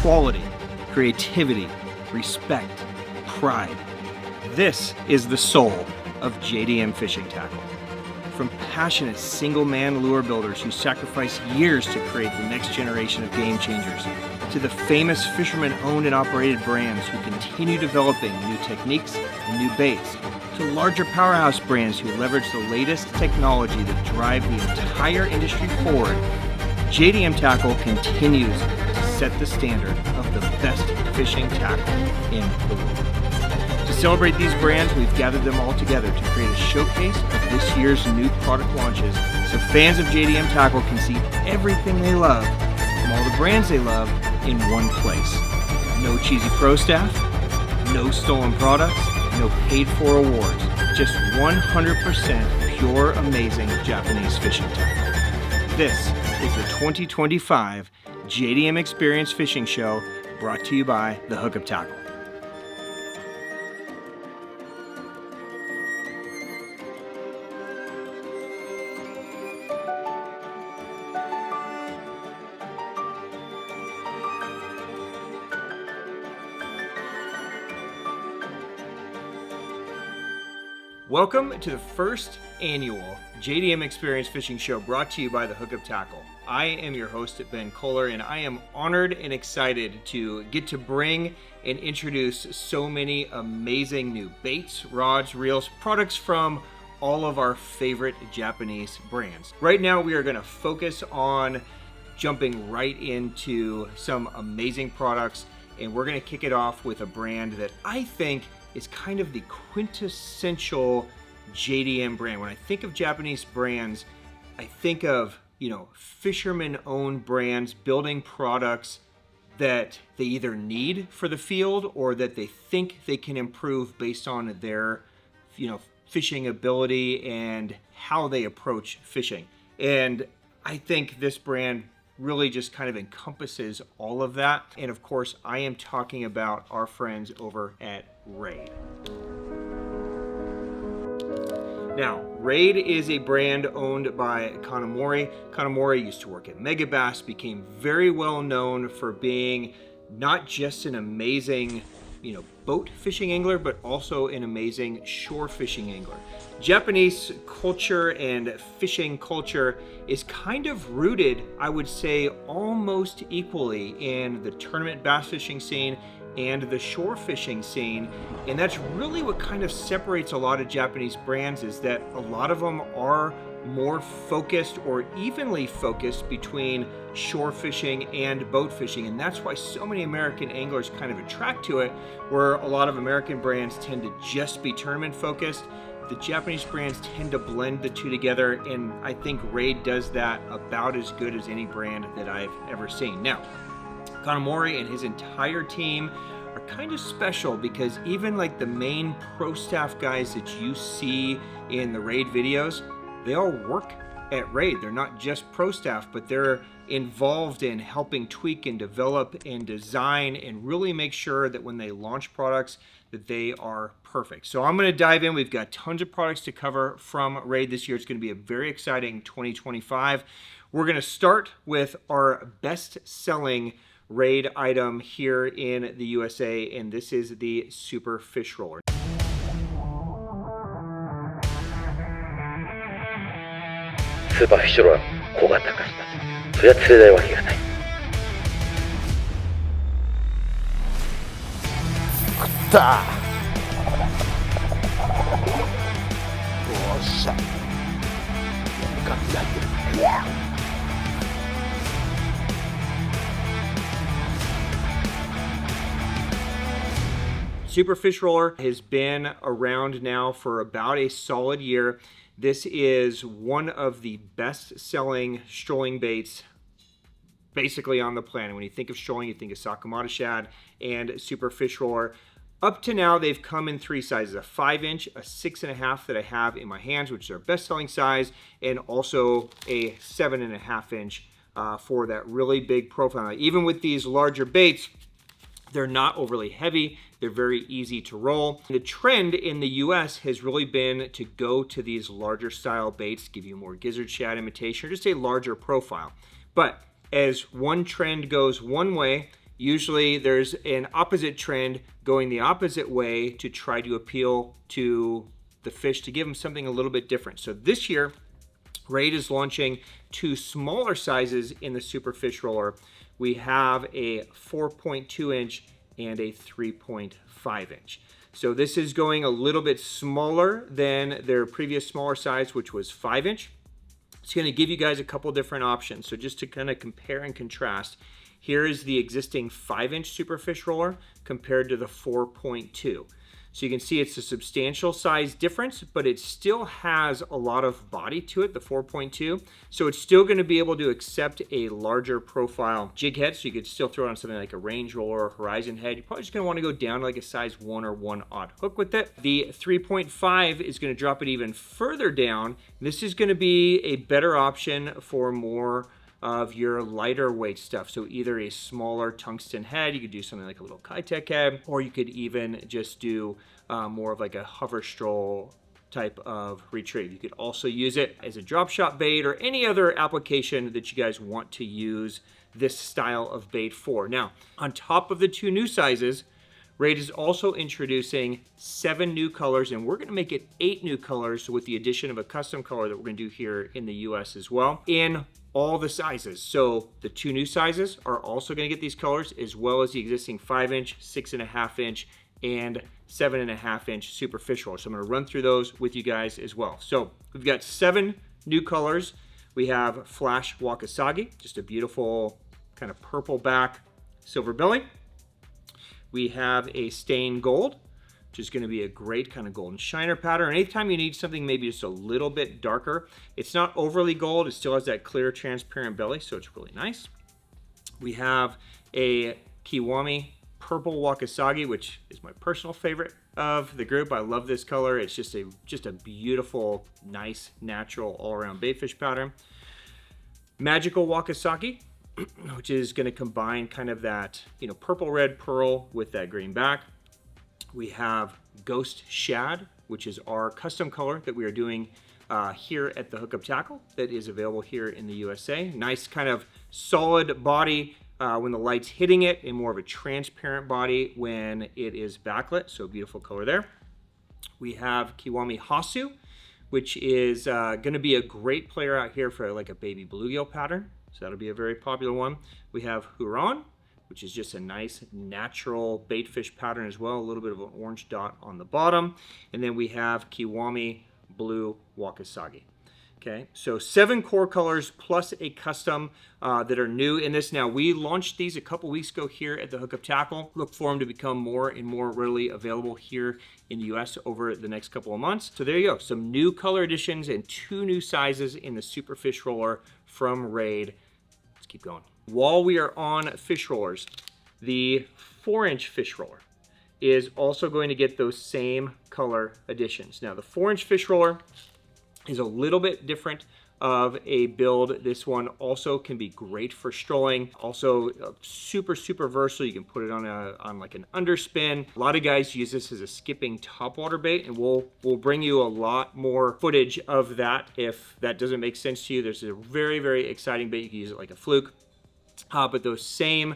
quality, creativity, respect, pride. This is the soul of JDM Fishing Tackle. From passionate single-man lure builders who sacrifice years to create the next generation of game changers, to the famous fisherman-owned and operated brands who continue developing new techniques and new baits, to larger powerhouse brands who leverage the latest technology that drive the entire industry forward, JDM Tackle continues to set the standard of the best fishing tackle in the world. To celebrate these brands, we've gathered them all together to create a showcase of this year's new product launches so fans of JDM Tackle can see everything they love from all the brands they love in one place. No cheesy pro staff, no stolen products, no paid for awards, just 100% pure amazing Japanese fishing tackle. This is the 2025 JDM Experience Fishing Show, brought to you by the Hookup Tackle. Welcome to the first annual JDM Experience Fishing Show, brought to you by the Hookup Tackle. I am your host, Ben Kohler, and I am honored and excited to get to bring and introduce so many amazing new baits, rods, reels, products from all of our favorite Japanese brands. Right now, we are going to focus on jumping right into some amazing products, and we're going to kick it off with a brand that I think is kind of the quintessential JDM brand. When I think of Japanese brands, I think of, fisherman-owned brands building products that they either need for the field or that they think they can improve based on their, fishing ability and how they approach fishing. And I think this brand really just kind of encompasses all of that. And of course, I am talking about our friends over at REVONIK. Now, REVONIK is a brand owned by Kanamori. Kanamori used to work at Megabass, became very well known for being not just an amazing, boat fishing angler, but also an amazing shore fishing angler. Japanese culture and fishing culture is kind of rooted, I would say, almost equally in the tournament bass fishing scene and the shore fishing scene. And that's really what kind of separates a lot of Japanese brands, is that a lot of them are more focused or evenly focused between shore fishing and boat fishing. And that's why so many American anglers kind of attract to it, where a lot of American brands tend to just be tournament focused. The Japanese brands tend to blend the two together, and I think REVONIK does that about as good as any brand that I've ever seen. Now, Kanamori and his entire team are kind of special, because even like the main pro staff guys that you see in the REVONIK videos, they all work at REVONIK. They're not just pro staff, but they're involved in helping tweak and develop and design and really make sure that when they launch products that they are perfect. So I'm going to dive in. We've got tons of products to cover from REVONIK this year. It's going to be a very exciting 2025. We're going to start with our best-selling REVONIK item here in the USA, and this is the Super Fish Roller. Super Fish Roller 小型化した。そりゃ釣れないわけがない。食った。おっしゃ。ガッツ入ってる。Super Fish Roller has been around now for about a solid year. This is one of the best-selling strolling baits basically on the planet. When you think of strolling, you think of Sakamata shad and Super Fish Roller. Up to now, they've come in three sizes: a 5-inch, a 6.5 that I have in my hands, which is our best-selling size, and also a 7.5-inch for that really big profile. Even with these larger baits, they're not overly heavy. They're very easy to roll. The trend in the US has really been to go to these larger style baits, give you more gizzard shad imitation, or just a larger profile. But as one trend goes one way, usually there's an opposite trend going the opposite way to try to appeal to the fish, to give them something a little bit different. So this year, Raid is launching 2 smaller sizes in the Super Fish Roller. We have a 4.2 inch and a 3.5 inch. So this is going a little bit smaller than their previous smaller size, which was 5 inch. It's going to give you guys a couple different options. So just to kind of compare and contrast, here is the existing 5 inch Super Fish Roller compared to the 4.2. So you can see it's a substantial size difference, but it still has a lot of body to it, the 4.2. So it's still going to be able to accept a larger profile jig head. So you could still throw it on something like a range roller or horizon head. You're probably just going to want to go down to like a size 1 or 1/0 hook with it. The 3.5 is going to drop it even further down. This is going to be a better option for more of your lighter weight stuff. So either a smaller tungsten head, you could do something like a little Kitech head, or you could even just do more of like a hover stroll type of retrieve. You could also use it as a drop shot bait or any other application that you guys want to use this style of bait for. Now, on top of the 2 new sizes, Raid is also introducing 7 new colors, and we're going to make it 8 new colors with the addition of a custom color that we're going to do here in the US as well, in all the sizes. So the 2 new sizes are also going to get these colors, as well as the existing 5 inch, 6.5 inch, and 7.5 inch Super Fish Roller. So I'm going to run through those with you guys as well. So we've got 7 new colors. We have Flash Wakasagi, just a beautiful kind of purple back, silver belly. We have a Stain Gold, which is going to be a great kind of golden shiner pattern. Anytime you need something maybe just a little bit darker, it's not overly gold, it still has that clear transparent belly, so it's really nice. We have a Kiwami Purple Wakasagi, which is my personal favorite of the group. I love this color. It's just a beautiful, nice, natural all-around baitfish pattern. Magical Wakasagi, which is going to combine kind of that, you know, purple red pearl with that green back. We have Ghost Shad, which is our custom color that we are doing here at the Hookup Tackle, that is available here in the USA. Nice kind of solid body when the light's hitting it, and more of a transparent body when it is backlit. So beautiful color there. We have Kiwami Hasu, which is going to be a great player out here for like a baby bluegill pattern. So that'll be a very popular one. We have Huron, which is just a nice natural baitfish pattern as well. A little bit of an orange dot on the bottom. And then we have Kiwami Blue Wakasagi. Okay, so 7 core colors plus a custom that are new in this. Now, we launched these a couple weeks ago here at the Hookup Tackle. Look for them to become more and more readily available here in the US over the next couple of months. So there you go, some new color additions and 2 new sizes in the Super Fish Roller from Raid. Let's keep going. While we are on fish rollers, the 4-inch fish roller is also going to get those same color additions. Now, the 4-inch fish roller is a little bit different of a build. This one also can be great for strolling. Also super versatile. You can put it on like an underspin. A lot of guys use this as a skipping topwater bait, and we'll bring you a lot more footage of that if that doesn't make sense to you. There's a very exciting bait. You can use it like a fluke. But those same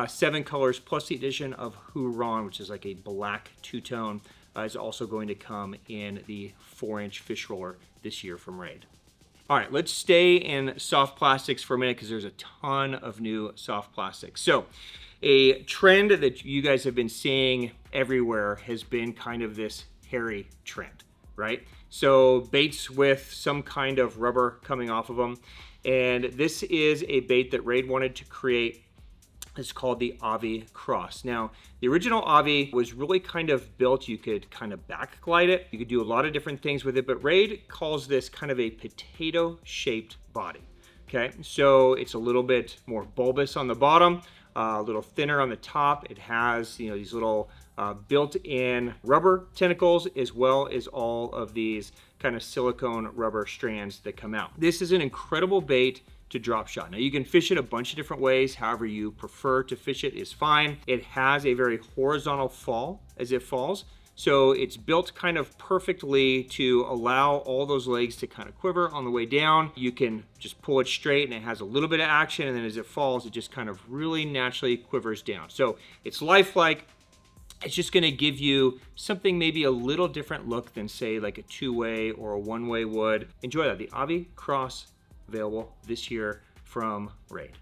7 colors plus the addition of Huron, which is like a black two-tone, is also going to come in the 4-inch fish roller this year from Raid. All right, let's stay in soft plastics for a minute because there's a ton of new soft plastics. So a trend that you guys have been seeing everywhere has been kind of this hairy trend, right? So baits with some kind of rubber coming off of them. And this is a bait that Raid wanted to create. It's called the Avi Cross. Now, the original Avi was really kind of built, you could kind of back glide it. You could do a lot of different things with it, but Raid calls this kind of a potato-shaped body. Okay, so it's a little bit more bulbous on the bottom, a little thinner on the top. It has, you know, these little built-in rubber tentacles, as well as all of these kind of silicone rubber strands that come out. This is an incredible bait to drop shot. Now, you can fish it a bunch of different ways. However you prefer to fish it is fine. It has a very horizontal fall as it falls. So it's built kind of perfectly to allow all those legs to kind of quiver on the way down. You can just pull it straight and it has a little bit of action, and then as it falls, it just kind of really naturally quivers down. So it's lifelike. It's just gonna give you something maybe a little different look than say like a two-way or a one-way would. Enjoy that. The Avi Cross, available this year from Raid.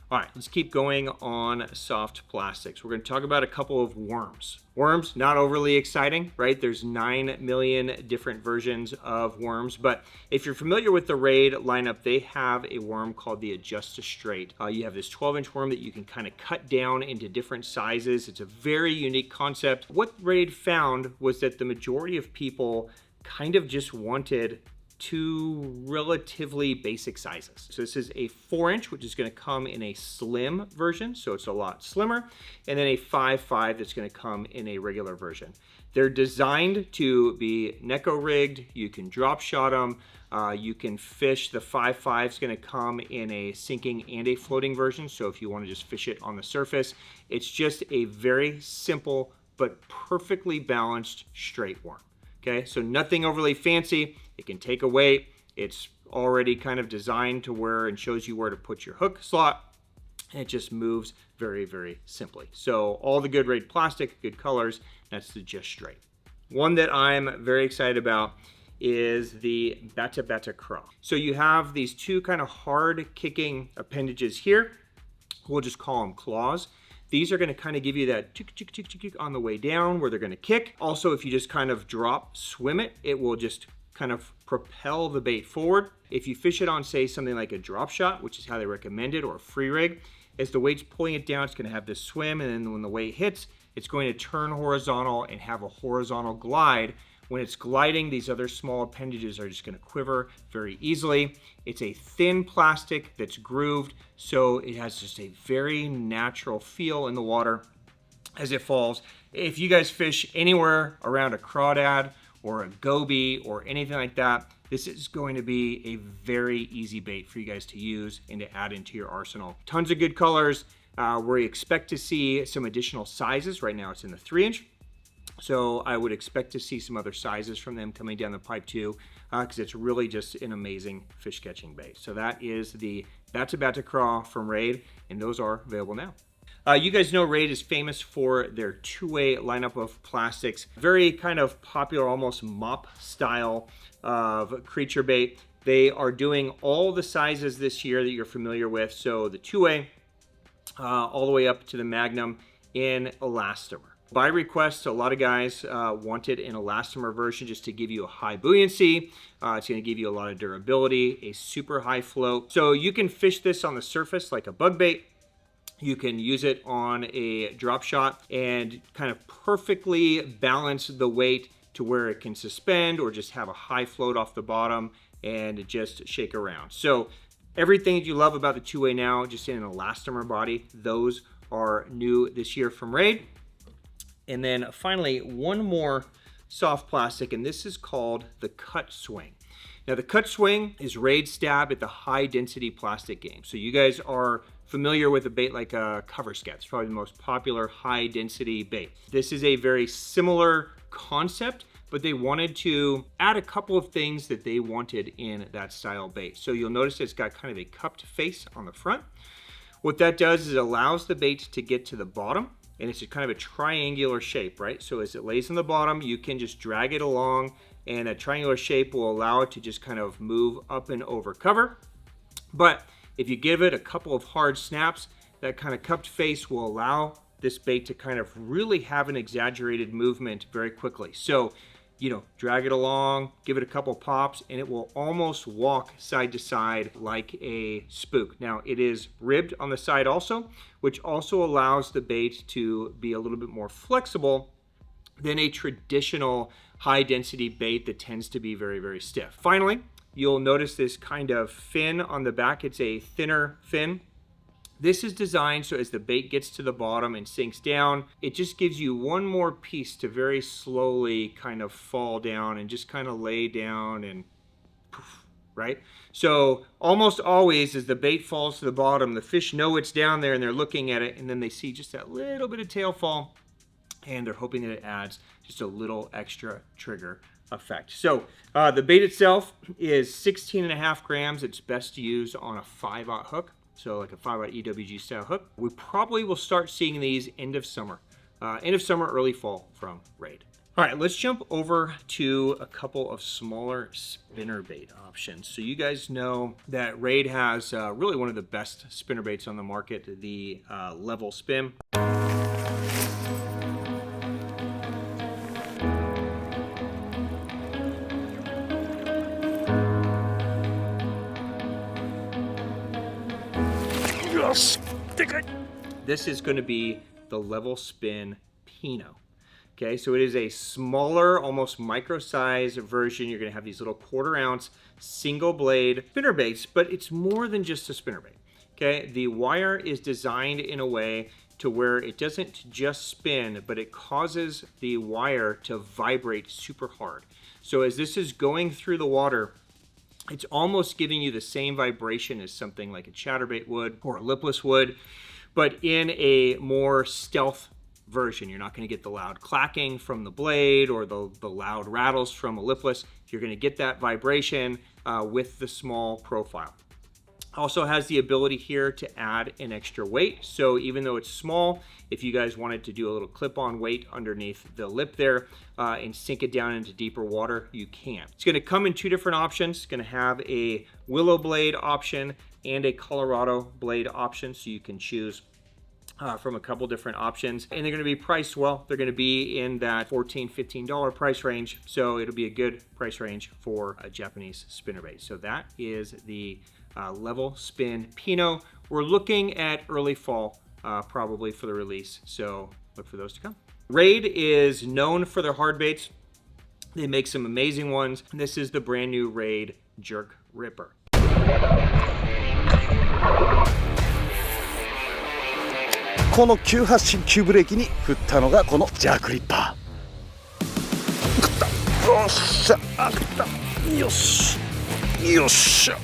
All right, let's keep going on soft plastics. We're gonna talk about a couple of worms. Worms, not overly exciting, right? There's 9 million different versions of worms, but if you're familiar with the Raid lineup, they have a worm called the Adjust-A-Straight. You have this 12-inch worm that you can kind of cut down into different sizes. It's a very unique concept. What Raid found was that the majority of people kind of just wanted two relatively basic sizes. So this is a 4-inch, which is going to come in a slim version, so it's a lot slimmer, and then a 5.5 that's going to come in a regular version. They're designed to be Neko rigged. You can drop shot them. You can fish. The 5.5 is going to come in a sinking and a floating version, so if you want to just fish it on the surface, it's just a very simple but perfectly balanced straight worm. Okay, so nothing overly fancy. It can take a weight. It's already kind of designed to where and shows you where to put your hook slot. And it just moves very, very simply. So all the good Raid plastic, good colors, that's the Just Straight. One that I'm very excited about is the BETOBETO Craw. So you have these two kind of hard kicking appendages here. We'll just call them claws. These are going to kind of give you that tick, tick, tick, tick, tick on the way down where they're going to kick. Also, if you just kind of drop, swim it, it will just kind of propel the bait forward. If you fish it on, say, something like a drop shot, which is how they recommend it, or a free rig, as the weight's pulling it down, it's going to have this swim, and then when the weight hits, it's going to turn horizontal and have a horizontal glide. When it's gliding, these other small appendages are just going to quiver very easily. It's a thin plastic that's grooved, so it has just a very natural feel in the water as it falls. If you guys fish anywhere around a crawdad or a goby or anything like that, this is going to be a very easy bait for you guys to use and to add into your arsenal. Tons of good colors. We expect to see some additional sizes. Right now it's in the 3-inch. So I would expect to see some other sizes from them coming down the pipe too, because it's really just an amazing fish catching bait. So that is the BETOBETO Craw from Raid, and those are available now. You guys know Raid is famous for their two-way lineup of plastics. Very kind of popular, almost mop style of creature bait. They are doing all the sizes this year that you're familiar with. So the two-way, all the way up to the Magnum in elastomer. By request, a lot of guys wanted an elastomer version just to give you a high buoyancy. It's going to give you a lot of durability, a super high float. So you can fish this on the surface like a bug bait. You can use it on a drop shot and kind of perfectly balance the weight to where it can suspend or just have a high float off the bottom and just shake around. So everything that you love about the two-way now, just in an elastomer body, those are new this year from Raid. And then finally, one more soft plastic, and this is called the Cut Swing. Now the Cut Swing is Raid's stab at the high density plastic game. So you guys are familiar with a bait like a cover sketch, probably the most popular high density bait. This is a very similar concept, but they wanted to add a couple of things that they wanted in that style bait. So you'll notice it's got kind of a cupped face on the front. What that does is it allows the bait to get to the bottom, and it's kind of a triangular shape, right? So as it lays on the bottom, you can just drag it along, and a triangular shape will allow it to just kind of move up and over cover. But if you give it a couple of hard snaps, that kind of cupped face will allow this bait to kind of really have an exaggerated movement very quickly. So, you know, drag it along, give it a couple pops, and it will almost walk side to side like a spook. Now, it is ribbed on the side also, which also allows the bait to be a little bit more flexible than a traditional high density bait that tends to be very, very stiff. Finally, you'll notice this kind of fin on the back. It's a thinner fin. This is designed so as the bait gets to the bottom and sinks down, it just gives you one more piece to very slowly kind of fall down and just kind of lay down and poof, right? So almost always as the bait falls to the bottom, the fish know it's down there and they're looking at it, and then they see just that little bit of tail fall, and they're hoping that it adds just a little extra trigger effect. So the bait itself is 16.5 grams. It's best to use on a 5/0 hook, so like a 5/0 EWG style hook. We probably will start seeing these end of summer, early fall from Raid. All right, let's jump over to a couple of smaller spinnerbait options. So you guys know that Raid has really one of the best spinnerbaits on the market, the Level Spin. This is going to be the Level Spin Pinot. Okay, so it is a smaller, almost micro-size version. You're going to have these little 1/4 ounce single blade spinnerbaits, but it's more than just a spinnerbait. Okay, the wire is designed in a way to where it doesn't just spin, but it causes the wire to vibrate super hard. So as this is going through the water, it's almost giving you the same vibration as something like a chatterbait would or a lipless would, but in a more stealth version. You're not going to get the loud clacking from the blade or the loud rattles from a lipless. You're going to get that vibration with the small profile. Also has the ability here to add an extra weight. So even though it's small, if you guys wanted to do a little clip-on weight underneath the lip there and sink it down into deeper water, you can. It's going to come in 2 different options. It's going to have a willow blade option and a Colorado blade option, so you can choose from a couple different options, and they're going to be priced well. They're going to be in that $14, $15 price range, so it'll be a good price range for a Japanese spinnerbait. So that is the Level Spin Pinot. We're looking at early fall probably for the release, so look for those to come. Raid is known for their hard baits. They make some amazing ones. This is the brand new Raid Jerk Ripper. この急発進急ブレーキに振ったのがこのジャークリッパー。食った。よっしゃ。あ、食った。よし。よっしゃ。よ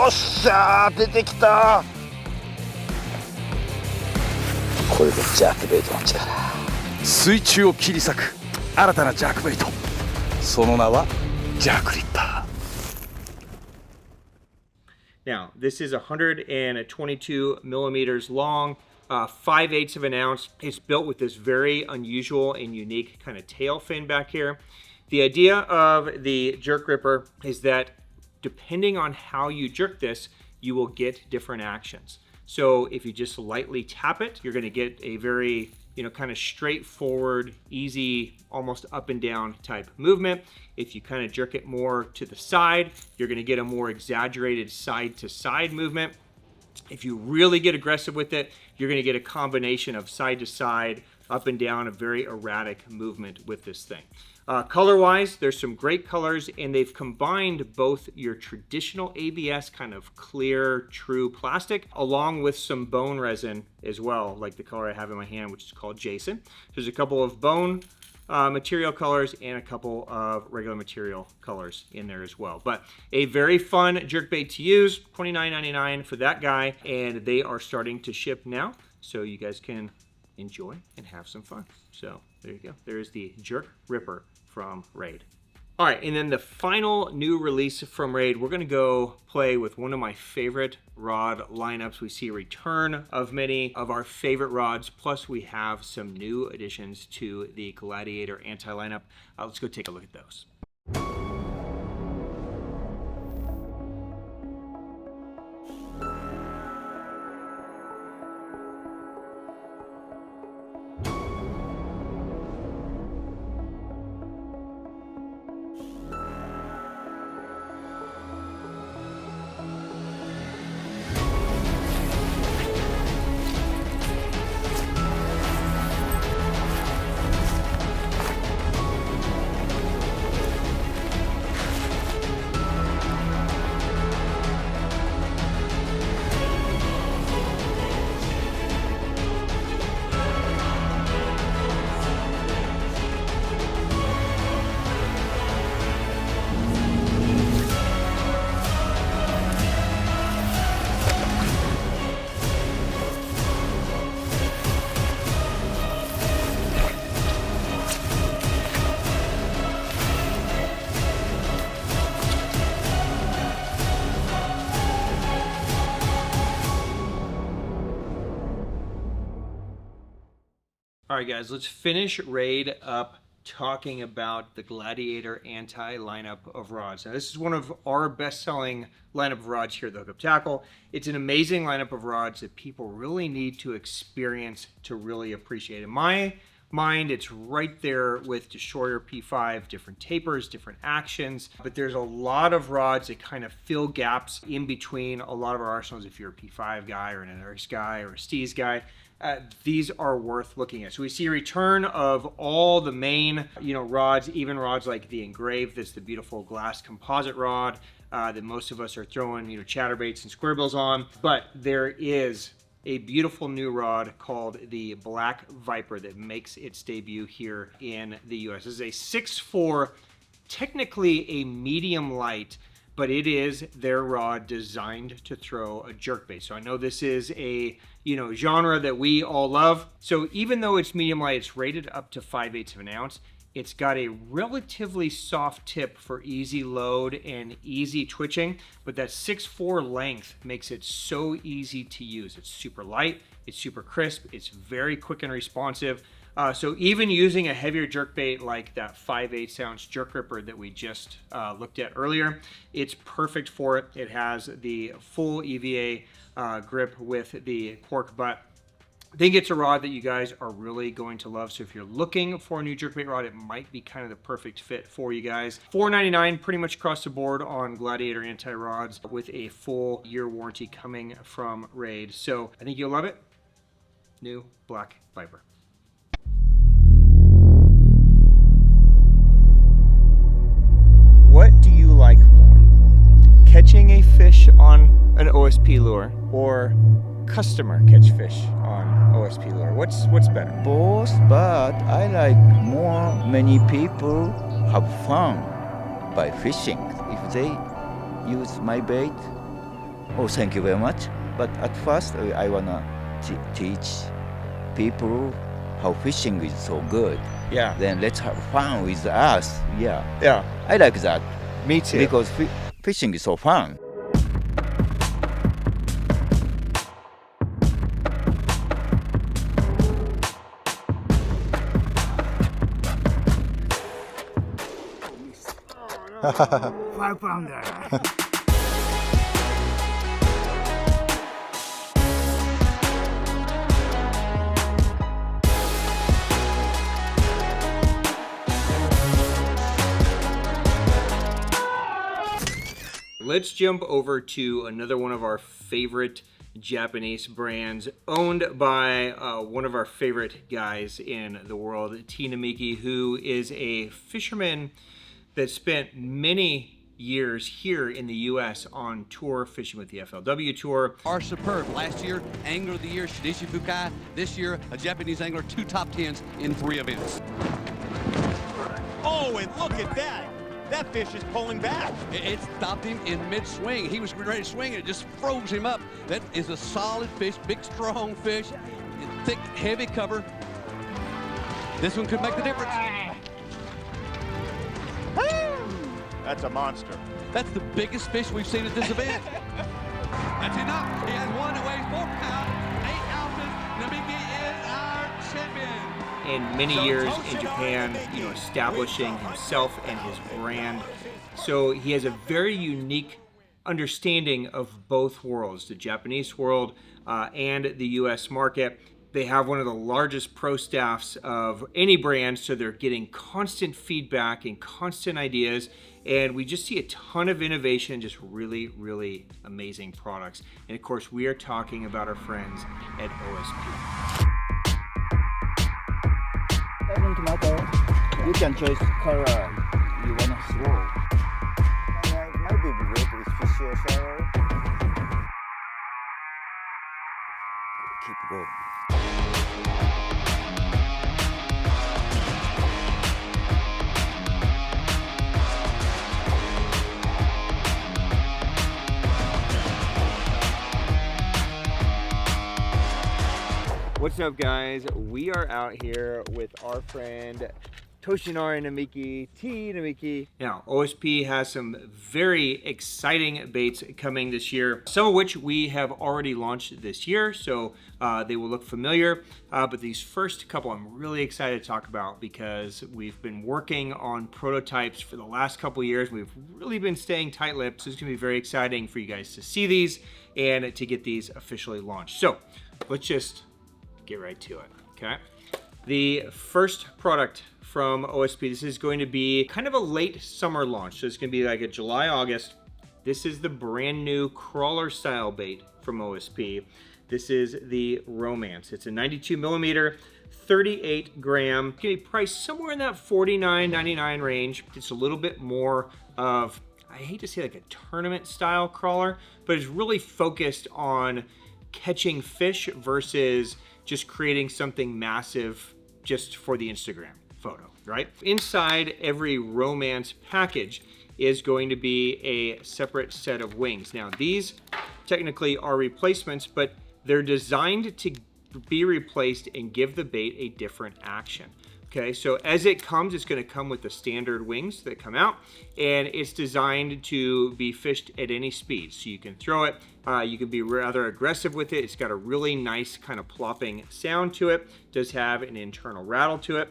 っしゃー、出てきた。これがジャークベイトの力。水中を切り裂く新たなジャークベイト。その名はジャークリッパー。Now, this is 122 millimeters long. 5/8 of an ounce. It's built with this very unusual and unique kind of tail fin back here. The idea of the jerk ripper is that depending on how you jerk this, you will get different actions. So if you just lightly tap it, you're going to get a very, kind of straightforward, easy, almost up and down type movement. If you kind of jerk it more to the side, you're going to get a more exaggerated side to side movement. If you really get aggressive with it, you're going to get a combination of side to side, up and down, a very erratic movement with this thing. Color-wise, there's some great colors, and they've combined both your traditional ABS kind of clear, true plastic, along with some bone resin as well, like the color I have in my hand, which is called Jason. There's a couple of bone material colors and a couple of regular material colors in there as well. But a very fun jerkbait to use, $29.99 for that guy, and they are starting to ship now, so you guys can enjoy and have some fun. So there you go. There's the Jerk Ripper from Raid. All right, and then the final new release from Raid, we're gonna go play with one of my favorite rod lineups. We see a return of many of our favorite rods, plus we have some new additions to the Gladiator anti-lineup. Let's go take a look at those. All right, guys, let's finish Raid up talking about the Gladiator Anti lineup of rods. Now, this is one of our best-selling lineup of rods here at the Hookup Tackle. It's an amazing lineup of rods that people really need to experience to really appreciate. In my mind, it's right there with Destroyer P5, different tapers, different actions, but there's a lot of rods that kind of fill gaps in between a lot of our arsenals. If you're a P5 guy or an NRX guy or a Steez guy, these are worth looking at. So we see a return of all the main, rods, even rods like the Engraved. That's the beautiful glass composite rod that most of us are throwing, chatterbaits and squarebills on. But there is a beautiful new rod called the Black Viper that makes its debut here in the US. This is a 6'4", technically a medium light, but it is their rod designed to throw a jerkbait. So I know this is a genre that we all love. So even though it's medium light, it's rated up to 5/8 of an ounce. It's got a relatively soft tip for easy load and easy twitching, but that 6'4" length makes it so easy to use. It's super light, it's super crisp, it's very quick and responsive. So even using a heavier jerkbait like that 5/8 ounce jerk ripper that we just looked at earlier, it's perfect for it. It has the full EVA grip with the cork butt. I think it's a rod that you guys are really going to love. So if you're looking for a new jerkbait rod, it might be kind of the perfect fit for you guys. $4.99 pretty much across the board on Gladiator Anti rods with a full year warranty coming from Raid. So I think you'll love it. New Black Viper. What do you like more? Catching a fish on an O.S.P lure or customer catch fish on O.S.P lure? What's better? Both, but I like more. Many people have fun by fishing. If they use my bait, oh, thank you very much. But at first, I wanna teach people how fishing is so good. Yeah. Then let's have fun with us. Yeah. I like that. Me too. Because fishing is so fun. $5-pounder. Let's jump over to another one of our favorite Japanese brands, owned by one of our favorite guys in the world, T. Namiki, who is a fisherman that spent many years here in the U.S. on tour fishing with the FLW Tour. Are superb. Last year, Angler of the Year, Shideshi Fukai. This year, a Japanese angler, 2 top 10s in 3 events. Oh, and look at that. That fish is pulling back. It stopped him in mid-swing. He was ready to swing, and it just froze him up. That is a solid fish, big, strong fish, thick, heavy cover. This one could make the difference. That's a monster. That's the biggest fish we've seen at this event. That's enough. He has one that weighs 4 pounds, 8 ounces. Namiki is our champion. And many years in Japan, establishing himself and his brand. So he has a very unique understanding of both worlds, the Japanese world and the US market. They have one of the largest pro staffs of any brand, so they're getting constant feedback and constant ideas. And we just see a ton of innovation, just really, really amazing products. And of course, we are talking about our friends at O.S.P. Doesn't matter. You can choose color you wanna throw. Might be great with fish or shower. Keep going. What's up, guys? We are out here with our friend Toshinari Namiki, T Namiki. Now, OSP has some very exciting baits coming this year, some of which we have already launched this year, so they will look familiar. But these first couple I'm really excited to talk about because we've been working on prototypes for the last couple years. We've really been staying tight-lipped, so it's gonna be very exciting for you guys to see these and to get these officially launched. So let's just get right to it, okay? The first product from OSP, this is going to be kind of a late summer launch. So it's gonna be like a July, August. This is the brand new crawler style bait from OSP. This is the Romance. It's a 92 millimeter, 38 gram. It's gonna be priced somewhere in that $49.99 range. It's a little bit more of, I hate to say like a tournament style crawler, but it's really focused on catching fish versus just creating something massive just for the Instagram photo, right? Inside every Romance package is going to be a separate set of wings. Now these technically are replacements, but they're designed to be replaced and give the bait a different action. Okay, so as it comes, it's going to come with the standard wings that come out, and it's designed to be fished at any speed. So you can throw it, you can be rather aggressive with it. It's got a really nice kind of plopping sound to it. It does have an internal rattle to it.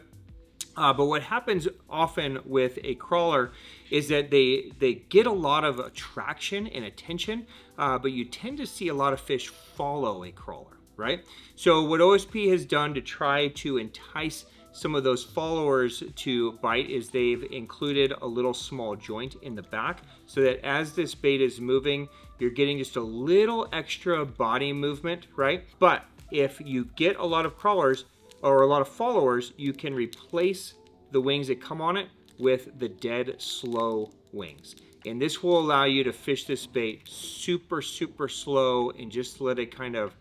But what happens often with a crawler is that they get a lot of attraction and attention, but you tend to see a lot of fish follow a crawler, right? So what OSP has done to try to entice some of those followers to bite is they've included a little small joint in the back so that as this bait is moving, you're getting just a little extra body movement, right? But if you get a lot of crawlers or a lot of followers, you can replace the wings that come on it with the dead slow wings. And this will allow you to fish this bait super, super slow and just let it kind of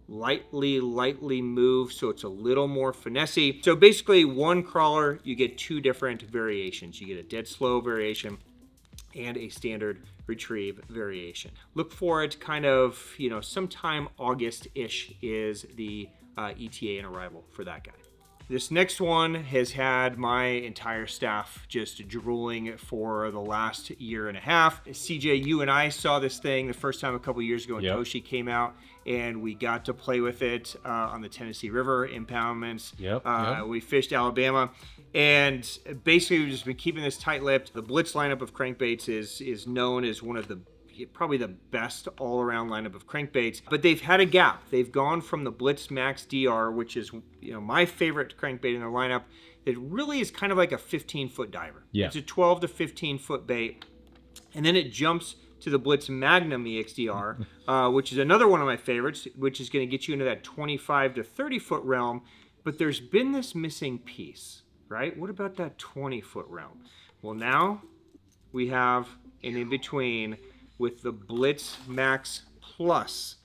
lightly move so it's a little more finessey. So basically one crawler, you get two different variations. You get a dead slow variation and a standard retrieve variation. Look for it kind of, you know, sometime August-ish is the ETA and arrival for that guy. This next one has had my entire staff just drooling for the last year and a half. CJ, you and I saw this thing the first time a couple years ago when Toshi came out, and we got to play with it on the Tennessee River impoundments. We fished Alabama, and basically we've just been keeping this tight-lipped. The Blitz lineup of crankbaits is known as one of the probably the best all-around lineup of crankbaits, but they've had a gap. They've gone from the Blitz Max DR, which is, you know, my favorite crankbait in their lineup. It really is kind of like a 15-foot diver. It's a 12 to 15-foot bait, and then it jumps to the Blitz Magnum EXDR, which is another one of my favorites, which is going to get you into that 25 to 30-foot realm. But there's been this missing piece, right? What about that 20-foot realm? Well, now we have an in-between with the Blitz Max Plus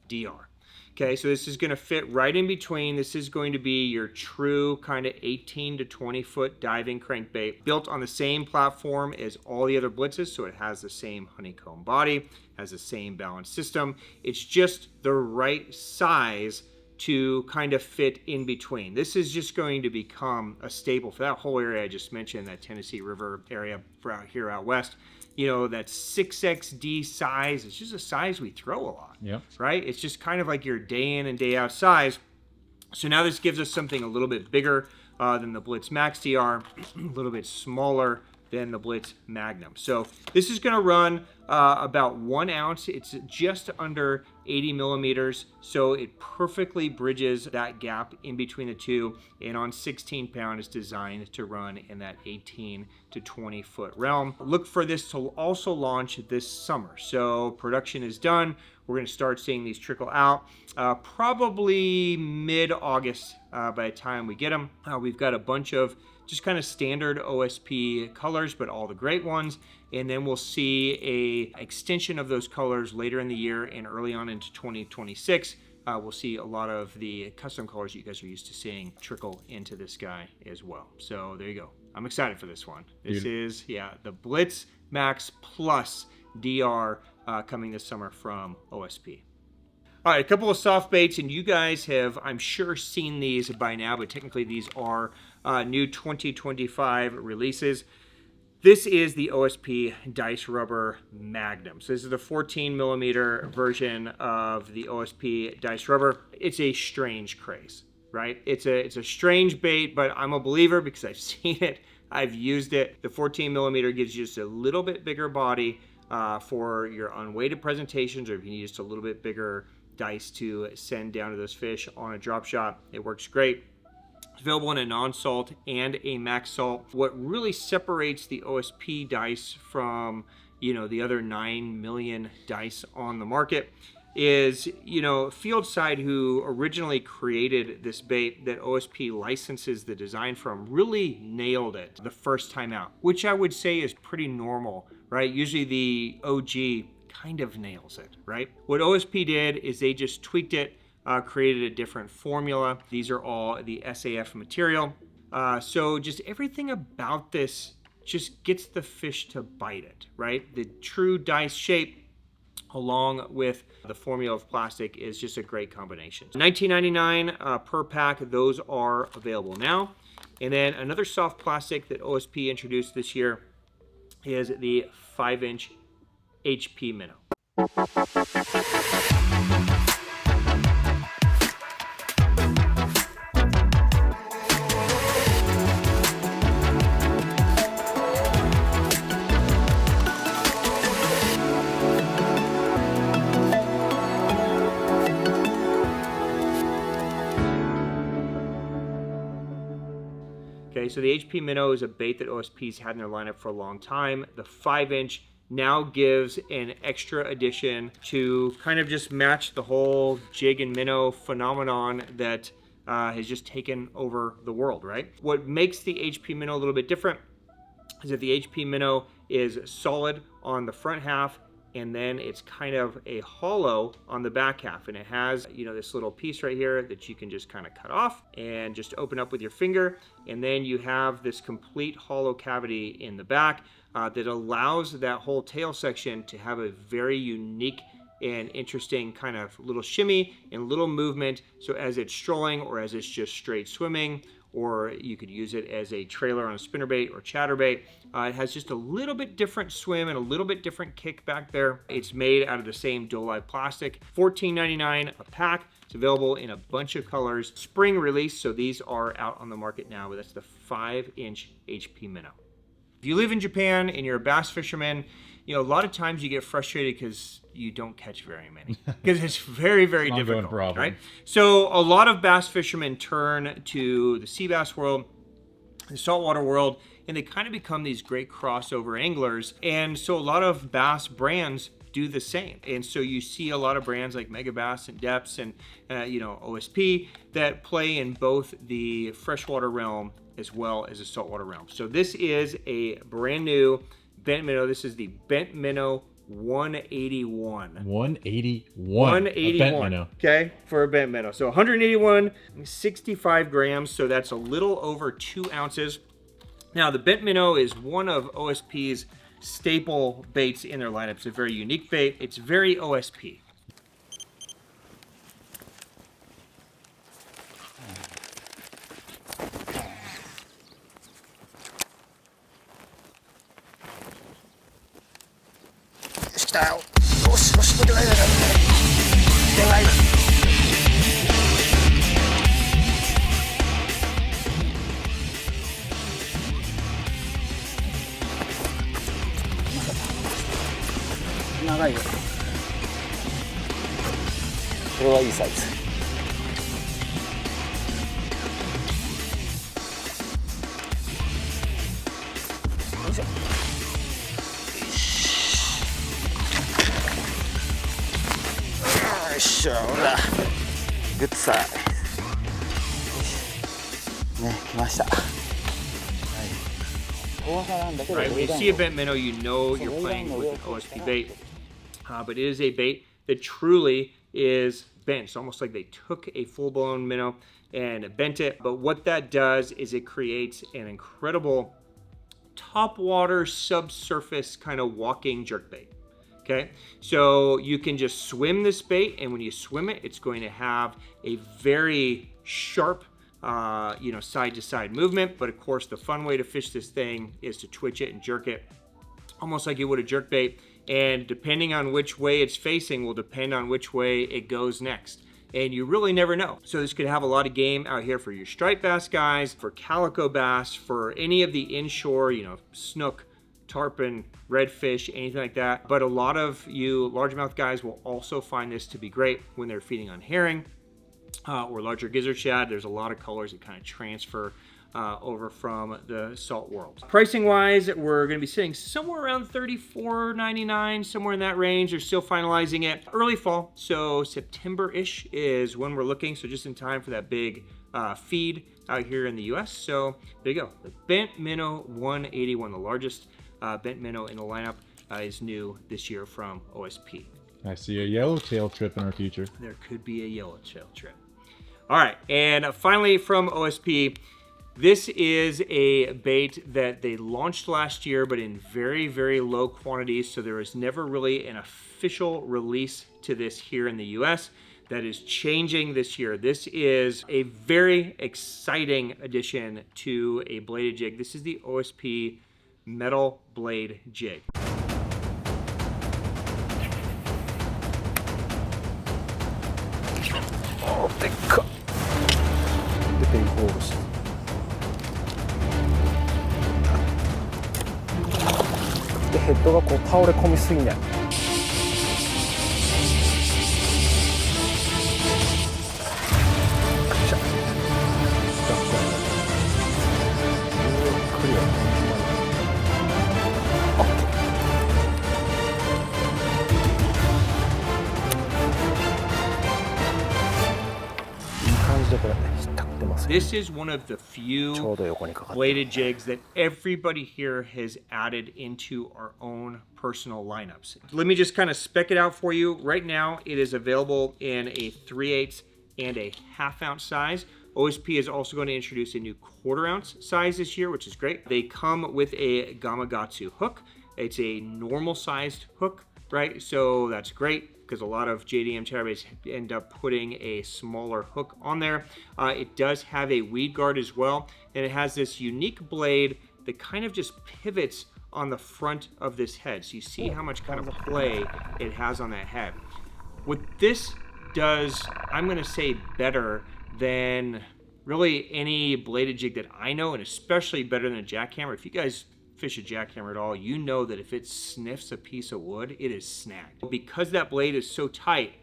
DR. Okay, so this is going to fit right in between. This is going to be your true kind of 18 to 20 foot diving crankbait, built on the same platform as all the other Blitzes, so it has the same honeycomb body, has the same balance system. It's just the right size to kind of fit in between. This is just going to become a staple for that whole area I just mentioned, that Tennessee River area for out here out west. You know, that 6XD size, it's just a size we throw a lot, right? It's just kind of like your day in and day out size. So now this gives us something a little bit bigger than the Blitz Max DR, a little bit smaller than the Blitz Magnum. So this is going to run about 1 ounce. It's just under 80 millimeters, so it perfectly bridges that gap in between the two, and on 16 pound is designed to run in that 18 to 20 foot realm. Look for this to also launch this summer. So production is done. We're going to start seeing these trickle out probably mid-August by the time we get them. We've got a bunch of just kind of standard OSP colors, but all the great ones. And then we'll see a extension of those colors later in the year and early on into 2026. We'll see a lot of the custom colors you guys are used to seeing trickle into this guy as well. So there you go. I'm excited for this one. This is, the Blitz Max Plus DR coming this summer from OSP. All right, a couple of soft baits, and you guys have, I'm sure, seen these by now, but technically these are new 2025 releases. This is the O.S.P Dice Rubber Magnum. So this is the 14 millimeter version of the O.S.P Dice Rubber. It's a strange craze, right? It's a strange bait, but I'm a believer because I've seen it, I've used it. The 14 millimeter gives you just a little bit bigger body for your unweighted presentations, or if you need just a little bit bigger dice to send down to those fish on a drop shot. It works great. It's available in a non-salt and a max salt. What really separates the O.S.P dice from, the other 9 million dice on the market is, Fieldside, who originally created this bait that O.S.P licenses the design from, really nailed it the first time out, which I would say is pretty normal, right? Usually the OG kind of nails it, right? What O.S.P did is they just tweaked it, created a different formula. These are all the SAF material. So just everything about this just gets the fish to bite it, right? The true dice shape along with the formula of plastic is just a great combination. $19.99 per pack. Those are available now. And then another soft plastic that O.S.P introduced this year is the 5-inch HP minnow. Okay, so the HP minnow is a bait that O.S.P's had in their lineup for a long time. The 5-inch now gives an extra addition to kind of just match the whole jig and minnow phenomenon that has just taken over the world, right? What makes the HP minnow a little bit different is that the HP minnow is solid on the front half, and then it's kind of a hollow on the back half, and it has, this little piece right here that you can just kind of cut off and just open up with your finger, and then you have this complete hollow cavity in the back that allows that whole tail section to have a very unique and interesting kind of little shimmy and little movement. So as it's strolling, or as it's just straight swimming, or you could use it as a trailer on a spinnerbait or chatterbait. It has just a little bit different swim and a little bit different kick back there. It's made out of the same Dolive plastic. $14.99 a pack. It's available in a bunch of colors. Spring release, so these are out on the market now, but that's the 5-inch HP minnow. If you live in Japan and you're a bass fisherman, a lot of times you get frustrated because you don't catch very many, because it's very, very difficult, right? So a lot of bass fishermen turn to the sea bass world, the saltwater world, and they kind of become these great crossover anglers. And so a lot of bass brands do the same. And so you see a lot of brands like Megabass and DEPS and O.S.P that play in both the freshwater realm as well as the saltwater realm. So this is a brand new bent minnow. This is the bent minnow 181. 181. A bent minnow. Okay, for a bent minnow. So 181, 65 grams. So that's a little over 2 ounces. Now the bent minnow is one of O.S.P's staple baits in their lineup. It's a very unique bait. It's very O.S.P. Style. よしよし、でかいでかいでかい。長いよ。これはいいサイズ。よいしょ。よいしょ、ほら、グッドサイズ。ね、来ました。Right, when you see a bent minnow, you know you're playing with an O.S.P bait, but it is a bait that truly is bent. It's almost like they took a full-blown minnow and bent it. But what that does is it creates an incredible topwater, subsurface kind of walking jerkbait. Okay, so you can just swim this bait, and when you swim it, it's going to have a very sharp, side to side movement. But of course, the fun way to fish this thing is to twitch it and jerk it, almost like you would a jerk bait. And depending on which way it's facing will depend on which way it goes next. And you really never know. So this could have a lot of game out here for your striped bass guys, for calico bass, for any of the inshore, snook, tarpon, redfish, anything like that. But a lot of you largemouth guys will also find this to be great when they're feeding on herring or larger gizzard shad. There's a lot of colors that kind of transfer over from the salt world. Pricing wise, we're going to be sitting somewhere around $34.99, somewhere in that range. They're still finalizing it. Early fall, so September-ish is when we're looking, so just in time for that big feed out here in the US. So there you go. The bent minnow 181, the largest bent minnow in the lineup, is new this year from O.S.P. I see a yellowtail trip in our future. There could be a yellowtail trip. All right, and finally from O.S.P, this is a bait that they launched last year, but in very, very low quantities. So there was never really an official release to this here in the US. That is changing this year. This is a very exciting addition to a bladed jig. This is the O.S.P metal blade jig. Oh, でっか。で、ペイホールして。で、ヘッドがこう倒れ込みすぎない。This is one of the few bladed jigs that everybody here has added into our own personal lineups. Let me just kind of spec it out for you. Right now, it is available in a 3/8 and a 1/2 ounce size. O.S.P is also going to introduce a new 1/4 ounce size this year, which is great. They come with a Gamakatsu hook. It's a normal sized hook, right? So that's great, because a lot of JDM chatterbaits end up putting a smaller hook on there. It does have a weed guard as well, and it has this unique blade that kind of just pivots on the front of this head. So you see how much kind of play it has on that head. What this does, I'm gonna say better than really any bladed jig that I know, and especially better than a jackhammer. If you guys fish a jackhammer at all, you know that if it sniffs a piece of wood, it is snagged. Because that blade is so tight,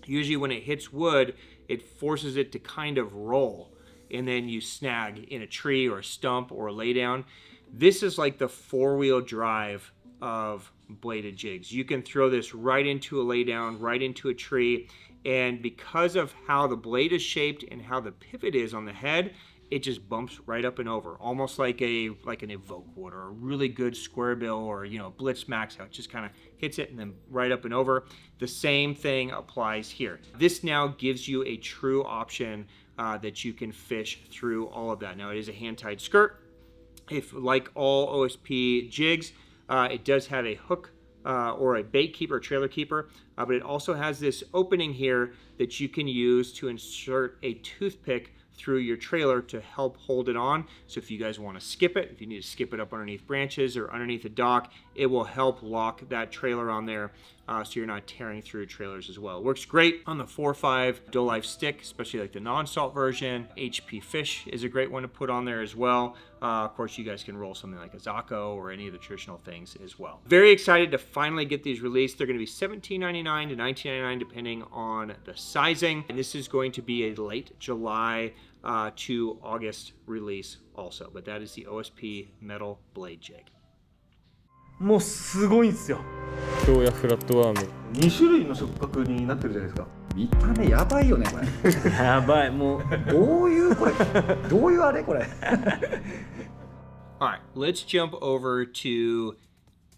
usually when it hits wood, it forces it to kind of roll, and then you snag in a tree or a stump or a laydown. This is like the 4-wheel drive of bladed jigs. You can throw this right into a laydown, right into a tree, and because of how the blade is shaped and how the pivot is on the head, it just bumps right up and over, almost like an Evoke wood or a really good square bill or Blitz Max, how it just kind of hits it and then right up and over. The same thing applies here. This now gives you a true option that you can fish through all of that. Now it is a hand-tied skirt. If like all O.S.P jigs, it does have a hook or a bait keeper, trailer keeper, but it also has this opening here that you can use to insert a toothpick through your trailer to help hold it on. So if you guys want to skip it, if you need to skip it up underneath branches or underneath a dock, it will help lock that trailer on there so you're not tearing through trailers as well. It works great on the 4.5 Doe Life stick, especially like the non-salt version. HP Fish is a great one to put on there as well. Of course, you guys can roll something like a ZACKALL or any of the traditional things as well. Very excited to finally get these released. They're going to be $17.99 to $19.99 depending on the sizing. And this is going to be a late July to August release also. But that is the O.S.P metal blade jig. もうすごいんですよ。今日やフラットワーム2種類の触覚になってるじゃないですか。見た目やばいよねこれ。やばい、もうどういうこれどういうあれこれ。All right, let's jump over to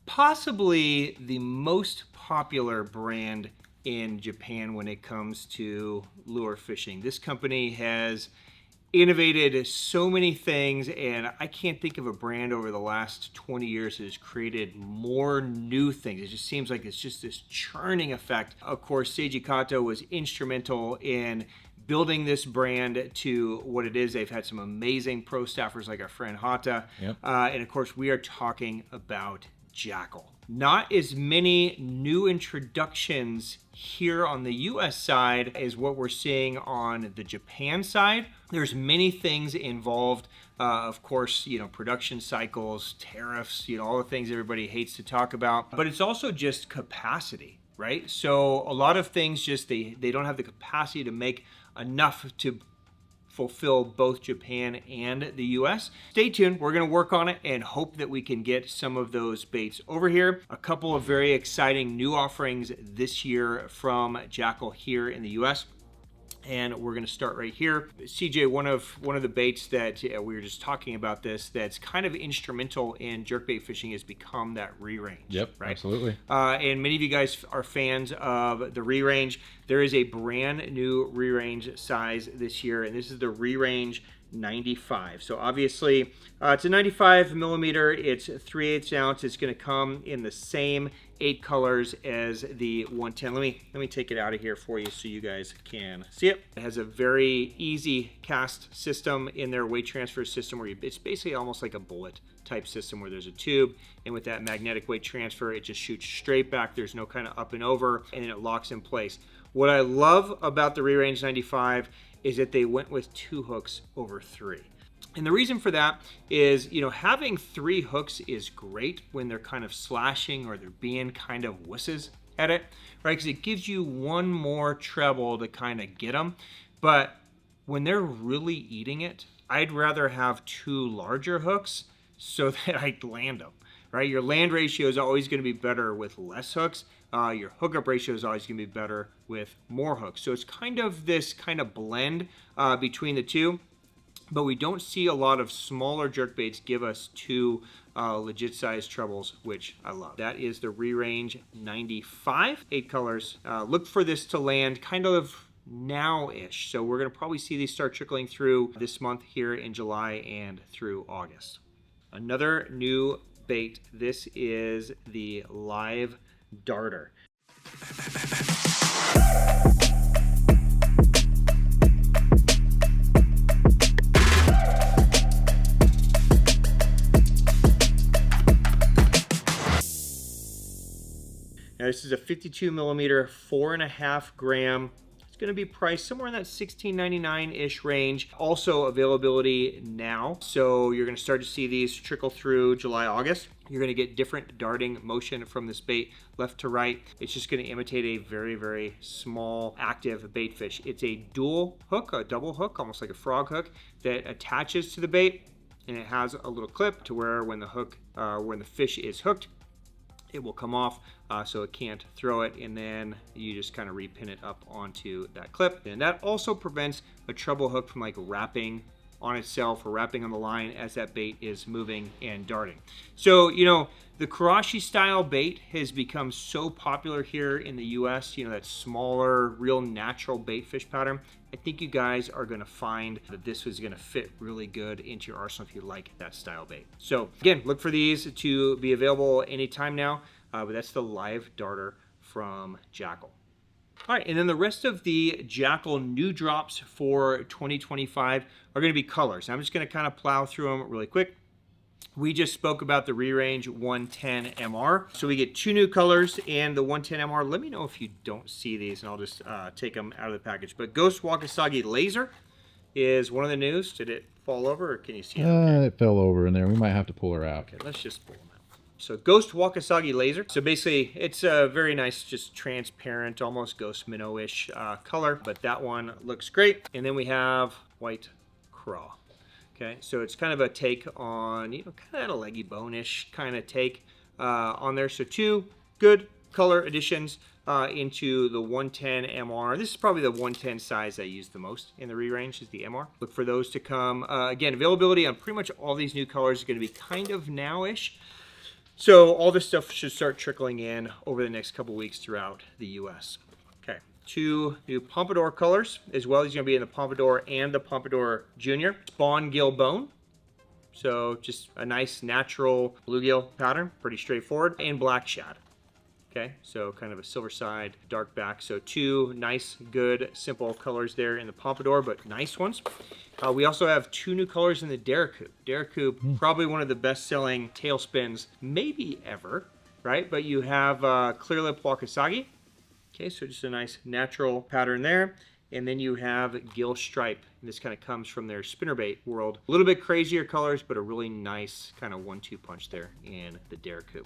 possibly the most popular brand in Japan when it comes to lure fishing. This company has innovated so many things, and I can't think of a brand over the last 20 years that has created more new things. It just seems like it's just this churning effect. Of course, Seiji Kato was instrumental in building this brand to what it is. They've had some amazing pro staffers like our friend Hata. Yep. And of course, we are talking about JACKALL. Not as many new introductions here on the US side as what we're seeing on the Japan side. There's many things involved. Of course, you know, production cycles, tariffs, you know, all the things everybody hates to talk about. But it's also just capacity, right? So a lot of things just, they don't have the capacity to make enough to fulfill both Japan and the US. Stay tuned, we're gonna work on it and hope that we can get some of those baits over here. A couple of very exciting new offerings this year from JACKALL here in the US. And we're going to start right here. CJ, one of the baits that we were just talking about this, that's kind of instrumental in jerkbait fishing, has become that re-range. Yep, right? absolutely. And many of you guys are fans of the re-range. There is a brand new re-range size this year, and this is the re-range 95. So obviously it's a 95 millimeter, it's 3/8 ounce. It's going to come in the same 8 colors as the 110. Let me take it out of here for you so you guys can see it. It has a very easy cast system in their weight transfer system, where it's basically almost like a bullet type system, where there's a tube, and with that magnetic weight transfer, it just shoots straight back. There's no kind of up and over, and it locks in place. What I love about the re-range 95 is that they went with 2 hooks over 3. And the reason for that is, you know, having 3 hooks is great when they're kind of slashing or they're being kind of wusses at it, right? Because it gives you one more treble to kind of get them. But when they're really eating it, I'd rather have 2 larger hooks so that I land them, right? Your land ratio is always going to be better with less hooks. Your hookup ratio is always going to be better with more hooks. So it's kind of this kind of blend between the two. But we don't see a lot of smaller jerkbaits give us 2 legit size trebles, which I love. That is the re-range 95, 8 colors. Look for this to land kind of now-ish. So we're going to probably see these start trickling through this month here in July and through August. Another new bait. This is the live darter. Now this is a 52 millimeter, 4.5 gram. It's going to be priced somewhere in that $16.99-ish range. Also availability now. So you're going to start to see these trickle through July, August. You're going to get different darting motion from this bait, left to right. It's just going to imitate a very, very small active bait fish. It's a dual hook, a double hook, almost like a frog hook, that attaches to the bait, and it has a little clip to where when the fish is hooked, it will come off so it can't throw it, and then you just kind of repin it up onto that clip. And that also prevents a treble hook from like wrapping on itself or wrapping on the line as that bait is moving and darting. So, you know, the Karashi style bait has become so popular here in the US, you know, that smaller, real natural bait fish pattern. I think you guys are gonna find that this was gonna fit really good into your arsenal if you like that style bait. So again, look for these to be available anytime now, but that's the live darter from JACKALL. All right, and then the rest of the JACKALL new drops for 2025 are going to be colors. I'm just going to kind of plow through them really quick. We just spoke about the re-range 110 MR. So we get 2 new colors and the 110 MR. Let me know if you don't see these, and I'll just take them out of the package. But Ghost Wakasagi Laser is one of the news. Did it fall over, or can you see it? Okay? It fell over in there. We might have to pull her out. Okay, let's just pull them out. So Ghost Wakasagi Laser. So basically, it's a very nice, just transparent, almost Ghost Minnow-ish color, but that one looks great. And then we have White Craw. Okay, so it's kind of a take on, you know, kind of a leggy bone-ish kind of take on there. So 2 good color additions into the 110 MR. This is probably the 110 size I use the most in the re-range, is the MR. Look for those to come. Again, availability on pretty much all these new colors is going to be kind of now-ish. So all this stuff should start trickling in over the next couple weeks throughout the US. Okay, 2 new Pompadour colors, as well as going to be in the Pompadour and the Pompadour Junior. Spawn gill bone. So just a nice natural bluegill pattern, pretty straightforward, and black shad. Okay, so kind of a silver side, dark back. So 2 nice, good, simple colors there in the Pompadour, but nice ones. We also have 2 new colors in the Daiwa. Daiwa, probably one of the best-selling tailspins maybe ever, right? But you have clear lip Wakasagi. Okay, so just a nice natural pattern there. And then you have gill stripe. And this kind of comes from their spinnerbait world. A little bit crazier colors, but a really nice kind of 1-2 punch there in the Daiwa.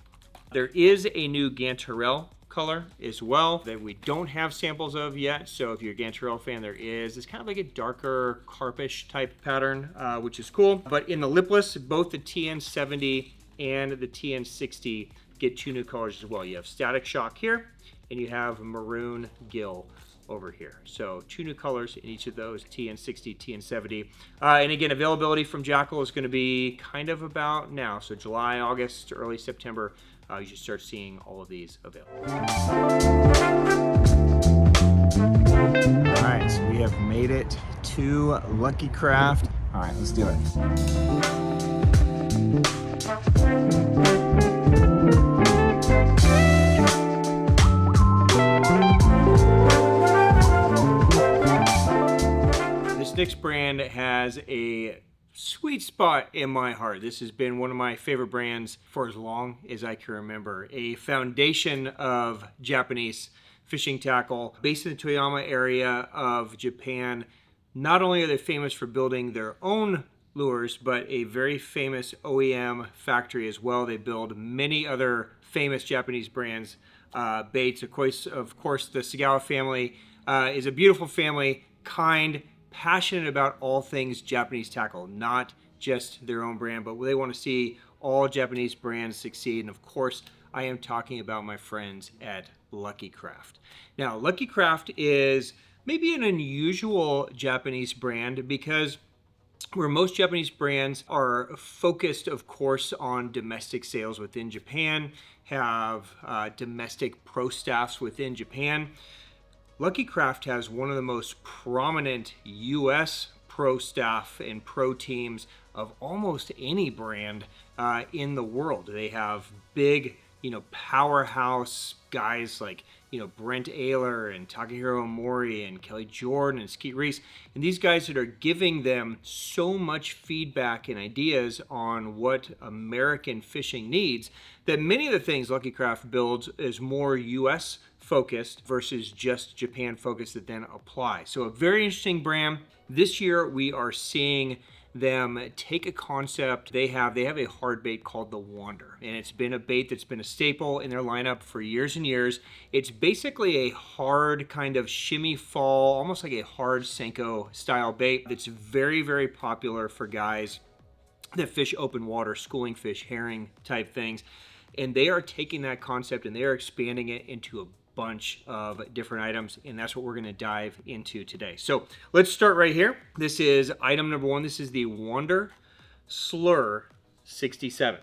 There is a new Gantarelle color as well that we don't have samples of yet. So if you're a Gantarelle fan, there is. It's kind of like a darker carpish type pattern, which is cool. But in the lipless, both the TN70 and the TN60 get 2 new colors as well. You have Static Shock here, and you have Maroon Gill over here. So 2 new colors in each of those, TN60, TN70. And again, availability from JACKALL is going to be kind of about now. So July, August, early September, you should start seeing all of these available. All right, so we have made it to Lucky Craft. All right, let's do it. This next brand has a sweet spot in my heart. This has been one of my favorite brands for as long as I can remember. A foundation of Japanese fishing tackle based in the Toyama area of Japan. Not only are they famous for building their own lures, but a very famous OEM factory as well. They build many other famous Japanese brands, baits. Of course, the Sagawa family is a beautiful family, kind, passionate about all things Japanese tackle, not just their own brand, but they want to see all Japanese brands succeed. And of course, I am talking about my friends at Lucky Craft. Now, Lucky Craft is maybe an unusual Japanese brand because where most Japanese brands are focused, of course, on domestic sales within Japan, have domestic pro staffs within Japan, Lucky Craft has one of the most prominent U.S. pro staff and pro teams of almost any brand in the world. They have big, powerhouse guys like, Brent Ayler and Takahiro Omori and Kelly Jordan and Skeet Reese. And these guys that are giving them so much feedback and ideas on what American fishing needs that many of the things Lucky Craft builds is more U.S. focused versus just Japan focused that then apply. So a very interesting brand. This year we are seeing them take a concept they have a hard bait called the Wander, and it's been a bait that's been a staple in their lineup for years and years. It's basically a hard kind of shimmy fall, almost like a hard Senko style bait that's very, very popular for guys that fish open water, schooling fish, herring type things. And they are taking that concept and they are expanding it into a bunch of different items, and that's what we're going to dive into today. So let's start right here. This is item number 1. This is the Wander Slur 67.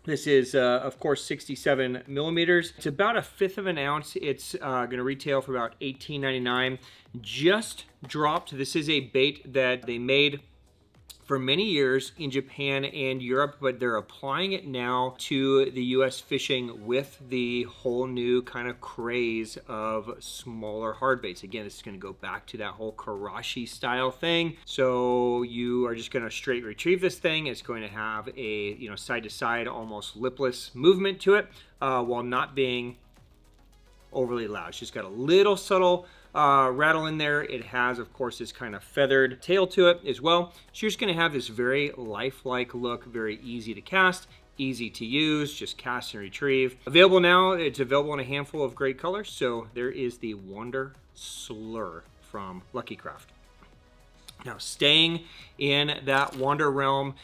This is, of course, 67 millimeters. It's about 1/5 of an ounce. It's going to retail for about $18.99. Just dropped. This is a bait that they made for many years in Japan and Europe, but they're applying it now to the US fishing with the whole new kind of craze of smaller hard baits. Again, this is going to go back to that whole Karashi style thing. So you are just going to straight retrieve this thing. It's going to have a side to side, almost lipless movement to it, while not being overly loud. It's just got a little subtle rattle in there. It has, of course, this kind of feathered tail to it as well. So you're just going to have this very lifelike look, very easy to cast, easy to use, just cast and retrieve. Available now, it's available in a handful of great colors. So there is the Wander Slur from Lucky Craft. Now, staying in that Wander realm,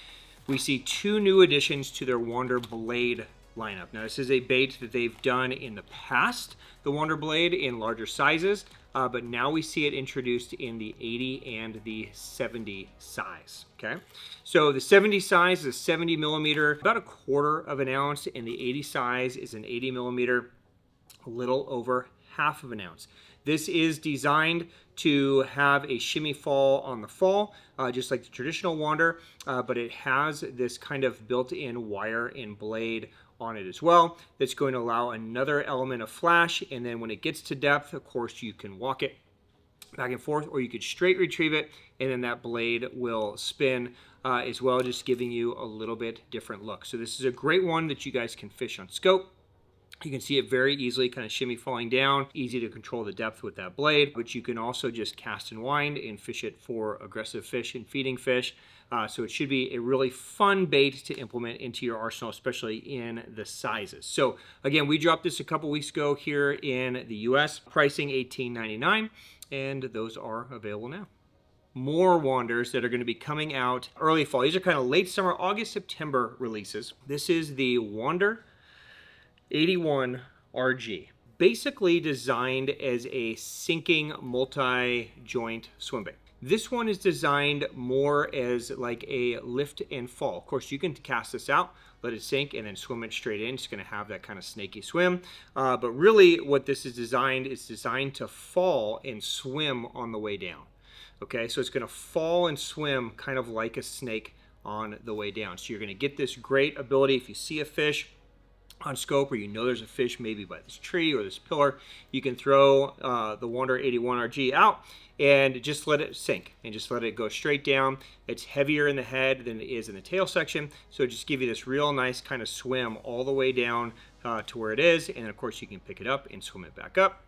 we see 2 new additions to their Wander Blade lineup. Now, this is a bait that they've done in the past, the Wander Blade, in larger sizes. But now we see it introduced in the 80 and the 70 size, okay? So the 70 size is a 70 millimeter, about 1/4 of an ounce, and the 80 size is an 80 millimeter, a little over 1/2 of an ounce. This is designed to have a shimmy fall on the fall, just like the traditional Wander, but it has this kind of built-in wire and blade on it as well. That's going to allow another element of flash, and then when it gets to depth, of course, you can walk it back and forth, or you could straight retrieve it, and then that blade will spin as well, just giving you a little bit different look. So this is a great one that you guys can fish on scope. You can see it very easily kind of shimmy falling down, easy to control the depth with that blade, but you can also just cast and wind and fish it for aggressive fish and feeding fish. So it should be a really fun bait to implement into your arsenal, especially in the sizes. So again, we dropped this a couple weeks ago here in the US, pricing $18.99, and those are available now. More Wanders that are going to be coming out early fall. These are kind of late summer, August, September releases. This is the Wander 81 RG, basically designed as a sinking multi-joint swim bait. This one is designed more as like a lift and fall. Of course, you can cast this out, let it sink, and then swim it straight in. It's going to have that kind of snaky swim. But really what this is designed to fall and swim on the way down. Okay, so it's going to fall and swim kind of like a snake on the way down. So you're going to get this great ability if you see a fish on scope, or you know there's a fish maybe by this tree or this pillar, you can throw the Wander 81 RG out and just let it sink and just let it go straight down. It's heavier in the head than it is in the tail section, so just give you this real nice kind of swim all the way down to where it is, and then of course you can pick it up and swim it back up.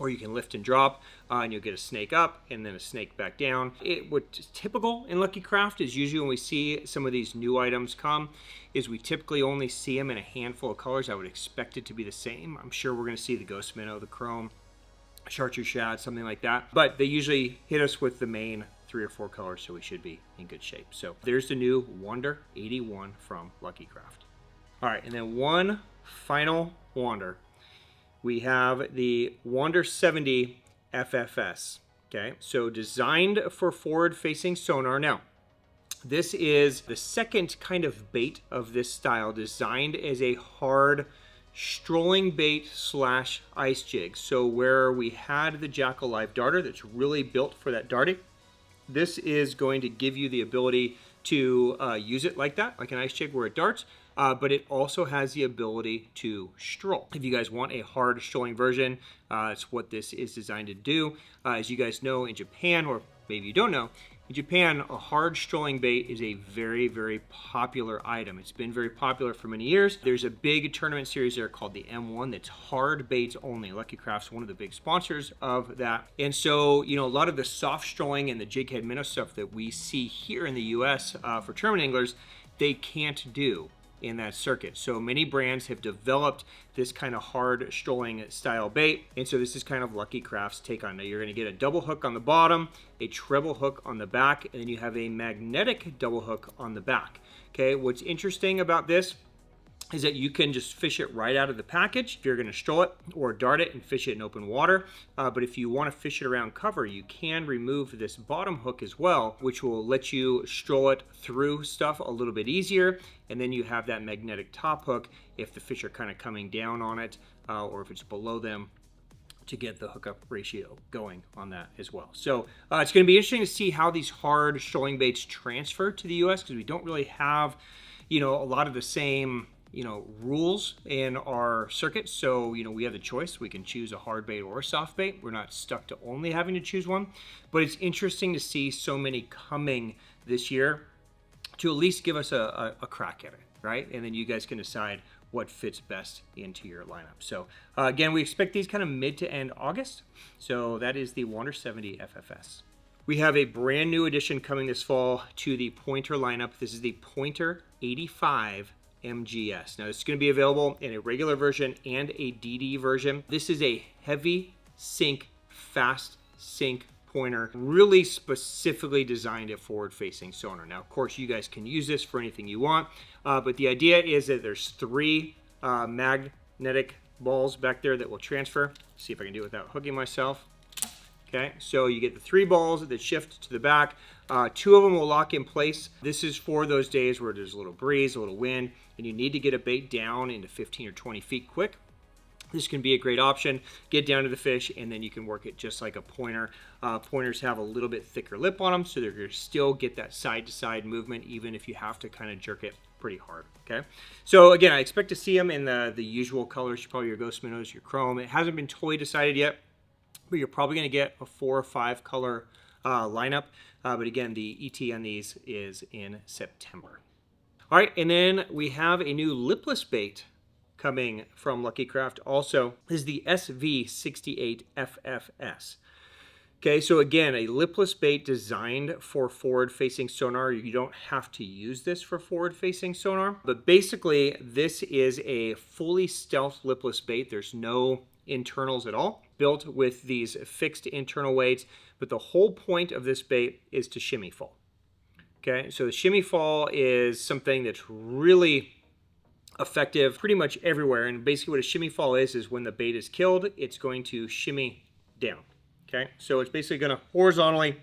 Or you can lift and drop, and you'll get a snake up and then a snake back down. What's typical in Lucky Craft is usually when we see some of these new items come, is we typically only see them in a handful of colors. I would expect it to be the same. I'm sure we're going to see the Ghost Minnow, the Chrome, Chartreuse Shad, something like that. But they usually hit us with the main 3 or 4 colors, so we should be in good shape. So there's the new Wander 81 from Lucky Craft. All right, and then one final Wander. We have the Wander 70 FFS, okay? So designed for forward-facing sonar. Now, this is the second kind of bait of this style, designed as a hard strolling bait slash ice jig. So where we had the JACKALL live darter that's really built for that darting, this is going to give you the ability to use it like that, like an ice jig where it darts, but it also has the ability to stroll. If you guys want a hard strolling version, it's what this is designed to do. As you guys know, in Japan, or maybe you don't know, in Japan, a hard strolling bait is a very, very popular item. It's been very popular for many years. There's a big tournament series there called the M1 that's hard baits only. Lucky Craft's one of the big sponsors of that. And so, you know, a lot of the soft strolling and the jig head minnow stuff that we see here in the US for tournament anglers, they can't do in that circuit. So many brands have developed this kind of hard strolling style bait, and so this is kind of Lucky Craft's take on it. You're going to get a double hook on the bottom, a treble hook on the back, and then you have a magnetic double hook on the back. Okay, what's interesting about this is that you can just fish it right out of the package if you're going to stroll it, or dart it and fish it in open water. But if you want to fish it around cover, you can remove this bottom hook as well, which will let you stroll it through stuff a little bit easier. And then you have that magnetic top hook if the fish are kind of coming down on it, or if it's below them, to get the hookup ratio going on that as well. So it's going to be interesting to see how these hard strolling baits transfer to the US, because we don't really have, you know, a lot of the same, you know, rules in our circuit. So, you know, we have the choice. We can choose a hard bait or a soft bait. We're not stuck to only having to choose one. But it's interesting to see so many coming this year to at least give us a crack at it, right? And then you guys can decide what fits best into your lineup. So again, we expect these kind of mid to end August. So that is the Wander 70 FFS. We have a brand new addition coming this fall to the Pointer lineup. This is the Pointer 85 MGS. Now this is going to be available in a regular version and a DD version. This is a heavy sink, fast sink pointer, really specifically designed at forward-facing sonar. Now, of course, you guys can use this for anything you want, but the idea is that there's 3 magnetic balls back there that will transfer. Let's see if I can do it without hooking myself. Okay, so you get the 3 balls that shift to the back. 2 of them will lock in place. This is for those days where there's a little breeze, a little wind, and you need to get a bait down into 15 or 20 feet quick. this can be a great option. Get down to the fish, and then you can work it just like a pointer. Pointers have a little bit thicker lip on them, so they're going to still get that side-to-side movement, even if you have to kind of jerk it pretty hard, okay? So again, I expect to see them in the usual colors, probably your ghost minnows, your chrome. It hasn't been totally decided yet, but you're probably going to get a 4 or 5 color lineup. But again, the ET on these is in September. All right, and then we have a new lipless bait coming from Lucky Craft also. Is the SV68FFS. Okay, so again, a lipless bait designed for forward-facing sonar. You don't have to use this for forward-facing sonar, but basically this is a fully stealth lipless bait. There's no internals at all, built with these fixed internal weights, but the whole point of this bait is to shimmy fall. Okay, so the shimmy fall is something that's really effective pretty much everywhere, and basically what a shimmy fall is when the bait is killed, it's going to shimmy down. Okay, so it's basically going to horizontally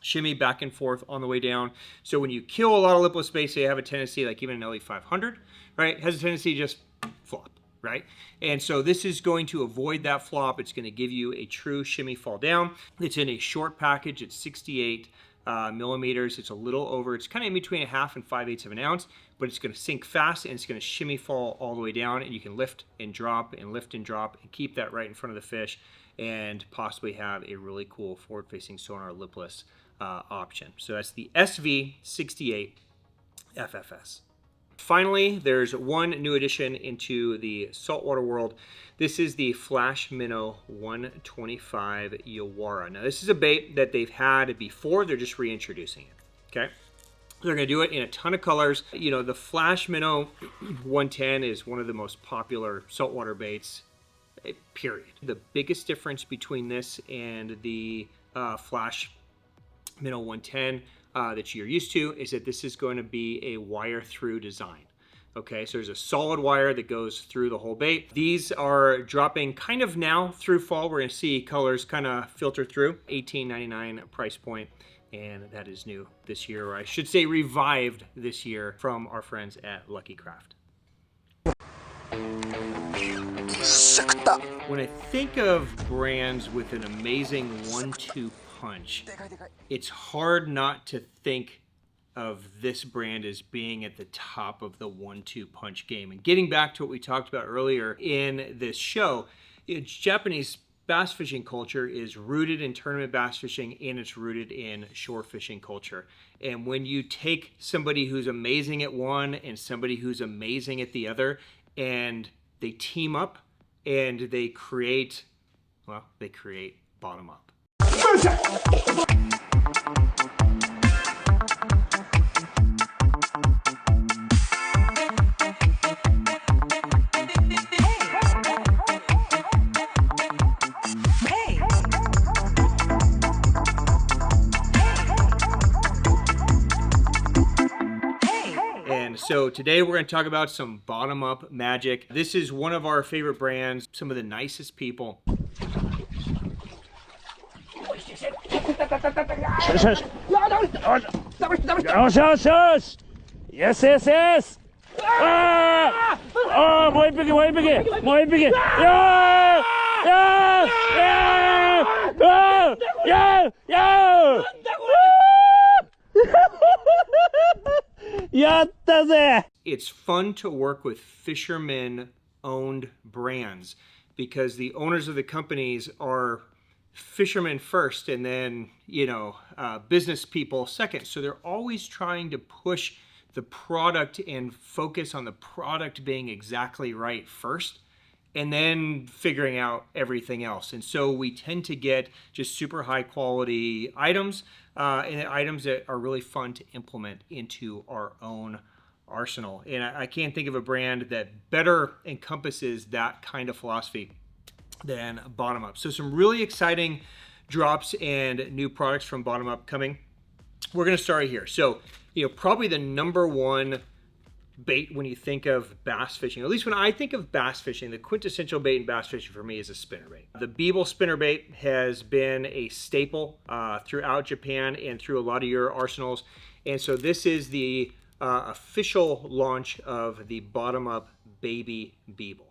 shimmy back and forth on the way down. So when you kill a lot of lipless baits, they have a tendency, like even an LE500, right, has a tendency to just flop, right? And so this is going to avoid that flop. It's going to give you a true shimmy fall down. It's in a short package. It's 68 millimeters. It's a little over, it's kind of in between 1/2 and 5/8 of an ounce, but it's going to sink fast and it's going to shimmy fall all the way down, and you can lift and drop and lift and drop and keep that right in front of the fish and possibly have a really cool forward-facing sonar lipless option. So that's the SV68FFS. Finally, there's one new addition into the saltwater world. This is the Flash Minnow 125 Yawara. Now, this is a bait that they've had before. They're just reintroducing it, okay? They're going to do it in a ton of colors. You know, the Flash Minnow 110 is one of the most popular saltwater baits, period. The biggest difference between this and the Flash Minnow 110 that you're used to is that this is going to be a wire through design. Okay, so there's a solid wire that goes through the whole bait. These are dropping kind of now through fall. We're going to see colors kind of filter through. $18.99 price point, and that is new this year, or I should say revived this year from our friends at Lucky Craft. When I think of brands with an amazing 1-2 punch, it's hard not to think of this brand as being at the top of the 1-2 punch game. And getting back to what we talked about earlier in this show, Japanese bass fishing culture is rooted in tournament bass fishing, and it's rooted in shore fishing culture. And when you take somebody who's amazing at one and somebody who's amazing at the other, and they team up and they create, well, they create BottomUp. And so today we're going to talk about some BottomUp magic. This is one of our favorite brands, some of the nicest people. Yes, yes, yes! Ah! Oh, muy pique, muy pique, muy pique! Yeah! Yeah! Yeah! Yeah! Yeah! Yatta ze! It's fun to work with fisherman-owned brands because the owners of the companies are fishermen first, and then, you know, business people second. So they're always trying to push the product and focus on the product being exactly right first, and then figuring out everything else. And so we tend to get just super high quality items, and items that are really fun to implement into our own arsenal. And I can't think of a brand that better encompasses that kind of philosophy than BottomUp. So some really exciting drops and new products from BottomUp coming. We're going to start here. So, you know, probably the number one bait when you think of bass fishing, at least when I think of bass fishing, the quintessential bait in bass fishing for me is a spinnerbait. The Beeble spinnerbait has been a staple throughout Japan and through a lot of your arsenals. And so this is the official launch of the BottomUp Baby Beeble.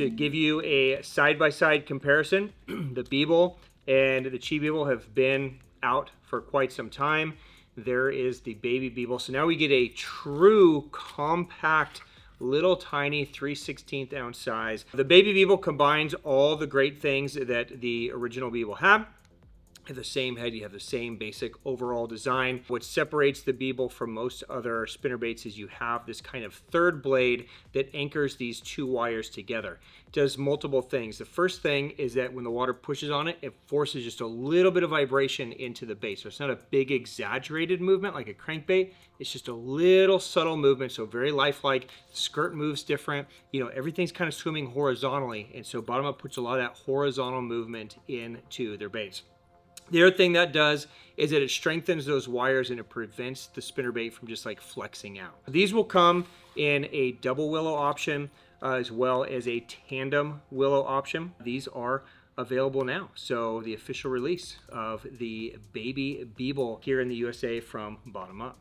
To give you a side-by-side comparison, the Beeble and the Chi Beeble have been out for quite some time. There is the baby Beeble. So now we get a true compact, little tiny 3/16 ounce size. The baby Beeble combines all the great things that the original Beeble had. You have the same head, you have the same basic overall design. What separates the Beeble from most other spinnerbaits is you have this kind of third blade that anchors these two wires together. It does multiple things. The first thing is that when the water pushes on it, it forces just a little bit of vibration into the bait. So it's not a big exaggerated movement like a crankbait. It's just a little subtle movement, so very lifelike. The skirt moves different. You know, everything's kind of swimming horizontally, and so BottomUp puts a lot of that horizontal movement into their baits. The other thing that does is that it strengthens those wires and it prevents the spinnerbait from just like flexing out. These will come in a double willow option as well as a tandem willow option. These are available now. So the official release of the baby Beeble here in the USA from BottomUp.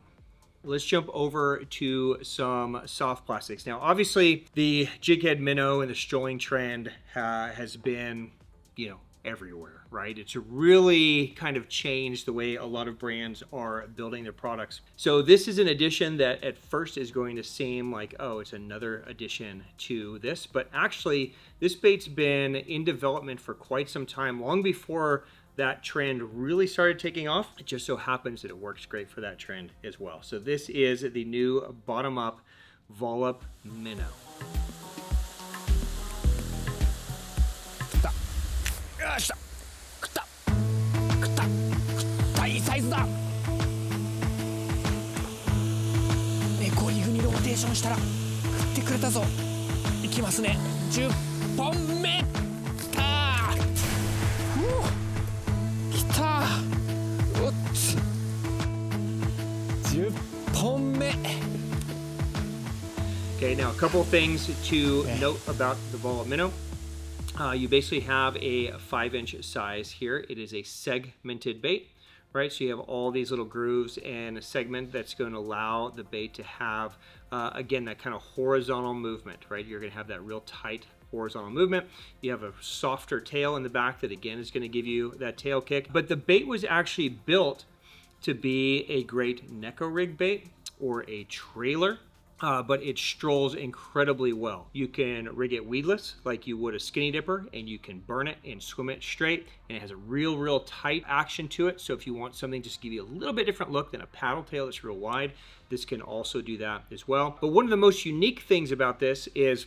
Let's jump over to some soft plastics. Now, obviously the jig head minnow and the strolling trend has been, you know, everywhere, right? It's really kind of changed the way a lot of brands are building their products. So this is an addition that at first is going to seem like, oh, it's another addition to this, but actually this bait's been in development for quite some time, long before that trend really started taking off. It just so happens that it works great for that trend as well. So this is the new BottomUp Volup Minnow. よっしゃ食った食った食ったいいサイズだ猫リグにローテーションしたら食ってくれたぞいきますね10本目きたきたおっつ10本目 Okay, now a couple things to note about the Volup Minnow. You basically have a 5-inch size here. It is a segmented bait, right? So you have all these little grooves and a segment that's going to allow the bait to have, again, that kind of horizontal movement, right? You're going to have that real tight horizontal movement. You have a softer tail in the back that, again, is going to give you that tail kick. But the bait was actually built to be a great Neko rig bait or a trailer. But it strolls incredibly well. You can rig it weedless like you would a skinny dipper, and you can burn it and swim it straight, and it has a real tight action to it. So if you want something just to give you a little bit different look than a paddle tail that's real wide, this can also do that as well. But one of the most unique things about this is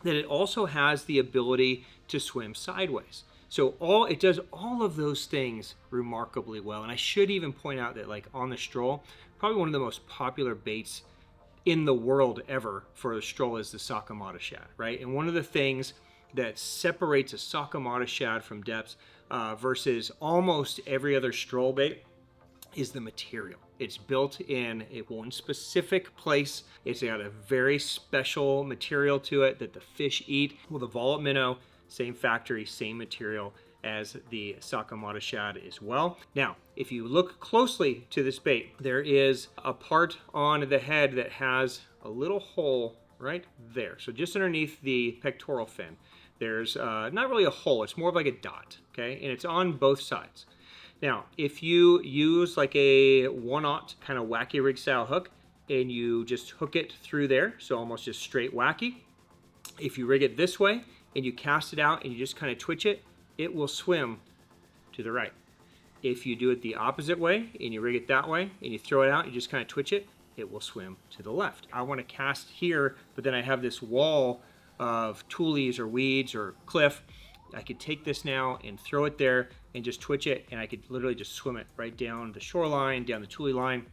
that it also has the ability to swim sideways. So it does all of those things remarkably well. And I should even point out that, like, on the stroll, probably one of the most popular baits in the world ever for a stroll is the Sakamata shad, right? And one of the things that separates a Sakamata shad from DEPS versus almost every other stroll bait is the material. It's built in one specific place. It's got a very special material to it that the fish eat. Well, the Volup Minnow, same factory, same material as the Sakamata shad as well. Now, if you look closely to this bait, there is a part on the head that has a little hole right there. So just underneath the pectoral fin, there's not really a hole, it's more of like a dot, okay? And it's on both sides. Now, if you use like a 1/0 kind of wacky rig style hook and you just hook it through there, so almost just straight wacky, if you rig it this way and you cast it out and you just kind of twitch it, it will swim to the right. If you do it the opposite way and you rig it that way and you throw it out, you just kind of twitch it, it will swim to the left. I want to cast here, but then I have this wall of tules or weeds or cliff. I could take this now and throw it there and just twitch it, and I could literally just swim it right down the shoreline, down the tule line,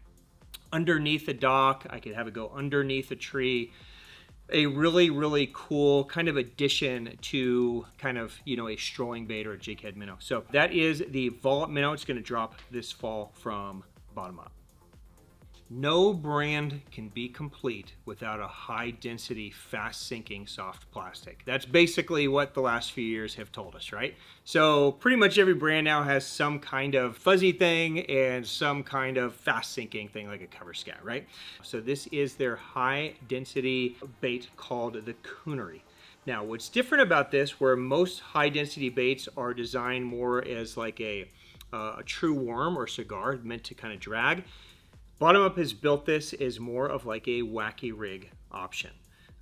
underneath the dock. I could have it go underneath a tree. A really cool kind of addition to kind of, you know, a strolling bait or a jig head minnow. So that is the Volup Minnow. It's going to drop this fall from BottomUp. No brand can be complete without a high density, fast sinking soft plastic. That's basically what the last few years have told us, right? So pretty much every brand now has some kind of fuzzy thing and some kind of fast sinking thing like a cover scat, right? So this is their high density bait called the Coonery. Now, what's different about this, where most high density baits are designed more as like a true worm or cigar meant to kind of drag, BottomUp has built this as more of like a wacky rig option.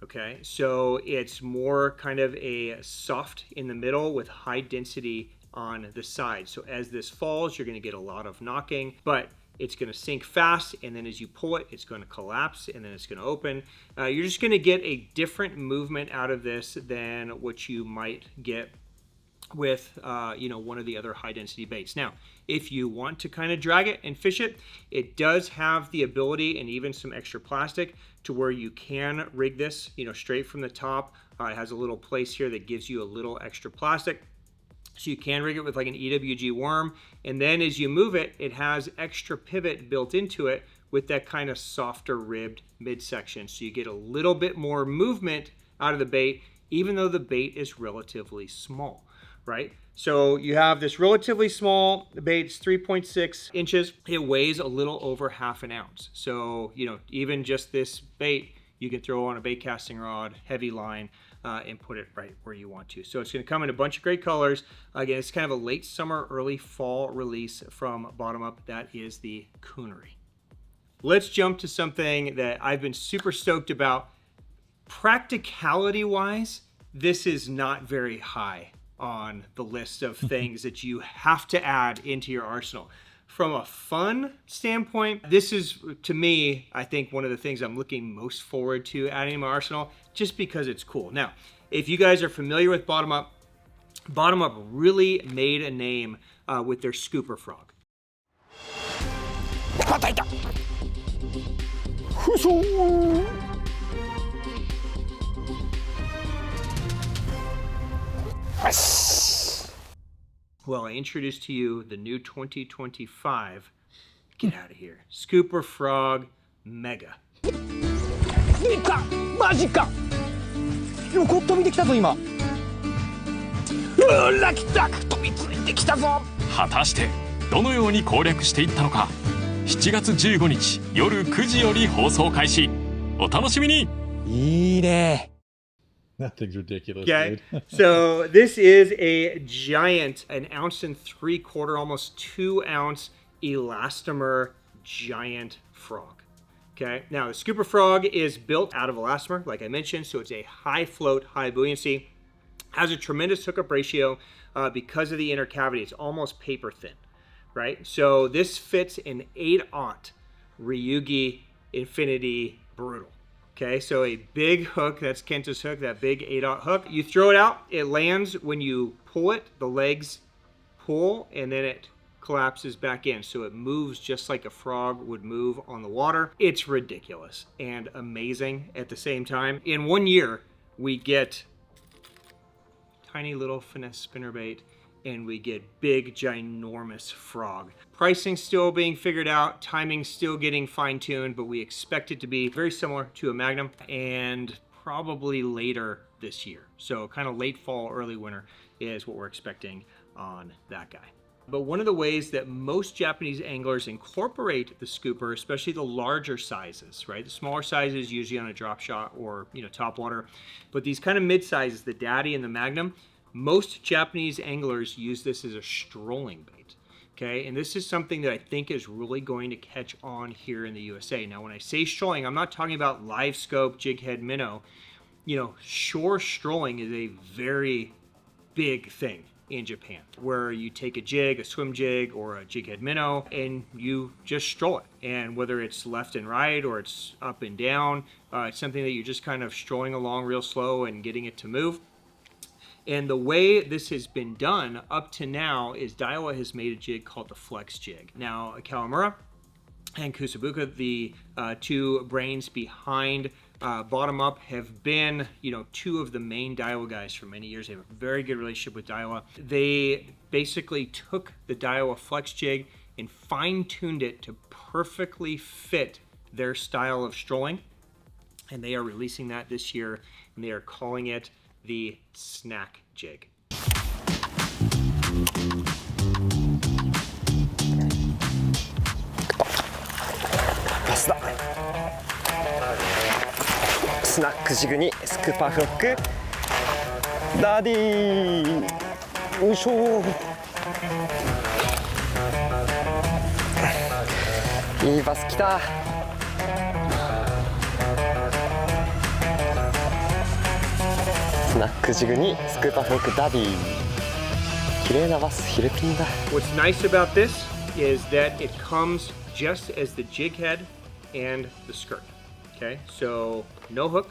Okay, so it's more kind of a soft in the middle with high density on the side. So as this falls, you're going to get a lot of knocking, but it's going to sink fast, and then as you pull it, it's going to collapse, and then it's going to open. You're just going to get a different movement out of this than what you might get with one of the other high density baits. Now, if you want to kind of drag it and fish it, it does have the ability and even some extra plastic to where you can rig this, straight from the top. It has a little place here that gives you a little extra plastic. So you can rig it with like an EWG worm, and then as you move it, it has extra pivot built into it with that kind of softer ribbed midsection. So you get a little bit more movement out of the bait, even though the bait is relatively small, right? So you have this relatively small bait, it's 3.6 inches. It weighs a little over half an ounce. So, even just this bait, you can throw on a bait casting rod, heavy line, and put it right where you want to. So it's going to come in a bunch of great colors. Again, it's kind of a late summer, early fall release from BottomUp. That is the Coonery. Let's jump to something that I've been super stoked about. Practicality-wise, this is not very high on the list of things that you have to add into your arsenal. From a fun standpoint, this is, to me, I think one of the things I'm looking most forward to adding to my arsenal, just because it's cool. Now, if you guys are familiar with BottomUp, BottomUp really made a name with their Scooper Frog. Well, I introduced to you the new 2025, get out of here, Scooper Frog Mega. いた！マジか！横っ飛びできたぞ今。ラキタク飛びついてきたぞ。果たしてどのように攻略していったのか。7月15日夜9時より放送開始。お楽しみに。いいね。 That thing's ridiculous, Okay, dude. so this is a giant, 1 3/4 ounce, almost 2 ounce elastomer giant frog. Okay, now the Scooper Frog is built out of elastomer, like I mentioned, so it's a high float, high buoyancy, has a tremendous hookup ratio because of the inner cavity. It's almost paper thin, right? So this fits an 8/0 Ryugi Infinity Brutal. Okay, so a big hook, that's Kenta's hook, that big 8/0 hook. You throw it out, it lands. When you pull it, the legs pull, and then it collapses back in. So it moves just like a frog would move on the water. It's ridiculous and amazing at the same time. In 1 year, we get tiny little finesse spinnerbait, and we get big, ginormous frog. Pricing still being figured out, timing still getting fine-tuned, but we expect it to be very similar to a Magnum and probably later this year. So kind of late fall, early winter is what we're expecting on that guy. But one of the ways that most Japanese anglers incorporate the Scooper, especially the larger sizes, right? The smaller sizes usually on a drop shot or, top water, but these kind of mid sizes, the Daddy and the Magnum, most Japanese anglers use this as a strolling bait, okay? And this is something that I think is really going to catch on here in the USA. Now, when I say strolling, I'm not talking about live scope, jig head, minnow. Shore strolling is a very big thing in Japan, where you take a jig, a swim jig, or a jig head minnow, and you just stroll it. And whether it's left and right or it's up and down, it's something that you're just kind of strolling along real slow and getting it to move. And the way this has been done up to now is Daiwa has made a jig called the Flex Jig. Now, Kawamura and Kusabuka, the two brains behind BottomUp, have been, two of the main Daiwa guys for many years. They have a very good relationship with Daiwa. They basically took the Daiwa Flex Jig and fine-tuned it to perfectly fit their style of strolling. And they are releasing that this year, and they are calling it the Snack Jig. Bass だ。スナックジグにスクーパーフロック。ダディー。よいしょ。いいバス来た。スナックジグにスクーパーフォークダディ。綺麗なバス、ヒレピンだ。 What's nice about this is that it comes just as the jig head and the skirt. Okay, so no hook.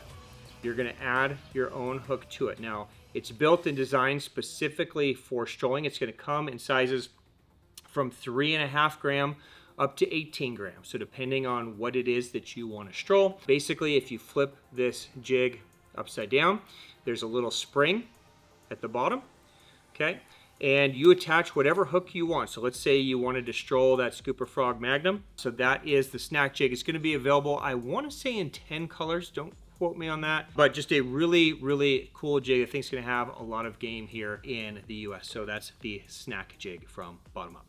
You're going to add your own hook to it. Now, it's built and designed specifically for strolling. It's going to come in sizes from 3.5 gram up to 18 grams. So depending on what it is that you want to stroll. Basically, if you flip this jig upside down, there's a little spring at the bottom, okay? And you attach whatever hook you want. So let's say you wanted to stroll that Scooper Frog Magnum. So that is the snack jig. It's going to be available, I want to say, in 10 colors. Don't quote me on that. But just a really, really cool jig. I think it's going to have a lot of game here in the US. So that's the snack jig from BottomUp.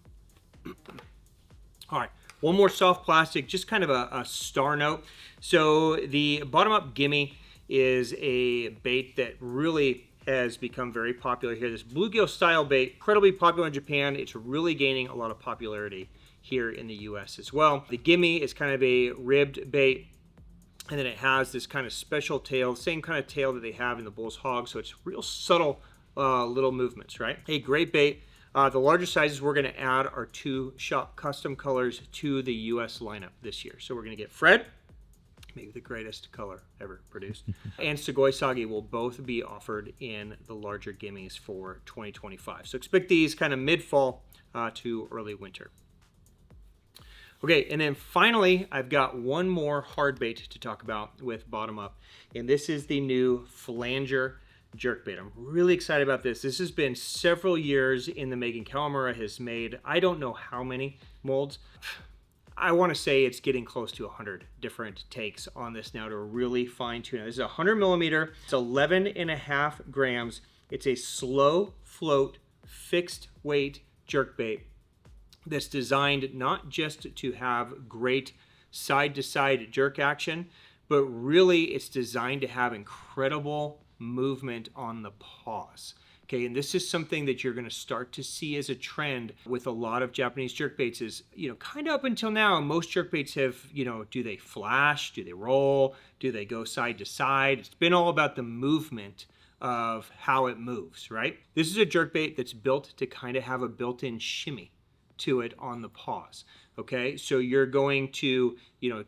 All right, one more soft plastic, just kind of a star note. So the BottomUp Gimme is a bait that really has become very popular here. This bluegill style bait, incredibly popular in Japan. It's really gaining a lot of popularity here in the US as well. The Gimme is kind of a ribbed bait, and then it has this kind of special tail, same kind of tail that they have in the bull's hog. So it's real subtle little movements, right? A great bait. The larger sizes we're going to add are 2 shop custom colors to the US lineup this year. So we're going to get Fred, maybe the greatest color ever produced, and Sugoi Sagi will both be offered in the larger gimmies for 2025. So expect these kind of mid-fall to early winter. Okay, and then finally, I've got one more hard bait to talk about with BottomUp, and this is the new flanger jerkbait. I'm really excited about this. This has been several years in the making. Kawamura has made, I don't know how many molds. I want to say it's getting close to 100 different takes on this now to really fine tune it. This is 100 millimeter. It's 11.5 grams. It's a slow float, fixed weight jerkbait that's designed not just to have great side-to-side jerk action, but really it's designed to have incredible movement on the paws. Okay, and this is something that you're going to start to see as a trend with a lot of Japanese jerkbaits is, kind of up until now, most jerkbaits have, do they flash? Do they roll? Do they go side to side? It's been all about the movement of how it moves, right? This is a jerkbait that's built to kind of have a built-in shimmy to it on the paws. Okay, so you're going to,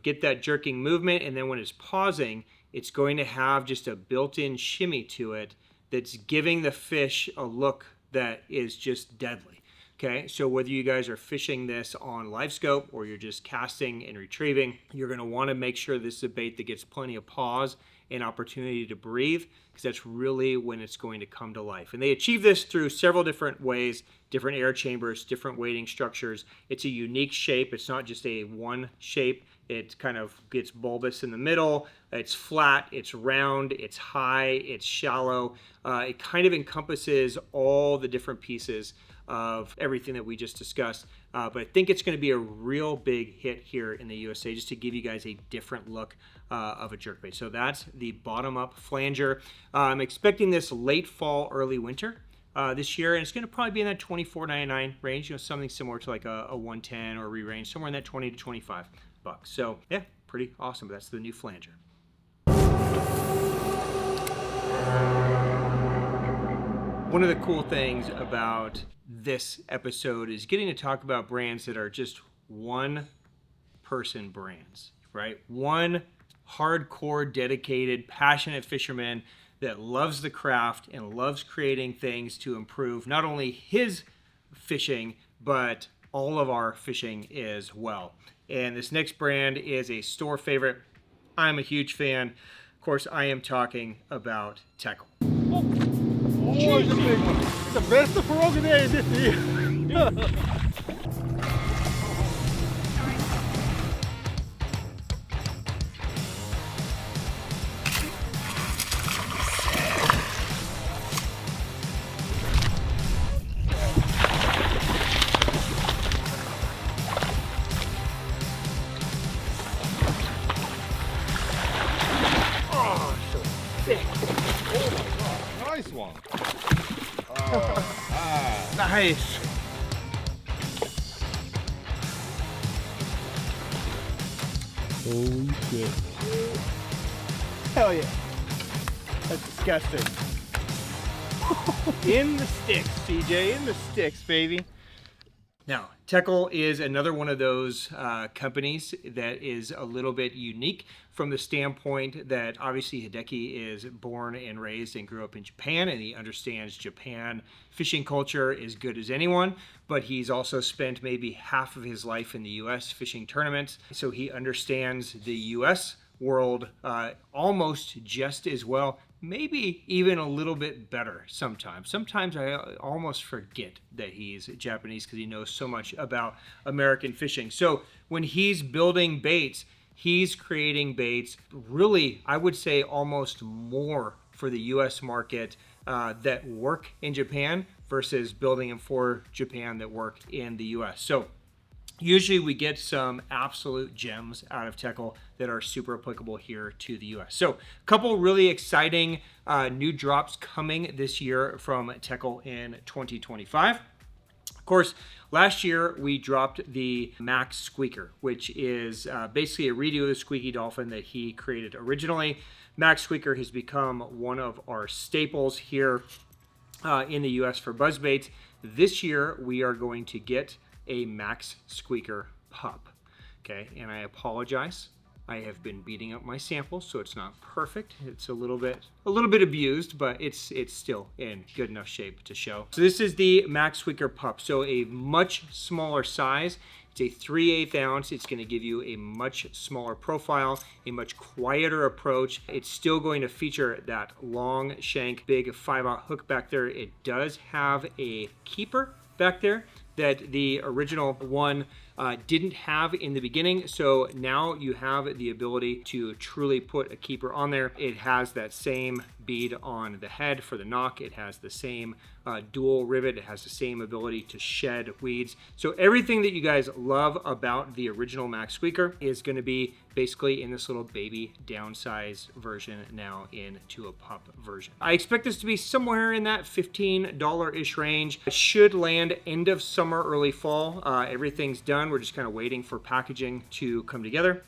get that jerking movement, and then when it's pausing, it's going to have just a built-in shimmy to it that's giving the fish a look that is just deadly. Okay, so whether you guys are fishing this on live scope or you're just casting and retrieving, you're going to want to make sure this is a bait that gets plenty of pause and opportunity to breathe, because that's really when it's going to come to life. And they achieve this through several different ways, different air chambers, different weighting structures. It's a unique shape. It's not just a one shape. It kind of gets bulbous in the middle. It's flat, it's round, it's high, it's shallow. It kind of encompasses all the different pieces of everything that we just discussed. But I think it's going to be a real big hit here in the USA, just to give you guys a different look of a jerkbait. So that's the BottomUp flanger. I'm expecting this late fall, early winter this year, and it's going to probably be in that $24.99 range. Something similar to like a 110 or re-range, somewhere in that $20 to $25. So yeah, pretty awesome. But that's the new flanger. One of the cool things about this episode is getting to talk about brands that are just one person brands, right? One hardcore, dedicated, passionate fisherman that loves the craft and loves creating things to improve not only his fishing, but all of our fishing as well. And this next brand is a store favorite. I'm a huge fan. Of course, I am talking about TECKEL. Oh, it's a big one. It's the best frog there, isn't it? Nice one. Nice. Holy shit. Hell yeah. That's disgusting. In the sticks, CJ, in the sticks, baby. Now, TECKEL is another one of those companies that is a little bit unique from the standpoint that obviously Hideki is born and raised and grew up in Japan, and he understands Japan fishing culture as good as anyone, but he's also spent maybe half of his life in the US fishing tournaments, so he understands the US world almost just as well, maybe even a little bit better sometimes. Sometimes I almost forget that he's Japanese because he knows so much about American fishing. So when he's building baits, he's creating baits really, I would say, almost more for the US market that work in Japan versus building them for Japan that work in the US. So usually we get some absolute gems out of TECKEL that are super applicable here to the US. So a couple really exciting new drops coming this year from TECKEL in 2025. Of course, last year we dropped the Max Squeaker, which is basically a redo of the Squeaky Dolphin that he created originally. Max Squeaker has become one of our staples here in the US for buzzbaits. This year we are going to get a Max Squeaker pup. Okay, and I apologize. I have been beating up my sample, so it's not perfect. It's a little bit abused, but it's still in good enough shape to show. So this is the Max Squeaker pup. So a much smaller size. It's a 3/8 ounce. It's going to give you a much smaller profile, a much quieter approach. It's still going to feature that long shank, big 5/0 hook back there. It does have a keeper back there that the original one didn't have in the beginning. So now you have the ability to truly put a keeper on there. It has that same bead on the head for the knock. It has the same dual rivet. It has the same ability to shed weeds. So everything that you guys love about the original Max Squeaker is going to be basically in this little baby downsized version now into a pup version. I expect this to be somewhere in that $15-ish range. It should land end of summer, early fall. Everything's done. We're just kind of waiting for packaging to come together,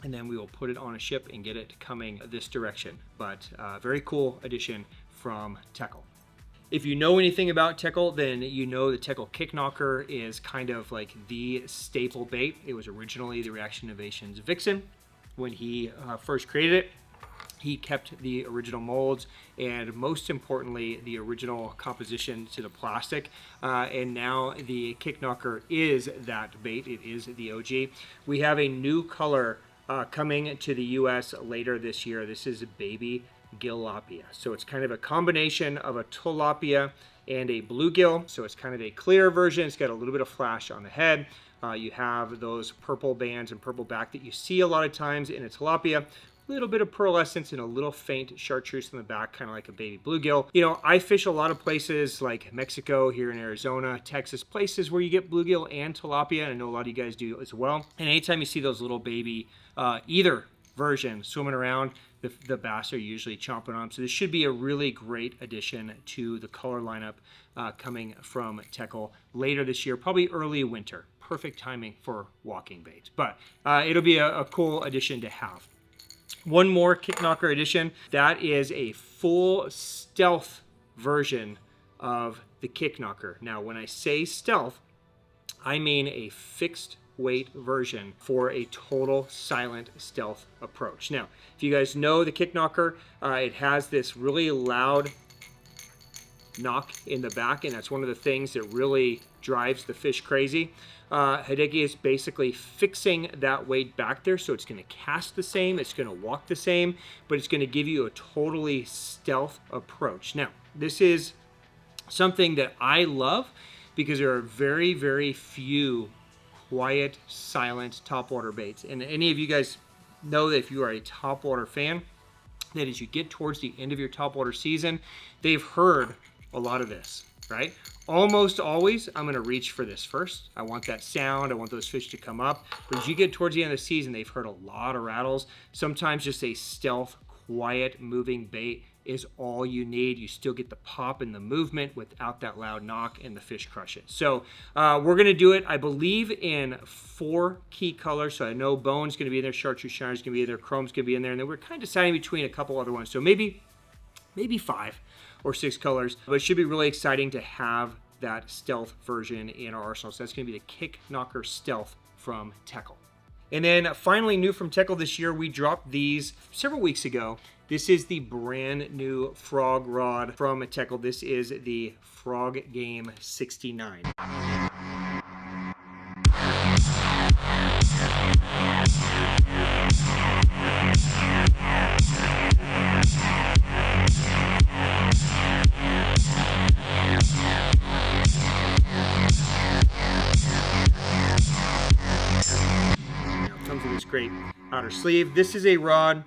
and then we will put it on a ship and get it coming this direction. But very cool addition from TECKEL. If you know anything about TECKEL, then you know the TECKEL Kick Knocker is kind of like the staple bait. It was originally the Reaction Innovations Vixen. When he first created it, he kept the original molds and, most importantly, the original composition to the plastic. And now the Kick Knocker is that bait. It is the OG. We have a new color coming to the US later this year. This is baby Gillapia. So it's kind of a combination of a tilapia and a bluegill. So it's kind of a clear version. It's got a little bit of flash on the head. You have those purple bands and purple back that you see a lot of times in a tilapia. A little bit of pearlescence and a little faint chartreuse in the back, kind of like a baby bluegill. You know, I fish a lot of places like Mexico, here in Arizona, Texas, places where you get bluegill and tilapia, and I know a lot of you guys do as well. And anytime you see those little baby, either version swimming around, the bass are usually chomping on them. So this should be a really great addition to the color lineup coming from TECKEL later this year, probably early winter. Perfect timing for walking baits, but it'll be a cool addition to have. One more Kick Knocker edition. That is a full stealth version of the Kick Knocker. Now, when I say stealth, I mean a fixed weight version for a total silent stealth approach. Now, if you guys know the Kick Knocker, it has this really loud knock in the back, and that's one of the things that really drives the fish crazy. Hideki is basically fixing that weight back there, so it's going to cast the same, it's going to walk the same, but it's going to give you a totally stealth approach. Now, this is something that I love because there are very, very few quiet, silent topwater baits. And any of you guys know that if you are a topwater fan, that as you get towards the end of your topwater season, they've heard a lot of this, right? Almost always, I'm gonna reach for this first. I want that sound, I want those fish to come up. But as you get towards the end of the season, they've heard a lot of rattles. Sometimes just a stealth, quiet, moving bait is all you need. You still get the pop and the movement without that loud knock, and the fish crush it. So we're gonna do it, I believe, in 4 key colors. So I know bone's gonna be in there, chartreuse shiner's gonna be in there, chrome's gonna be in there, and then we're kind of deciding between a couple other ones. So maybe 5 or 6 colors, but it should be really exciting to have that stealth version in our arsenal. So that's gonna be the Kick Knocker Stealth from TECKEL. And then finally, new from TECKEL this year, we dropped these several weeks ago. This is the brand new frog rod from TECKEL. This is the Frog Game 69. Great outer sleeve. This is a rod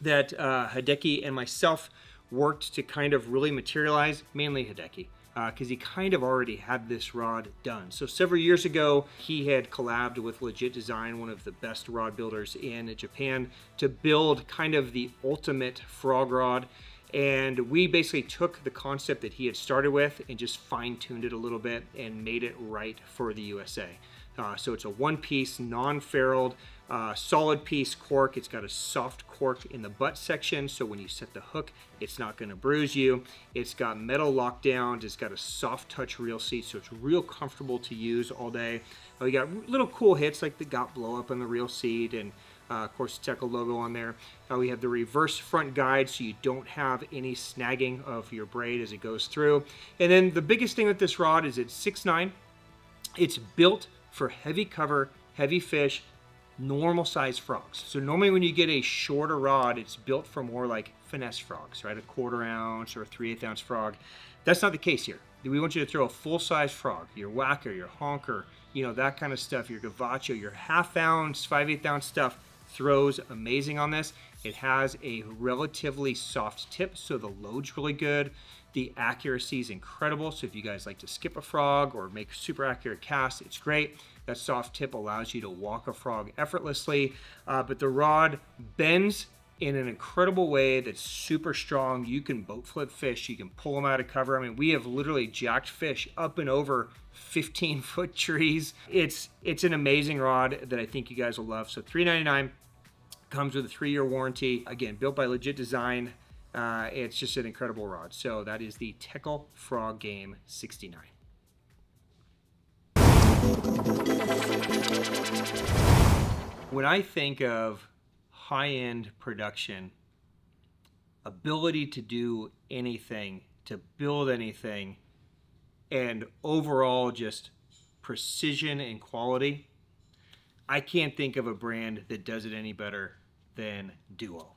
that Hideki and myself worked to kind of really materialize, mainly Hideki, because he kind of already had this rod done. So several years ago, he had collabed with Legit Design, one of the best rod builders in Japan, to build kind of the ultimate frog rod. And we basically took the concept that he had started with and just fine-tuned it a little bit and made it right for the USA. So it's a one-piece, non-ferruled, solid piece cork. It's got a soft cork in the butt section, so when you set the hook, it's not going to bruise you. It's got metal lockdowns. It's got a soft touch reel seat, so it's real comfortable to use all day. We got little cool hits like the got blow up on the reel seat, and of course the TECKEL logo on there. We have the reverse front guide, so you don't have any snagging of your braid as it goes through. And then the biggest thing with this rod is it's 6'9". It's built for heavy cover, heavy fish, normal size frogs. So normally when you get a shorter rod, it's built for more like finesse frogs, right? A 1/4 ounce or a 3/8 ounce frog. That's not the case here. We want you to throw a full size frog, your whacker, your honker, you know, that kind of stuff, your gavacho, your 1/2 ounce, 5/8 ounce stuff throws amazing on this. It has a relatively soft tip, so the load's really good. The accuracy is incredible, so if you guys like to skip a frog or make super accurate casts, it's great. That soft tip allows you to walk a frog effortlessly, but the rod bends in an incredible way that's super strong. You can boat flip fish, you can pull them out of cover. I mean, we have literally jacked fish up and over 15-foot trees. It's an amazing rod that I think you guys will love. So $399, comes with a 3-year warranty. Again, built by Legit Design. It's just an incredible rod. So that is the TECKEL Frog Game 69. When I think of high-end production, ability to do anything, to build anything, and overall just precision and quality, I can't think of a brand that does it any better than Duo.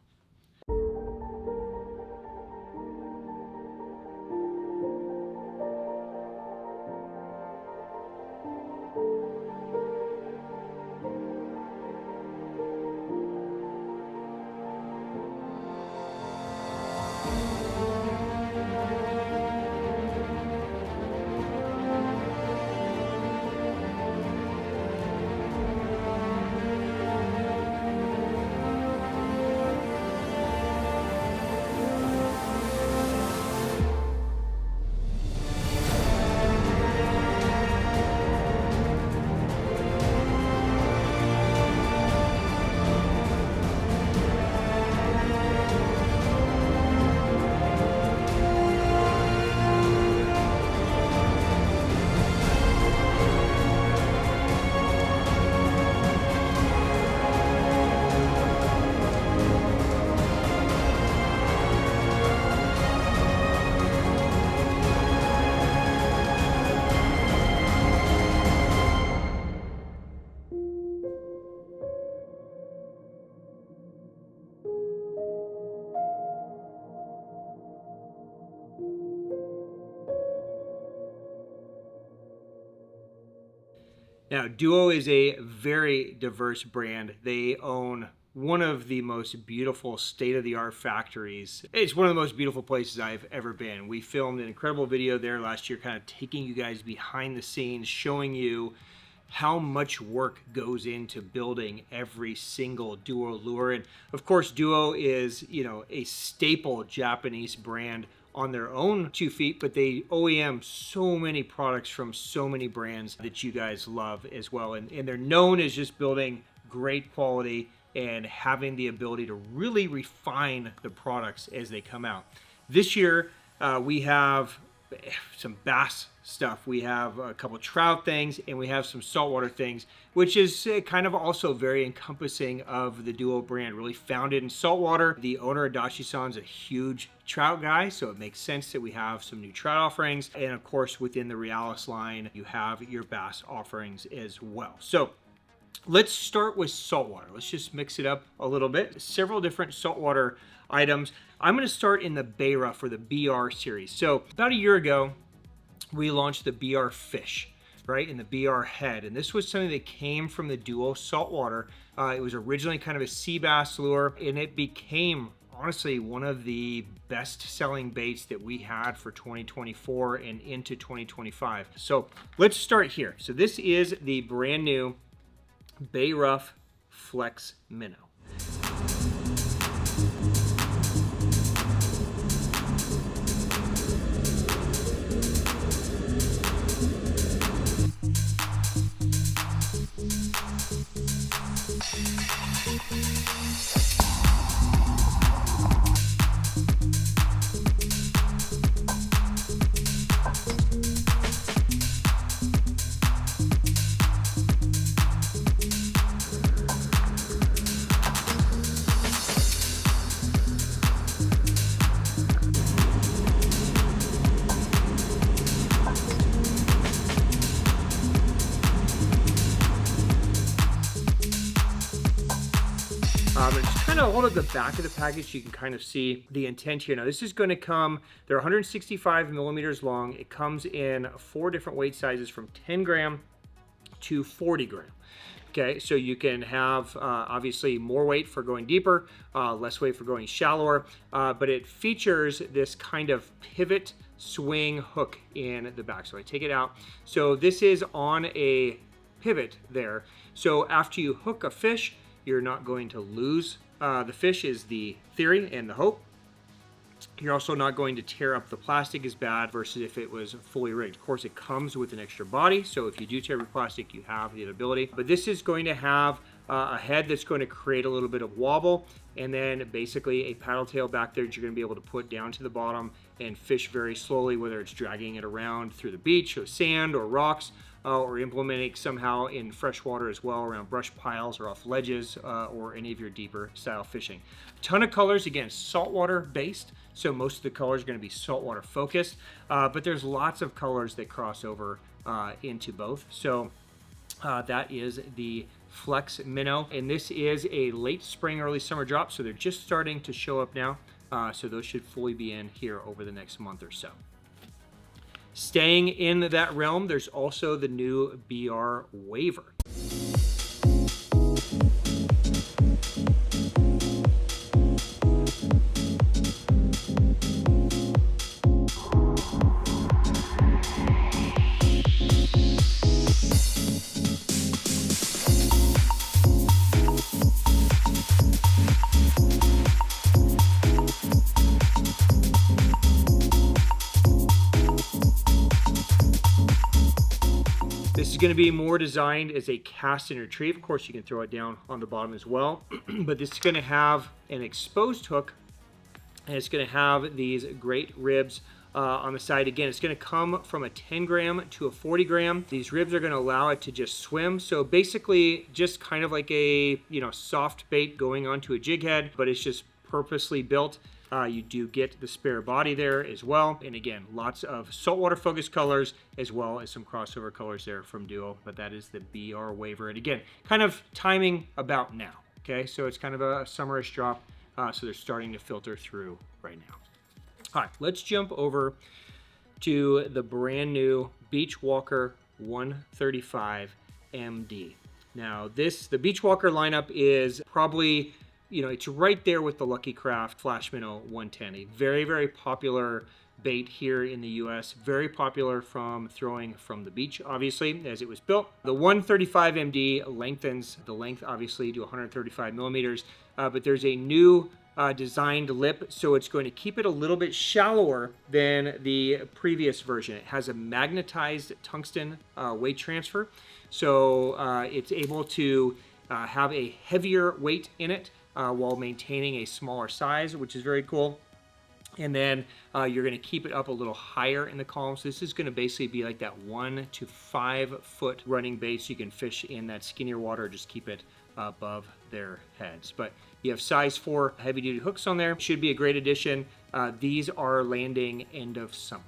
Now, Duo is a very diverse brand. They own one of the most beautiful state-of-the-art factories. It's one of the most beautiful places I've ever been. We filmed an incredible video there last year, kind of taking you guys behind the scenes, showing you how much work goes into building every single Duo lure. And of course, Duo is, you know, a staple Japanese brand on their own 2 feet, but they OEM so many products from so many brands that you guys love as well. And they're known as just building great quality and having the ability to really refine the products as they come out. This year, we have some bass stuff. We have a couple trout things, and we have some saltwater things, which is kind of also very encompassing of the Duo brand, really founded in saltwater. The owner, Adachi-san's a huge trout guy, so it makes sense that we have some new trout offerings. And of course, within the Realis line, you have your bass offerings as well. So let's start with saltwater. Let's just mix it up a little bit. Several different saltwater items. I'm going to start in the BERA for the BR series. So about a year ago, we launched the BR Fish, right, and the BR Head. And this was something that came from the Duo saltwater. It was originally kind of a sea bass lure, and it became honestly one of the best selling baits that we had for 2024 and into 2025. So let's start here. So this is the brand new Bay Rough Flex Minnow. And just kind of hold at the back of the package, you can kind of see the intent here. Now this is going to come, they're 165 millimeters long. It comes in 4 different weight sizes from 10 gram to 40 gram. Okay, so you can have obviously more weight for going deeper, less weight for going shallower, but it features this kind of pivot swing hook in the back. So I take it out. So this is on a pivot there. So after you hook a fish, you're not going to lose the fish is the theory and the hope. You're also not going to tear up the plastic as bad versus if it was fully rigged. Of course, it comes with an extra body, so if you do tear up plastic, you have the ability. But this is going to have a head that's going to create a little bit of wobble, and then basically a paddle tail back there that you're going to be able to put down to the bottom and fish very slowly, whether it's dragging it around through the beach or sand or rocks, or implementing somehow in freshwater as well around brush piles or off ledges or any of your deeper style fishing. A ton of colors, again, saltwater based, so most of the colors are going to be saltwater focused, but there's lots of colors that cross over into both. So that is the Flex Minnow, and this is a late spring, early summer drop, so they're just starting to show up now. So those should fully be in here over the next month or so. Staying in that realm, there's also the new BR Waver. This is going to be more designed as a cast and retrieve. Of course, you can throw it down on the bottom as well, but this is going to have an exposed hook, and it's going to have these great ribs on the side. Again, it's going to come from a 10 gram to a 40 gram. These ribs are going to allow it to just swim. So basically just kind of like a, you know, soft bait going onto a jig head, but it's just purposely built. You do get the spare body there as well. And again, lots of saltwater focused colors as well as some crossover colors there from Duo, but that is the BR Waver. And again, kind of timing about now. Okay, so it's kind of a summerish drop. So they're starting to filter through right now. All right, let's jump over to the brand new Beachwalker 135 MD. Now the Beachwalker lineup is probably, you know, it's right there with the Lucky Craft Flash Minnow 110, a very, very popular bait here in the US. Very popular from throwing from the beach, obviously, as it was built. The 135 MD lengthens the length, obviously, to 135 millimeters, but there's a new designed lip, so it's going to keep it a little bit shallower than the previous version. It has a magnetized tungsten weight transfer, so it's able to have a heavier weight in it while maintaining a smaller size, which is very cool. And then you're going to keep it up a little higher in the column. So this is going to basically be like that 1 to 5 foot running bait, so you can fish in that skinnier water, just keep it above their heads. But you have size 4 heavy duty hooks on there. Should be a great addition. These are landing end of summer.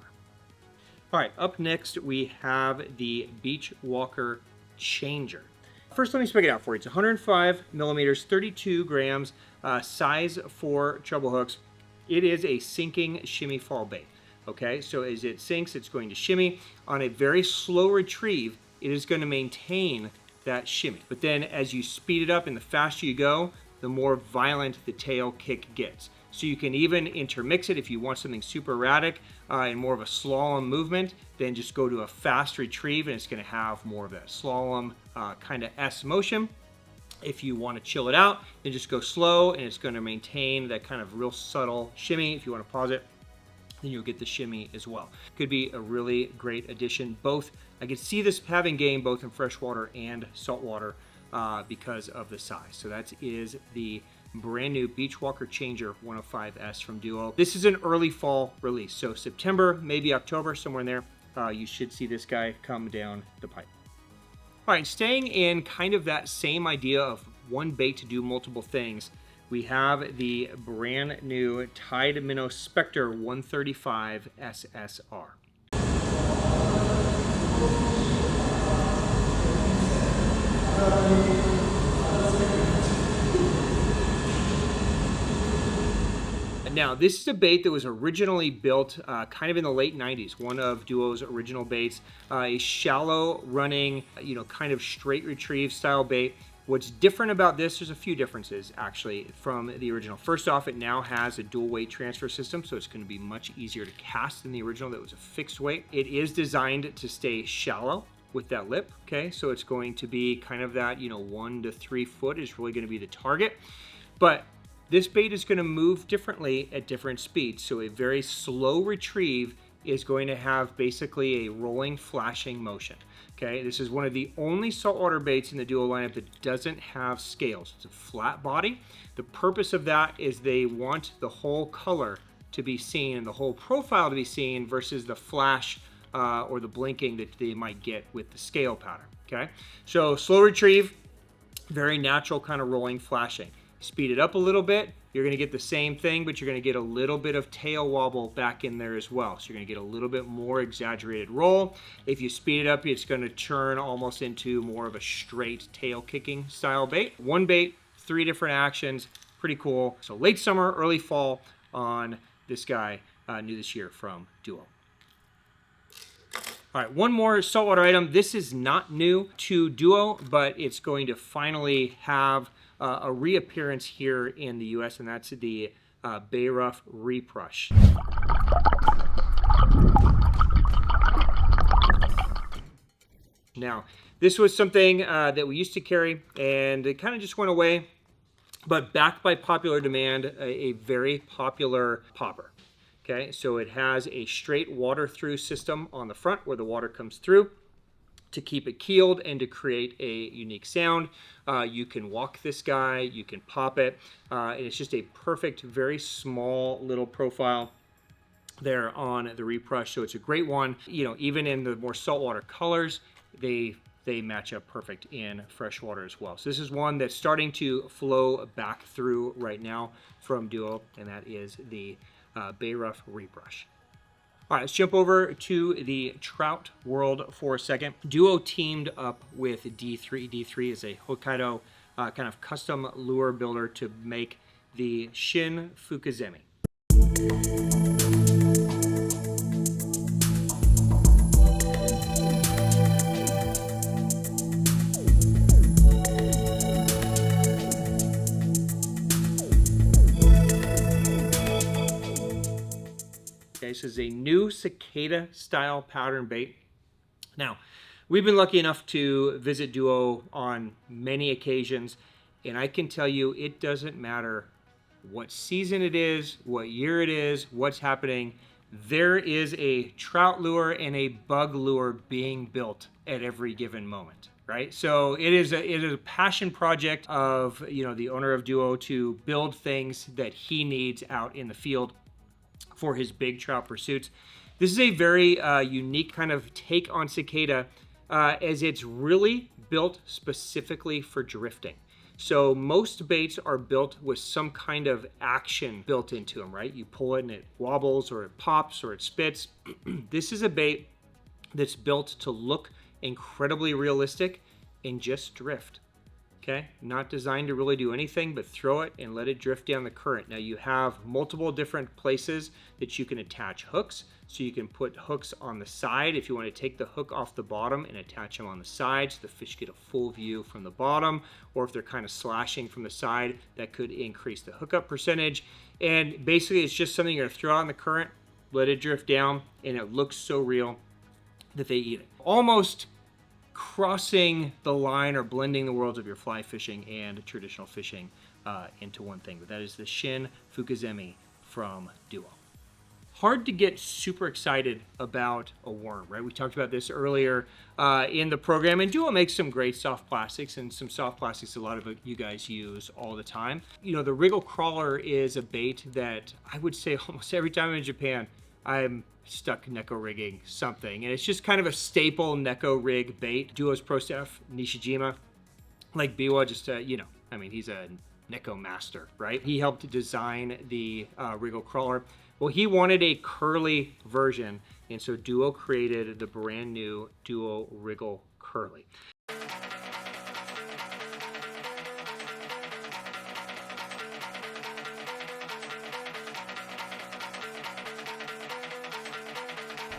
All right, up next we have the Beach Walker Changer. First, let me spec it out for you. It's 105 millimeters, 32 grams, size 4 treble hooks. It is a sinking shimmy fall bait. Okay, so as it sinks, it's going to shimmy. On a very slow retrieve, it is going to maintain that shimmy. But then as you speed it up and the faster you go, the more violent the tail kick gets. So you can even intermix it if you want something super erratic and more of a slalom movement, then just go to a fast retrieve and it's going to have more of that slalom kind of S motion. If you want to chill it out, then just go slow and it's going to maintain that kind of real subtle shimmy. If you want to pause it, then you'll get the shimmy as well. Could be a really great addition. Both, I could see this having game both in freshwater and saltwater because of the size. So that is the brand new Beach Walker Changer 105S from Duo. This is an early fall release. So September, maybe October, somewhere in there, you should see this guy come down the pipe. All right, staying in kind of that same idea of one bait to do multiple things, we have the brand new Tide Minnow Spectre 135 SSR. Now, this is a bait that was originally built kind of in the late 90s, one of Duo's original baits, a shallow running, kind of straight retrieve style bait. What's different about this, there's a few differences actually from the original. First off, it now has a dual weight transfer system, so it's going to be much easier to cast than the original that was a fixed weight. It is designed to stay shallow with that lip, okay? So it's going to be kind of that, 1 to 3 foot is really going to be the target. But this bait is going to move differently at different speeds. So a very slow retrieve is going to have basically a rolling, flashing motion. Okay, this is one of the only saltwater baits in the Duo lineup that doesn't have scales. It's a flat body. The purpose of that is they want the whole color to be seen and the whole profile to be seen versus the flash or the blinking that they might get with the scale pattern. Okay, so slow retrieve, very natural kind of rolling, flashing. Speed it up a little bit, you're going to get the same thing, but you're going to get a little bit of tail wobble back in there as well. So you're going to get a little bit more exaggerated roll. If you speed it up, it's going to turn almost into more of a straight tail kicking style bait. One bait, 3 different actions, pretty cool. So late summer, early fall on this guy, new this year from Duo. All right, one more saltwater item. This is not new to Duo, but it's going to finally have a reappearance here in the US, and that's the Bay Rough Reprush. Now, this was something that we used to carry, and it kind of just went away, but backed by popular demand, a very popular popper. Okay, so it has a straight water through system on the front where the water comes through to keep it keeled and to create a unique sound. You can walk this guy, you can pop it, and it's just a perfect, very small little profile there on the Reprush. So it's a great one. Even in the more saltwater colors, they match up perfect in freshwater as well. So this is one that's starting to flow back through right now from Duo, and that is the Bay Rough Reprush. All right, let's jump over to the trout world for a second. Duo teamed up with D3. D3 is a Hokkaido kind of custom lure builder to make the Shin Fukuzemi. Okay, Okay, so this is a new cicada style pattern bait. Now, we've been lucky enough to visit Duo on many occasions, and I can tell you it doesn't matter what season it is, what year it is, what's happening. There is a trout lure and a bug lure being built at every given moment, right? So it is a passion project of, you know, the owner of Duo to build things that he needs out in the field for his big trout pursuits. This is a very unique kind of take on cicada, as it's really built specifically for drifting. So most baits are built with some kind of action built into them, right? You pull it and it wobbles or it pops or it spits. This is a bait that's built to look incredibly realistic and just drift, okay? Not designed to really do anything but throw it and let it drift down the current. Now you have multiple different places that you can attach hooks. So you can put hooks on the side if you want to take the hook off the bottom and attach them on the side so the fish get a full view from the bottom, or if they're kind of slashing from the side, that could increase the hookup percentage. And basically it's just something you're going to throw out in the current, let it drift down, and it looks so real that they eat it. Almost crossing the line or blending the worlds of your fly fishing and traditional fishing into one thing. But that is the Shin Fukuzemi from Duo. Hard to get super excited about a worm, right? We talked about this earlier in the program, and Duo makes some great soft plastics, and some soft plastics a lot of you guys use all the time. You know, the wriggle crawler is a bait that I would say almost every time I'm in Japan, I'm stuck neko rigging something, and it's just kind of a staple neko rig bait. Duo's pro staff Nishijima, like Biwa, just you know, I mean, he's a neko master, right? He helped design the wriggle crawler. Well, he wanted a curly version, and so Duo created the brand new Duo Wriggle Curly.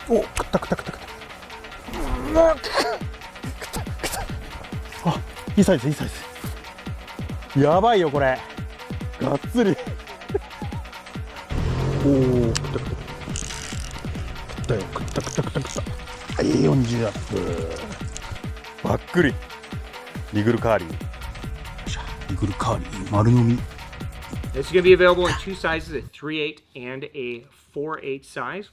お、食った食った食った食った。あ、いいサイズいいサイズ。やばいよこれ。がっつり。おお、食った食った食ったよ、食った食った食った食った。はい、40アップ。ばっくり。リグルカーリー。リグルカーリー丸飲み。It's going to be available in two sizes, a 3/8 and a 4/8 size.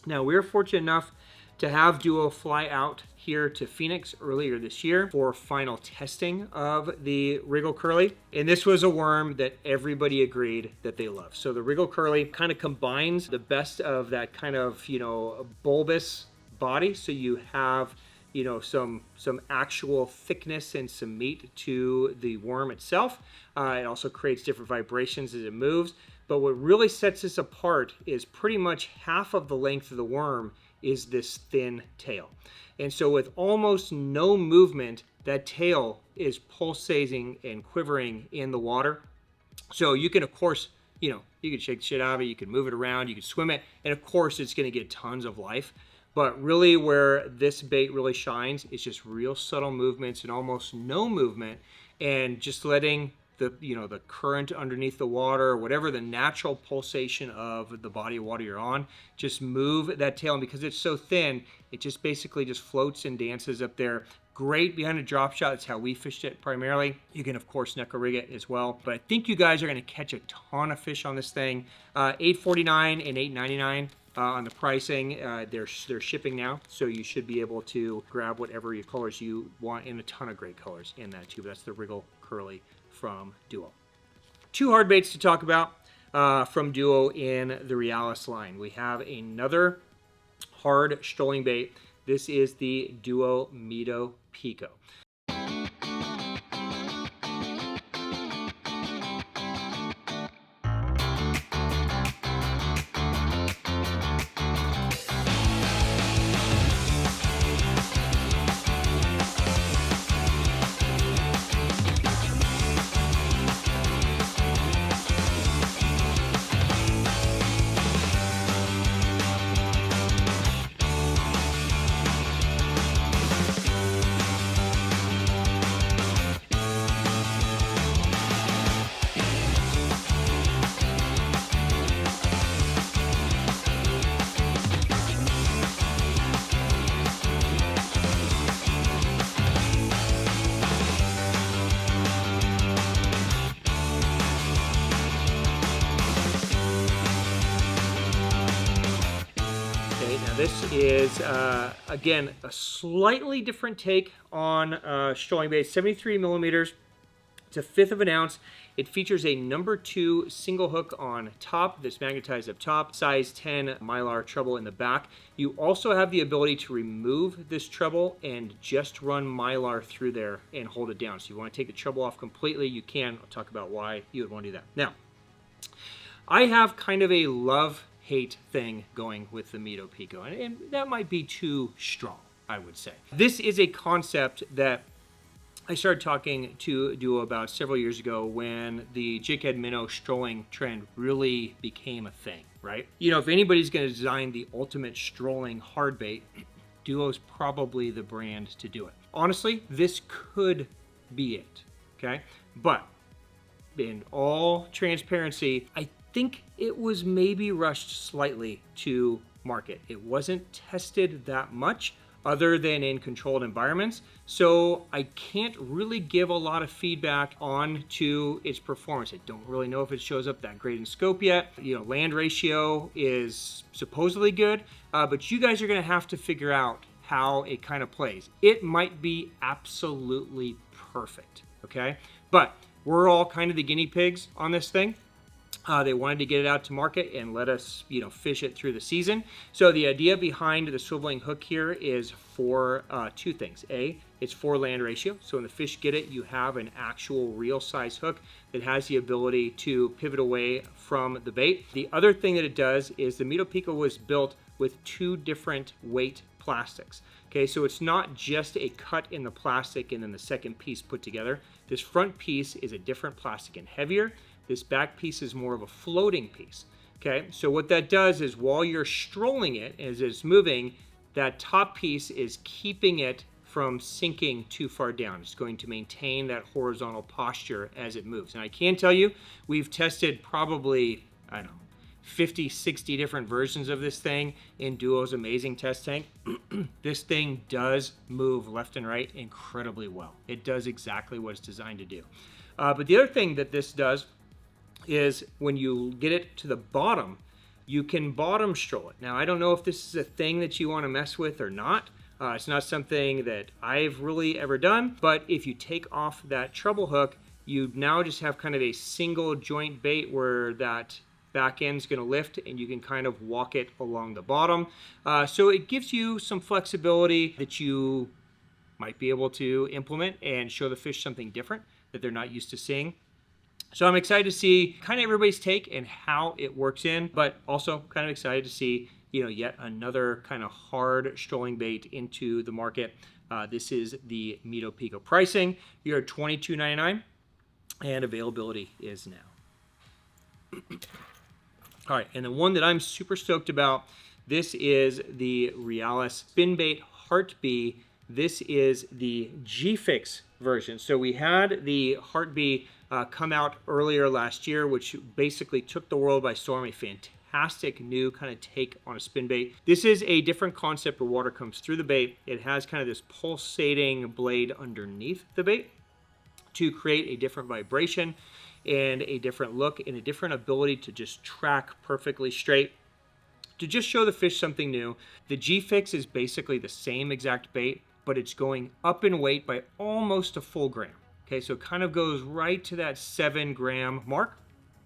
Now, we were fortunate enough to have Duo fly out here to Phoenix earlier this year for final testing of the Wriggle Curly. And this was a worm that everybody agreed that they love. So the Wriggle Curly kind of combines the best of that kind of, you know, bulbous body. So you have, you know, some actual thickness and some meat to the worm itself. It also creates different vibrations as it moves. But what really sets this apart is pretty much half of the length of the worm is this thin tail. And so with almost no movement, that tail is pulsating and quivering in the water. So you can, of course, you know, you can shake the shit out of it, you can move it around, you can swim it, and of course it's going to get tons of life. But really where this bait really shines is just real subtle movements and almost no movement, and just letting the, you know, the current underneath the water, or whatever the natural pulsation of the body of water you're on, just move that tail. And because it's so thin, it just basically just floats and dances up there. Great behind a drop shot. That's how we fished it primarily. You can, of course, neko rig it as well. But I think you guys are going to catch a ton of fish on this thing. $8.49 and $8.99 on the pricing. They're shipping now, so you should be able to grab whatever your colors you want, in a ton of great colors in that too. But that's the Wriggle Curly from Duo. Two hard baits to talk about from Duo in the Realis line. We have another hard strolling bait. This is the Duo Mito Pico. this is, again, a slightly different take on strolling bait. 73 millimeters. It's a 1/5 of an ounce. It features a number 2 single hook on top that's magnetized up top, size 10 mylar treble in the back. You also have the ability to remove this treble and just run mylar through there and hold it down. So you want to take the treble off completely, you can. I'll talk about why you would want to do that. Now, I have kind of a love-hate thing going with the BETOBETO, and that might be too strong, I would say. This is a concept that I started talking to Duo about several years ago when the jighead minnow strolling trend really became a thing, right? You know, if anybody's going to design the ultimate strolling hard bait, Duo's probably the brand to do it. Honestly, this could be it, okay? But in all transparency, I think it was maybe rushed slightly to market. It wasn't tested that much other than in controlled environments. So I can't really give a lot of feedback on to its performance. I don't really know if it shows up that great in scope yet. You know, land ratio is supposedly good, but you guys are gonna have to figure out how it kind of plays. It might be absolutely perfect, okay? But we're all kind of the guinea pigs on this thing. They wanted to get it out to market and let us, you know, fish it through the season. So the idea behind the swiveling hook here is for 2 things. A, it's for land ratio. So when the fish get it, you have an actual real size hook that has the ability to pivot away from the bait. The other thing that it does is the BETOBETO was built with 2 different weight plastics. Okay, so it's not just a cut in the plastic and then the second piece put together. This front piece is a different plastic and heavier. This back piece is more of a floating piece. Okay, so what that does is while you're strolling it as it's moving, that top piece is keeping it from sinking too far down. It's going to maintain that horizontal posture as it moves. And I can tell you, we've tested probably, I don't know, 50, 60 different versions of this thing in Duo's amazing test tank. This thing does move left and right incredibly well. It does exactly what it's designed to do. But the other thing that this does is when you get it to the bottom, you can bottom stroll it. Now, I don't know if this is a thing that you want to mess with or not. It's not something that I've really ever done, but if you take off that treble hook, you now just have kind of a single joint bait where that back end's going to lift and you can kind of walk it along the bottom. So it gives you some flexibility that you might be able to implement and show the fish something different that they're not used to seeing. So I'm excited to see kind of everybody's take and how it works in, but also kind of excited to see, you know, yet another kind of hard strolling bait into the market. This is the BETOBETO pricing. You're at $22.99 and availability is now. All right, and the one that I'm super stoked about, this is the Realis Spin Bait Heartbee. This is the G-Fix version. So we had the Heartbee come out earlier last year, which basically took the world by storm. A fantastic new kind of take on a spin bait. This is a different concept where water comes through the bait. It has kind of this pulsating blade underneath the bait to create a different vibration and a different look and a different ability to just track perfectly straight, to just show the fish something new. The G-Fix is basically the same exact bait, but it's going up in weight by almost a full gram. Okay, so it kind of goes right to that 7 gram mark.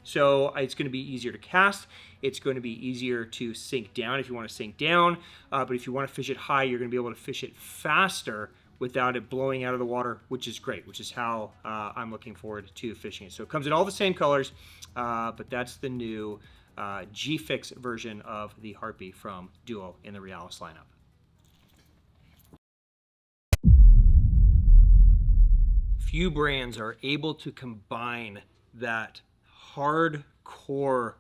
So it's going to be easier to cast. It's going to be easier to sink down if you want to sink down. But if you want to fish it high, you're going to be able to fish it faster without it blowing out of the water, which is great, which is how I'm looking forward to fishing it. So it comes in all the same colors, but that's the new G-Fix version of the Heartbee from Duo in the Realis lineup. Few brands are able to combine that hardcore,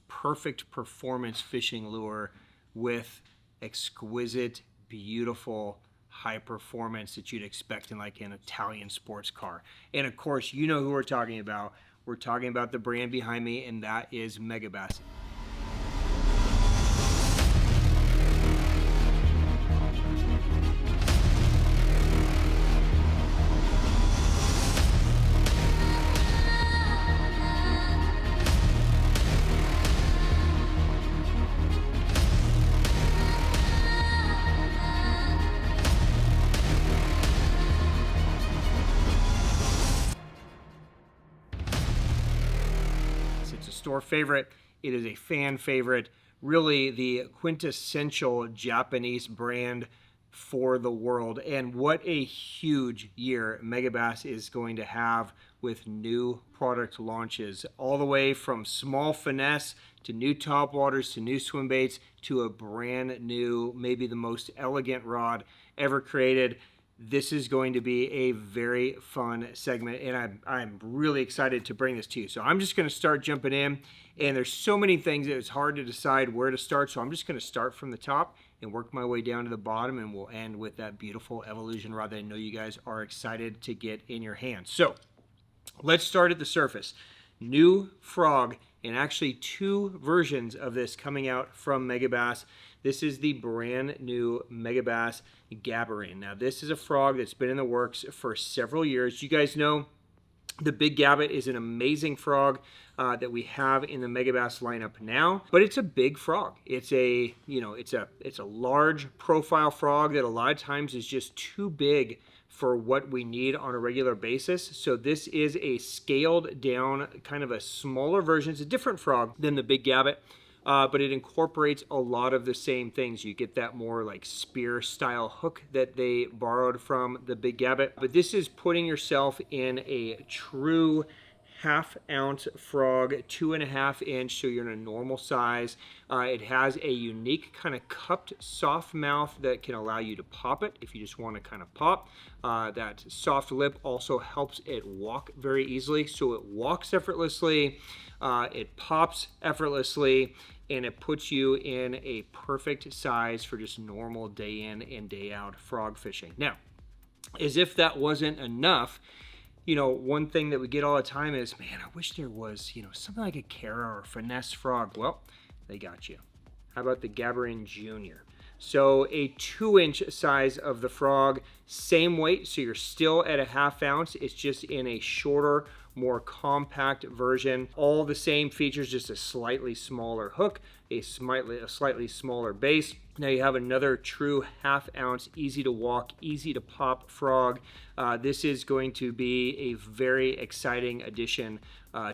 perfect performance fishing lure with exquisite, beautiful, high performance that you'd expect in like an Italian sports car. And of course, you know who we're talking about. We're talking about the brand behind me, and that is Megabass. store favorite. It is a fan favorite, really the quintessential Japanese brand for the world. And what a huge year Megabass is going to have with new product launches, all the way from small finesse to new topwaters to new swim baits to a brand new, maybe the most elegant rod ever created. This is going to be a very fun segment, and I'm really excited to bring this to you. So I'm just going to start jumping in, and there's so many things that it's hard to decide where to start. So I'm just going to start from the top and work my way down to the bottom, and we'll end with that beautiful Evolution rod that I know you guys are excited to get in your hands. So let's start at the surface. New frog, and actually two versions of this coming out from Megabass. This is the brand new Megabass Gabarin. Now this is a frog that's been in the works for several years. You guys know the Big Gabbit is an amazing frog that we have in the Megabass lineup now, but it's a big frog. It's a, it's a large profile frog that a lot of times is just too big for what we need on a regular basis. So this is a scaled down, kind of a smaller version. It's a different frog than the Big Gabbit, but it incorporates a lot of the same things. You get that more like spear style hook that they borrowed from the Big Gabbit. But this is putting yourself in a true half-ounce frog, 2.5 inch, so you're in a normal size. It has a unique kind of cupped soft mouth that can allow you to pop it if you just want to kind of pop. That soft lip also helps it walk very easily, so it walks effortlessly, it pops effortlessly, and it puts you in a perfect size for just normal day in and day out frog fishing. Now, as if that wasn't enough, one thing that we get all the time is, man, I wish there was, something like a Cara or finesse frog. Well, they got you. How about the Gabarin Junior? So a 2-inch size of the frog, same weight, so you're still at a half ounce. It's just in a shorter, more compact version. All the same features, just a slightly smaller hook, a slightly smaller base. Now you have another true half-ounce, easy to walk, easy to pop frog. This is going to be a very exciting addition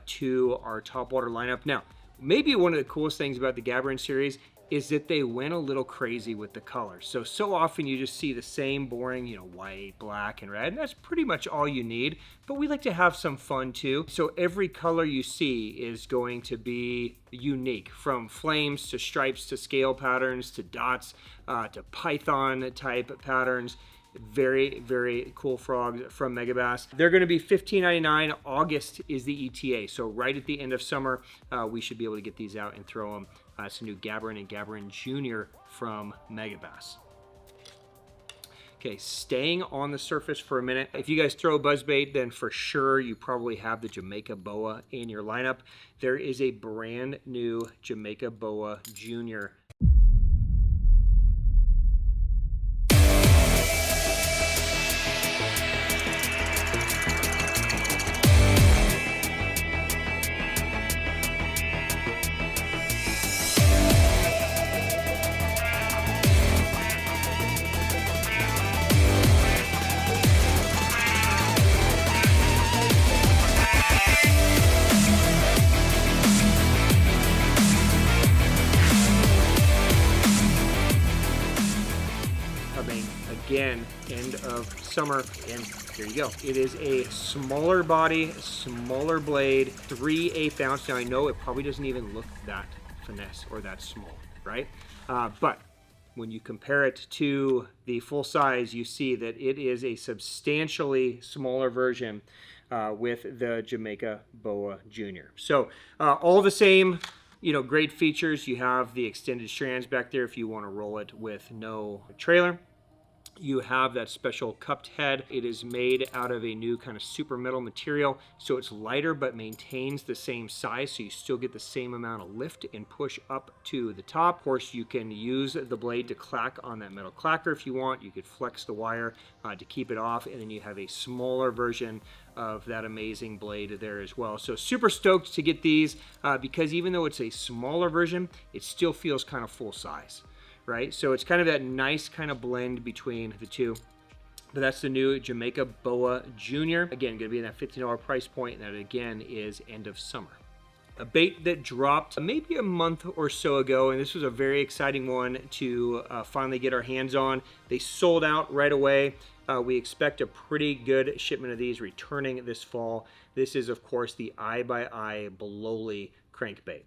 to our topwater lineup. Now, maybe one of the coolest things about the Gabarin series is that they went a little crazy with the colors. So often you just see the same boring, white, black, and red, and that's pretty much all you need, but we like to have some fun too. So every color you see is going to be unique, from flames to stripes to scale patterns to dots to python type patterns. Very, very cool frogs from Megabass. They're going to be $15.99. August is the ETA, so right at the end of summer, we should be able to get these out and throw them. It's a new Gabarin and Gabarin Junior from Megabass. Okay, staying on the surface for a minute. If you guys throw buzzbait, then for sure you probably have the Jamaica Boa in your lineup. There is a brand new Jamaica Boa Junior. Again, end of summer, and there you go. It is a smaller body, smaller blade, 3/8 ounce. Now I know it probably doesn't even look that finesse or that small, right? But when you compare it to the full size, you see that it is a substantially smaller version with the Jamaica Boa Junior. So all the same, great features. You have the extended strands back there if you want to roll it with no trailer. You have that special cupped head. It is made out of a new kind of super metal material, so it's lighter but maintains the same size, so you still get the same amount of lift and push up to the top. Of course, you can use the blade to clack on that metal clacker if you want. You could flex the wire to keep it off, and then you have a smaller version of that amazing blade there as well. So super stoked to get these because even though it's a smaller version, it still feels kind of full size. Right, so it's kind of that nice kind of blend between the two. But that's the new Jamaica Boa Junior. Again, going to be in that $15 price point, and that again is end of summer. a bait that dropped maybe a month or so ago, and this was a very exciting one to finally get our hands on. They sold out right away. We expect a pretty good shipment of these returning this fall. This is, of course, the Eye Bololi crankbait.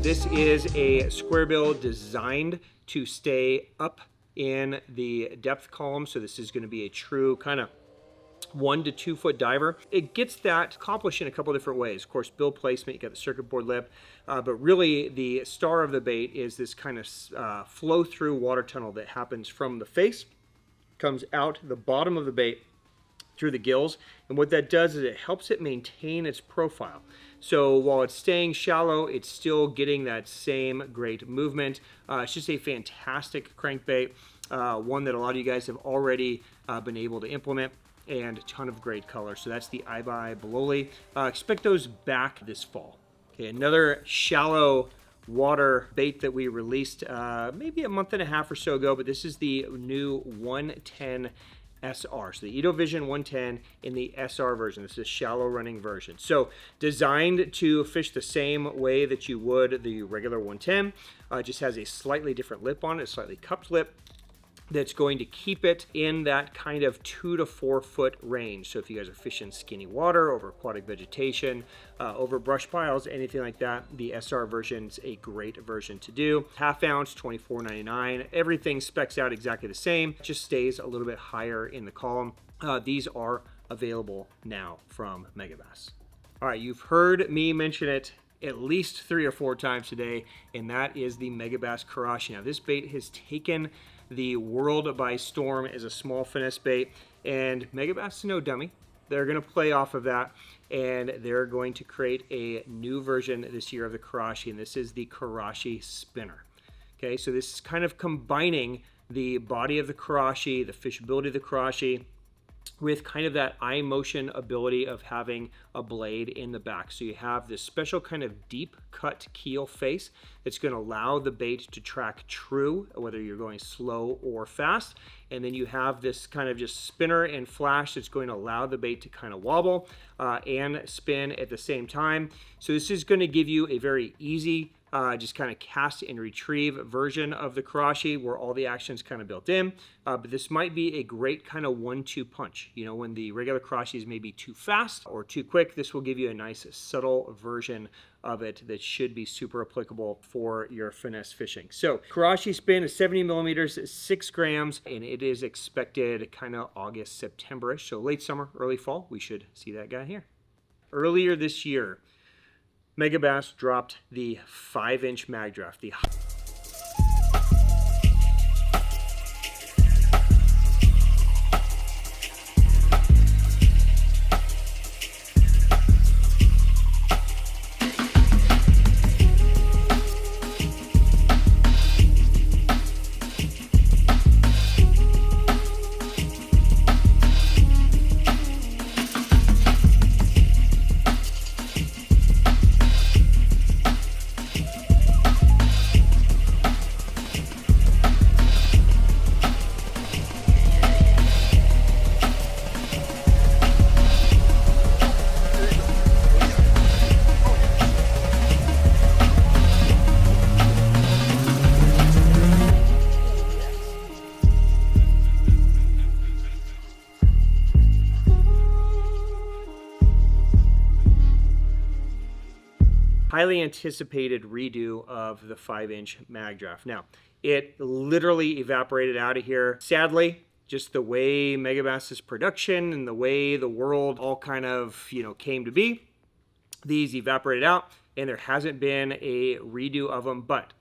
This is a square bill designed to stay up in the depth column. So this is going to be a true kind of 1 to 2 foot diver. It gets that accomplished in a couple different ways. Of course, bill placement, you got the circuit board lip, but really the star of the bait is this kind of flow through water tunnel that happens from the face, comes out the bottom of the bait through the gills, and what that does is it helps it maintain its profile. So while it's staying shallow, it's still getting that same great movement. It's just a fantastic crankbait, one that a lot of you guys have already been able to implement, and a ton of great color. So that's the Eye Bololi. Expect those back this fall. Okay, another shallow water bait that we released maybe a month and a half or so ago, but this is the new 110 SR. So the Edovision 110 in the SR version. This is a shallow running version. So designed to fish the same way that you would the regular 110. Just has a slightly different lip on it, a slightly cupped lip, that's going to keep it in that kind of 2 to 4 foot range. So if you guys are fishing skinny water, over aquatic vegetation, over brush piles, anything like that, the SR version's a great version to do. Half ounce, $24.99. Everything specs out exactly the same, just stays a little bit higher in the column. These are available now from Megabass. All right, you've heard me mention it at least 3 or 4 times today, and that is the Megabass Karashi. Now this bait has taken the world by storm as a small finesse bait, and Megabass is no dummy. They're going to play off of that, and they're going to create a new version this year of the Karashi, and this is the Karashi Spinner. Okay, so this is kind of combining the body of the Karashi, the fishability of the Karashi, with kind of that eye motion ability of having a blade in the back. So you have this special kind of deep cut keel face that's going to allow the bait to track true, whether you're going slow or fast. And then you have this kind of just spinner and flash that's going to allow the bait to kind of wobble and spin at the same time. So this is going to give you a very easy just kind of cast and retrieve version of the Karashi where all the action's kind of built in. But this might be a great kind of 1-2 punch. You know, when the regular Karashi is maybe too fast or too quick, this will give you a nice subtle version of it that should be super applicable for your finesse fishing. So Karashi spin is 70 millimeters, 6 grams, and it is expected kind of August, September-ish. So late summer, early fall, we should see that guy here. Earlier this year, Megabass dropped the 5-inch mag draft. Highly anticipated redo of the 5-inch mag draft. Now, it literally evaporated out of here. Sadly, just the way Megabass's production and the way the world all kind of, came to be, these evaporated out, and there hasn't been a redo of them, but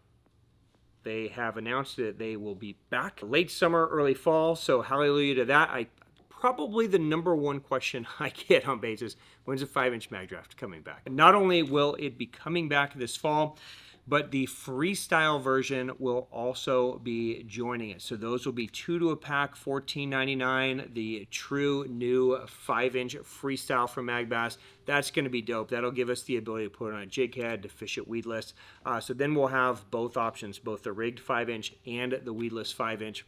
they have announced that they will be back late summer, early fall, so hallelujah to that. Probably the number one question I get on baits is, when's a 5-inch mag draft coming back? And not only will it be coming back this fall, but the freestyle version will also be joining it. So those will be 2 to a pack, $14.99. The true new 5-inch freestyle from Megabass. That's going to be dope. That'll give us the ability to put it on a jig head to fish it weedless. So then we'll have both options, both the rigged 5-inch and the weedless 5-inch.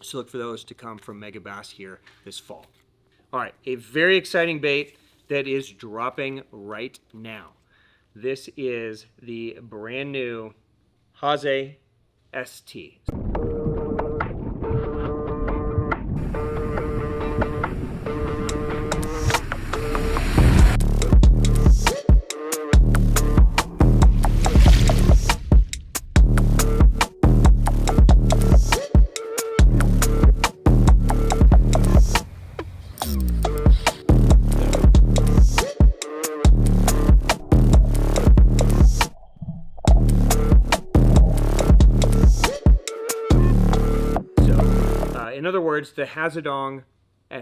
So look for those to come from Megabass here this fall. All right, a very exciting bait that is dropping right now. This is the brand new Haze ST. In other words, the Hazadong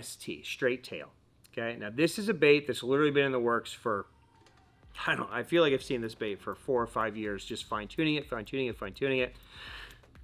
ST, straight tail. Okay, now this is a bait that's literally been in the works for, I don't know, I feel like I've seen this bait for 4 or 5 years, just fine-tuning it, fine-tuning it, fine-tuning it.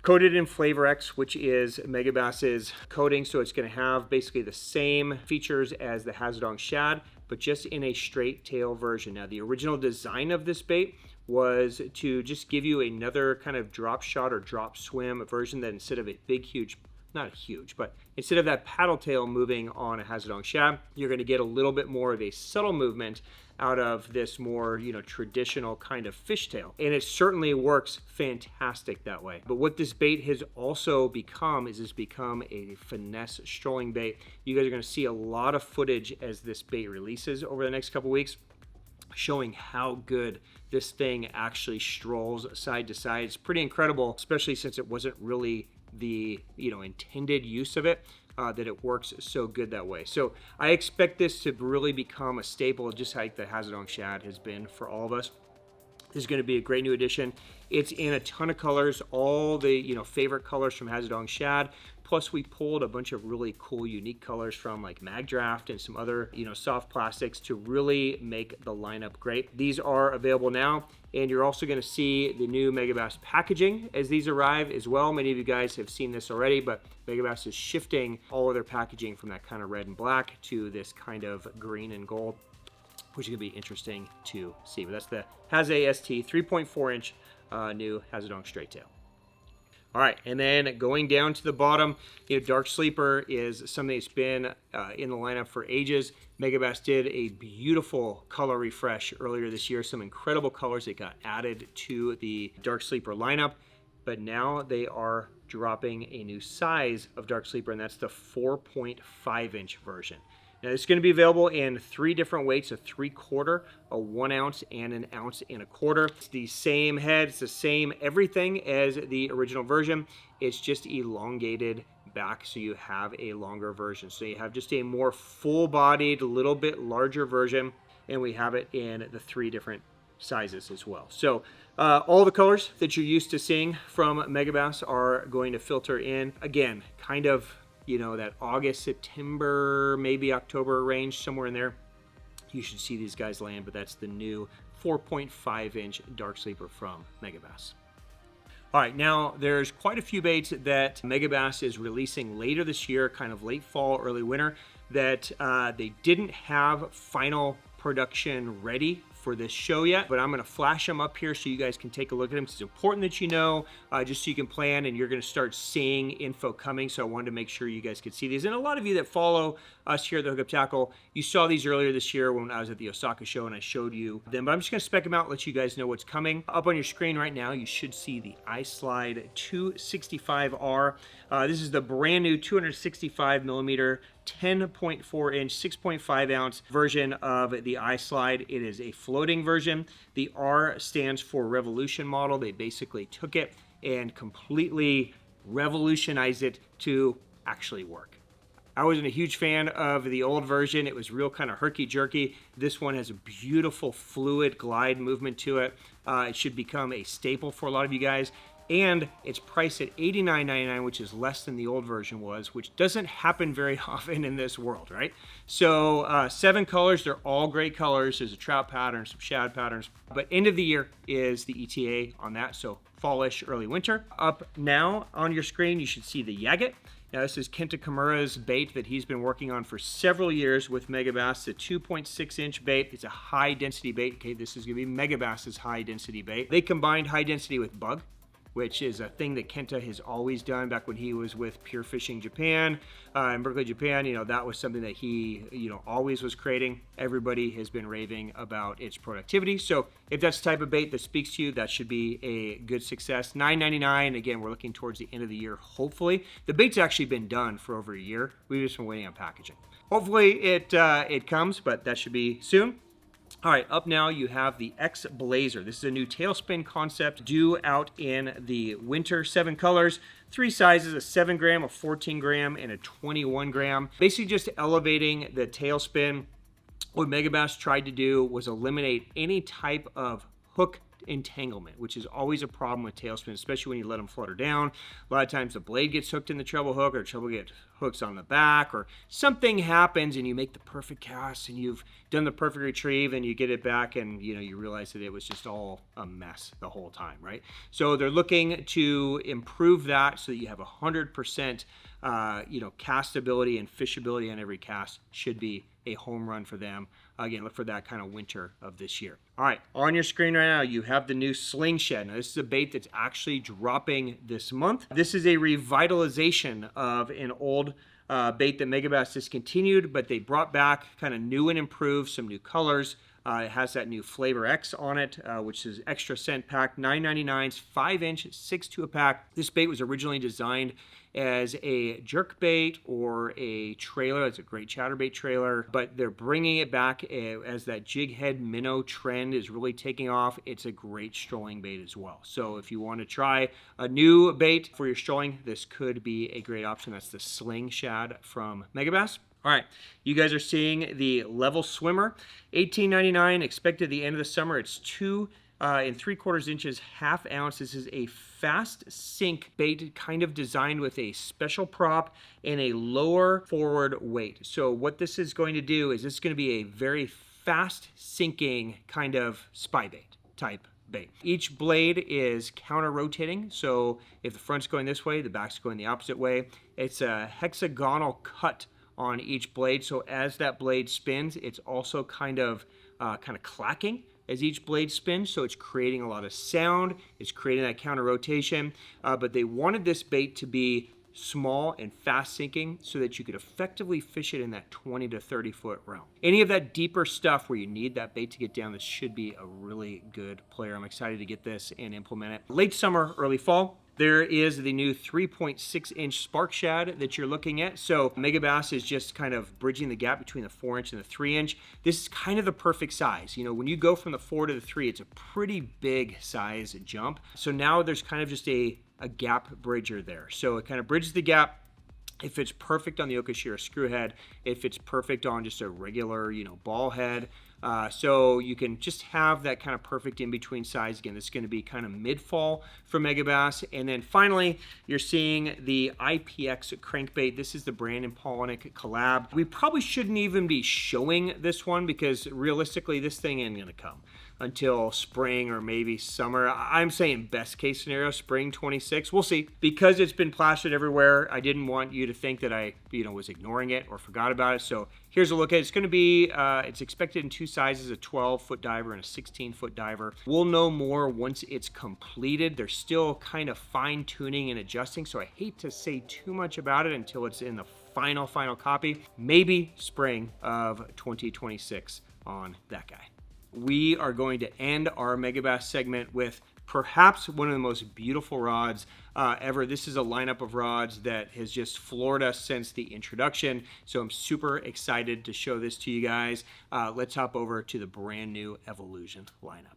Coated in Flavor X, which is Megabass's coating, so it's going to have basically the same features as the Hazadong Shad, but just in a straight tail version. Now, the original design of this bait was to just give you another kind of drop shot or drop swim version that instead of a big, huge, not huge, but instead of that paddle tail moving on a Hazadong Shad, you're going to get a little bit more of a subtle movement out of this more, you know, traditional kind of fishtail. And it certainly works fantastic that way. But what this bait has also become is it's become a finesse strolling bait. You guys are going to see a lot of footage as this bait releases over the next couple weeks, showing how good this thing actually strolls side to side. It's pretty incredible, especially since it wasn't really the, you know, intended use of it, that it works so good that way. So I expect this to really become a staple, just like the Hazadong Shad has been for all of us. This is going to be a great new addition. It's in a ton of colors, all the, you know, favorite colors from Hazadong Shad. Plus we pulled a bunch of really cool, unique colors from like Magdraft and some other, you know, soft plastics to really make the lineup great. These are available now, and you're also going to see the new Megabass packaging as these arrive as well. Many of you guys have seen this already, but Megabass is shifting all of their packaging from that kind of red and black to this kind of green and gold, which is going to be interesting to see. But that's the Haze ST 3.4-inch new Hazadong straight tail. All right, and then going down to the bottom, you know, Dark Sleeper is something that's been in the lineup for ages. Megabass did a beautiful color refresh earlier this year. Some incredible colors that got added to the Dark Sleeper lineup, but now they are dropping a new size of Dark Sleeper, and that's the 4.5-inch version. Now, it's going to be available in 3 different weights, a 3/4, a 1 ounce, and an 1 1/4 ounce. It's the same head, it's the same everything as the original version. It's just elongated back, so you have a longer version. So you have just a more full-bodied, little bit larger version, and we have it in the 3 different sizes as well. So all the colors that you're used to seeing from Megabass are going to filter in. Again, kind of, you know, that August, September, maybe October range, somewhere in there, you should see these guys land, but that's the new 4.5-inch Dark Sleeper from Megabass. All right, now there's quite a few baits that Megabass is releasing later this year, kind of late fall, early winter, that they didn't have final production ready for this show yet, but I'm going to flash them up here so you guys can take a look at them. It's important that you know, just so you can plan, and you're going to start seeing info coming. So I wanted to make sure you guys could see these. And a lot of you that follow us here at the Hookup Tackle, you saw these earlier this year when I was at the Osaka show and I showed you them, but I'm just going to spec them out, let you guys know what's coming. Up on your screen right now, you should see the iSlide 265R. This is the brand new 265 millimeter 10.4-inch 6.5 ounce version of the iSlide. It is a floating version. The R stands for Revolution model. They basically took it and completely revolutionized it to actually work. I wasn't a huge fan of the old version. It was real kind of herky-jerky. This one has a beautiful fluid glide movement to it. It should become a staple for a lot of you guys. and it's priced at $89.99, which is less than the old version was, which doesn't happen very often in this world, right? So 7 colors, they're all great colors. There's a trout pattern, some shad patterns, but end of the year is the ETA on that, so fallish, early winter. Up now on your screen, you should see the Yagget. Now this is Kenta Kimura's bait that he's been working on for several years with Megabass. It's a 2.6 inch bait. It's a high density bait. Okay, this is gonna be Megabass's high density bait. They combined high density with bug, which is a thing that Kenta has always done back when he was with Pure Fishing Japan in Berkeley, Japan. You know, that was something that he, you know, always was creating. Everybody has been raving about its productivity. So if that's the type of bait that speaks to you, that should be a good success. $9.99. Again, we're looking towards the end of the year, hopefully. The bait's actually been done for over a year. We've just been waiting on packaging. Hopefully it comes, but that should be soon. All right, up now you have the X Blazer. This is a new tailspin concept due out in the winter. 7 colors, 3 sizes, a 7 gram, a 14 gram, and a 21 gram. Basically just elevating the tailspin. What Megabass tried to do was eliminate any type of hook entanglement, which is always a problem with tailspin, especially when you let them flutter down. A lot of times the blade gets hooked in the treble hook, or treble gets hooks on the back, or something happens and you make the perfect cast and you've done the perfect retrieve and you get it back and you realize that it was just all a mess the whole time, right? So they're looking to improve that so that you have 100% castability and fishability on every cast. Should be a home run for them. Again, look for that kind of winter of this year. All right, on your screen right now, you have the new Sling Shed. Now, this is a bait that's actually dropping this month. This is a revitalization of an old bait that Megabass discontinued, but they brought back kind of new and improved, some new colors. It has that new Flavor X on it, which is extra scent pack, $9.99, 5-inch, 6 a pack. This bait was originally designed as a jerk bait or a trailer. It's a great chatterbait trailer, but they're bringing it back as that jig head minnow trend is really taking off. It's a great strolling bait as well. So if you want to try a new bait for your strolling, this could be a great option. That's the Sling Shad from Megabass. All right, you guys are seeing the Level Swimmer, $18.99, expected at the end of the summer. It's 2 3/4 inches, 1/2 ounce. This is a fast sink bait, kind of designed with a special prop and a lower forward weight. So what this is going to do is this is going to be a very fast sinking kind of spy bait type bait. Each blade is counter rotating, so if the front's going this way, the back's going the opposite way. It's a hexagonal cut on each blade, so as that blade spins, it's also kind of clacking as each blade spins, so it's creating a lot of sound, it's creating that counter rotation, but they wanted this bait to be small and fast sinking so that you could effectively fish it in that 20 to 30 foot realm. Any of that deeper stuff where you need that bait to get down, this should be a really good player. I'm excited to get this and implement it. Late summer, early fall. There is the new 3.6 inch Spark Shad that you're looking at. So Megabass is just kind of bridging the gap between the 4 inch and the 3 inch. This is kind of the perfect size. When you go from the 4 to the 3, it's a pretty big size jump. So now there's kind of just a gap bridger there. So it kind of bridges the gap. It fits perfect on the Okashira screw head. It fits perfect on just a regular, ball head. So you can just have that kind of perfect in-between size. Again, this is going to be kind of mid-fall for Megabass. And then finally, you're seeing the IPX crankbait. This is the Brandon Polnick collab. We probably shouldn't even be showing this one because realistically, this thing ain't going to come until spring or maybe summer. I'm saying best case scenario, spring 26. We'll see. Because it's been plastered everywhere, I didn't want you to think that I, was ignoring it or forgot about it. So here's a look at it. It's going to be, it's expected in 2 sizes, a 12-foot diver and a 16-foot diver. We'll know more once it's completed. They're still kind of fine-tuning and adjusting, so I hate to say too much about it until it's in the final copy. Maybe spring of 2026 on that guy. We are going to end our Megabass segment with perhaps one of the most beautiful rods ever. This is a lineup of rods that has just floored us since the introduction. So I'm super excited to show this to you guys. Let's hop over to the brand new Evolution lineup.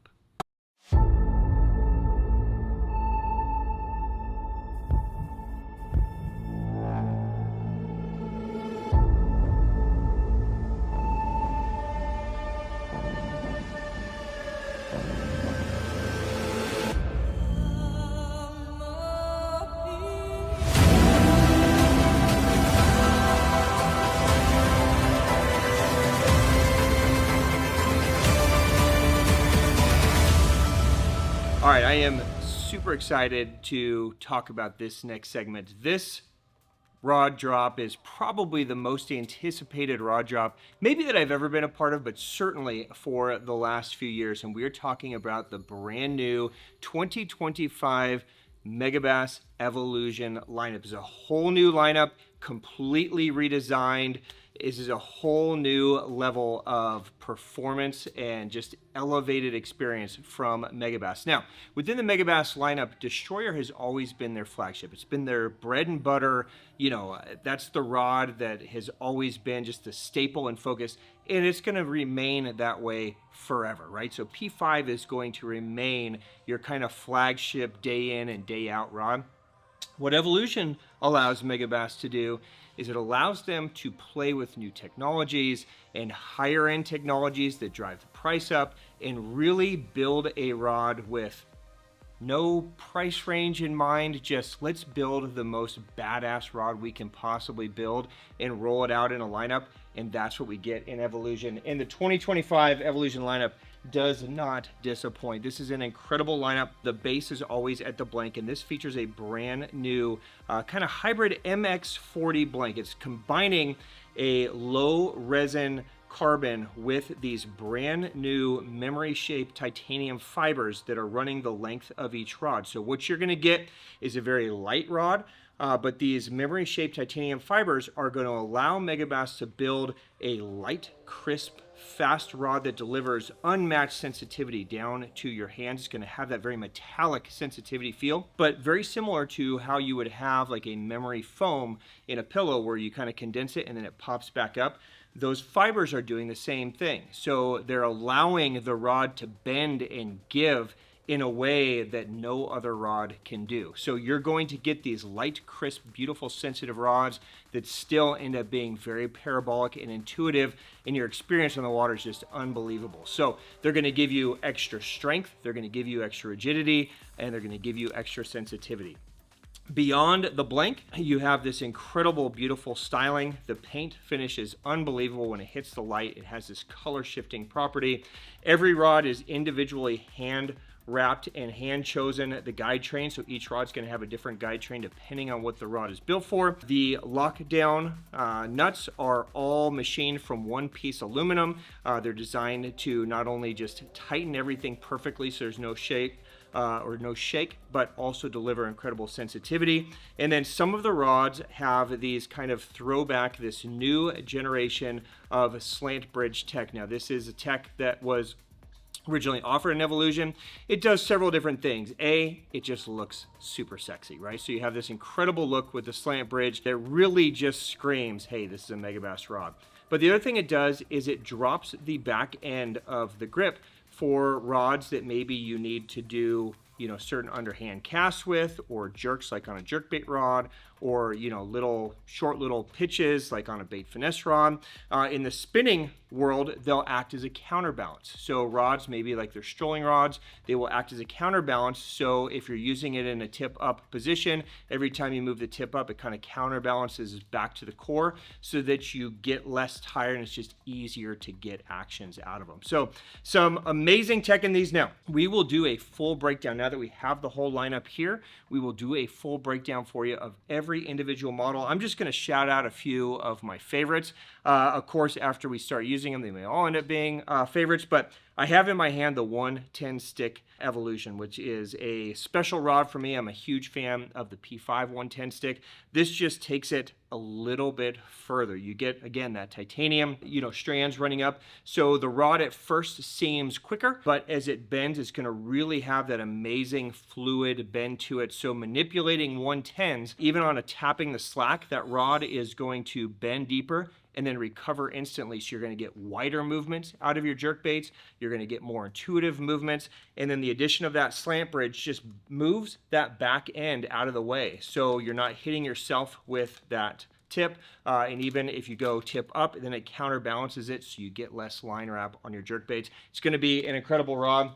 All right, I am super excited to talk about this next segment. This rod drop is probably the most anticipated rod drop maybe that I've ever been a part of, but certainly for the last few years. And we're talking about the brand new 2025 Megabass Evolution lineup. It's a whole new lineup, completely redesigned. This is a whole new level of performance and just elevated experience from Megabass. Now, within the Megabass lineup, Destroyer has always been their flagship. It's been their bread and butter. You know, that's the rod that has always been just the staple and focus, and it's going to remain that way forever, right? So P5 is going to remain your kind of flagship day in and day out rod. What Evolution allows Megabass to do is it allows them to play with new technologies and higher end technologies that drive the price up and really build a rod with no price range in mind. Just let's build the most badass rod we can possibly build and roll it out in a lineup. And that's what we get in Evolution. And the 2025 Evolution lineup does not disappoint. This is an incredible lineup. The base is always at the blank, and this features a brand new kind of hybrid MX40 blank. It's combining a low resin carbon with these brand new memory shaped titanium fibers that are running the length of each rod. So what you're going to get is a very light rod, but these memory shaped titanium fibers are going to allow Megabass to build a light, crisp, fast rod that delivers unmatched sensitivity down to your hands. It's going to have that very metallic sensitivity feel, but very similar to how you would have like a memory foam in a pillow where you kind of condense it and then it pops back up. Those fibers are doing the same thing. So they're allowing the rod to bend and give in a way that no other rod can do. So you're going to get these light, crisp, beautiful, sensitive rods that still end up being very parabolic and intuitive, and your experience on the water is just unbelievable. So they're going to give you extra strength, they're going to give you extra rigidity, and they're going to give you extra sensitivity. Beyond the blank, you have this incredible, beautiful styling. The paint finish is unbelievable when it hits the light. It has this color shifting property. Every rod is individually hand wrapped and hand chosen the guide train, so each rod's going to have a different guide train depending on what the rod is built for. The lockdown nuts are all machined from one piece aluminum. They're designed to not only just tighten everything perfectly so there's no shake, but also deliver incredible sensitivity. And then some of the rods have these kind of throwback, this new generation of slant bridge tech. Now this is a tech that was originally offered in Evolution. It does several different things. A, it just looks super sexy, right? So you have this incredible look with the slant bridge that really just screams, hey, this is a Megabass rod. But the other thing it does is it drops the back end of the grip for rods that maybe you need to do, you know, certain underhand casts with, or jerks like on a jerkbait rod, or, you know, short little pitches like on a bait finesse rod. In the spinning world, they'll act as a counterbalance. So rods, maybe like they're strolling rods, they will act as a counterbalance. So if you're using it in a tip up position, every time you move the tip up, it kind of counterbalances back to the core so that you get less tired and it's just easier to get actions out of them. So some amazing tech in these. Now, we will do a full breakdown. Now that we have the whole lineup here, we will do a full breakdown for you of every individual model. I'm just going to shout out a few of my favorites. Of course, after we start using them, they may all end up being favorites, but I have in my hand the 110 stick Evolution, which is a special rod for me. I'm a huge fan of the P5 110 stick. This just takes it a little bit further. You get, again, that titanium, you know, strands running up. So the rod at first seems quicker, but as it bends, it's going to really have that amazing fluid bend to it. So manipulating 110s, even on a tapping the slack, that rod is going to bend deeper and then recover instantly. So you're going to get wider movements out of your jerk baits. You're going to get more intuitive movements. And then the addition of that slant bridge just moves that back end out of the way. So you're not hitting yourself with that tip. And even if you go tip up, then it counterbalances it so you get less line wrap on your jerk baits. It's going to be an incredible rod.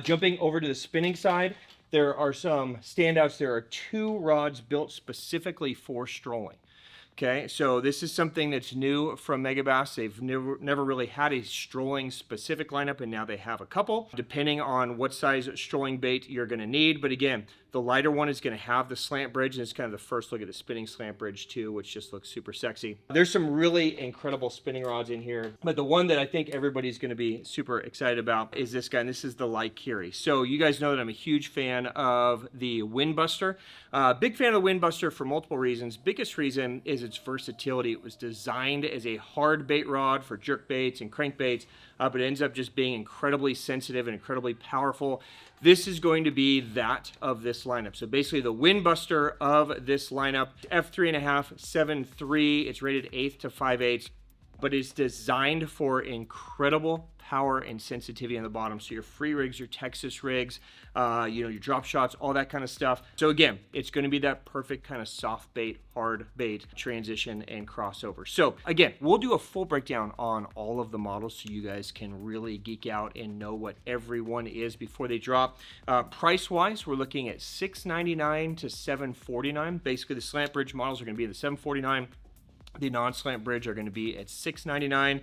Jumping over to the spinning side, there are some standouts. There are two rods built specifically for strolling. Okay, so this is something that's new from Megabass. They've never really had a strolling specific lineup, and now they have a couple, depending on what size strolling bait you're gonna need. But again, the lighter one is gonna have the slant bridge, and it's kind of the first look at the spinning slant bridge too, which just looks super sexy. There's some really incredible spinning rods in here, but the one that I think everybody's gonna be super excited about is this guy, and this is the Laikiri. So you guys know that I'm a huge fan of the Windbuster. Big fan of the Windbuster for multiple reasons. Biggest reason is its versatility. It was designed as a hard bait rod for jerk baits and crankbaits, but it ends up just being incredibly sensitive and incredibly powerful. This is going to be that of this lineup. So basically the Windbuster of this lineup, f3.5, 7.3, it's rated 1/8 to 5/8, but it's designed for incredible power and sensitivity on the bottom. So your free rigs, your Texas rigs, your drop shots, all that kind of stuff. So again, it's going to be that perfect kind of soft bait, hard bait transition and crossover. So again, we'll do a full breakdown on all of the models so you guys can really geek out and know what everyone is before they drop. Price wise, we're looking at $699 to $749. Basically the slant bridge models are going to be the $749. The non-slant bridge are going to be at $699.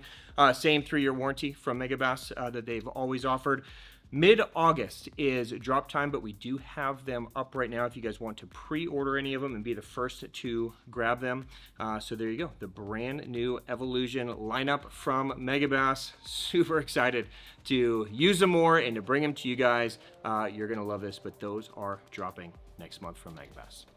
Same 3-year warranty from Megabass that they've always offered. Mid-August is drop time, but we do have them up right now if you guys want to pre-order any of them and be the first to grab them. So there you go, the brand new Evolution lineup from Megabass. Super excited to use them more and to bring them to you guys. You're going to love this, but those are dropping next month from Megabass.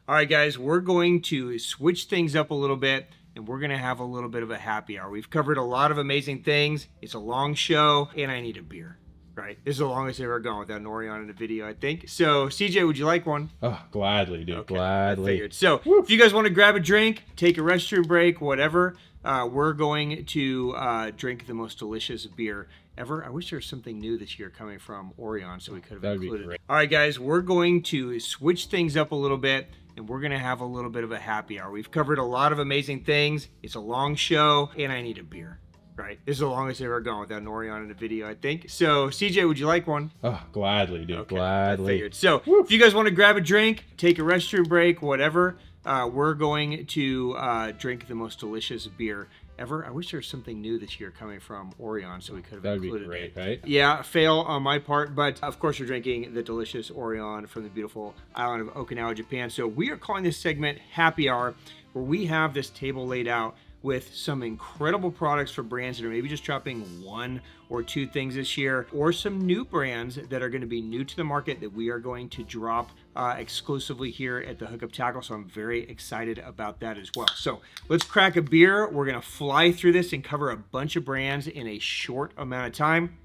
All right, guys, we're going to switch things up a little bit, and we're going to have a little bit of a happy hour. We've covered a lot of amazing things. It's a long show, and I need a beer, right? This is the longest I've ever gone without Nori on in a video, I think. So, CJ, would you like one? Oh, gladly, dude. Okay, gladly. I figured. So, if you guys want to grab a drink, take a restroom break, whatever, we're going to drink the most delicious beer ever. I wish there was something new this year coming from Orion, so we could have included it. All right, guys, we're going to switch things up a little bit, and we're going to have a little bit of a happy hour. We've covered a lot of amazing things. It's a long show, and I need a beer, right? This is the longest I've ever gone without Nori on in a video, I think. So, CJ, would you like one? Oh, gladly, dude. Okay, gladly. I figured. So, if you guys want to grab a drink, take a restroom break, whatever, we're going to drink the most delicious beer ever. I wish there was something new this year coming from Orion, so we could have included it. Right? Yeah, fail on my part, but of course we're drinking the delicious Orion from the beautiful island of Okinawa, Japan. So we are calling this segment Happy Hour, where we have this table laid out with some incredible products for brands that are maybe just dropping 1 or 2 things this year, or some new brands that are going to be new to the market that we are going to drop exclusively here at the Hookup Tackle. So I'm very excited about that as well. So let's crack a beer. We're going to fly through this and cover a bunch of brands in a short amount of time.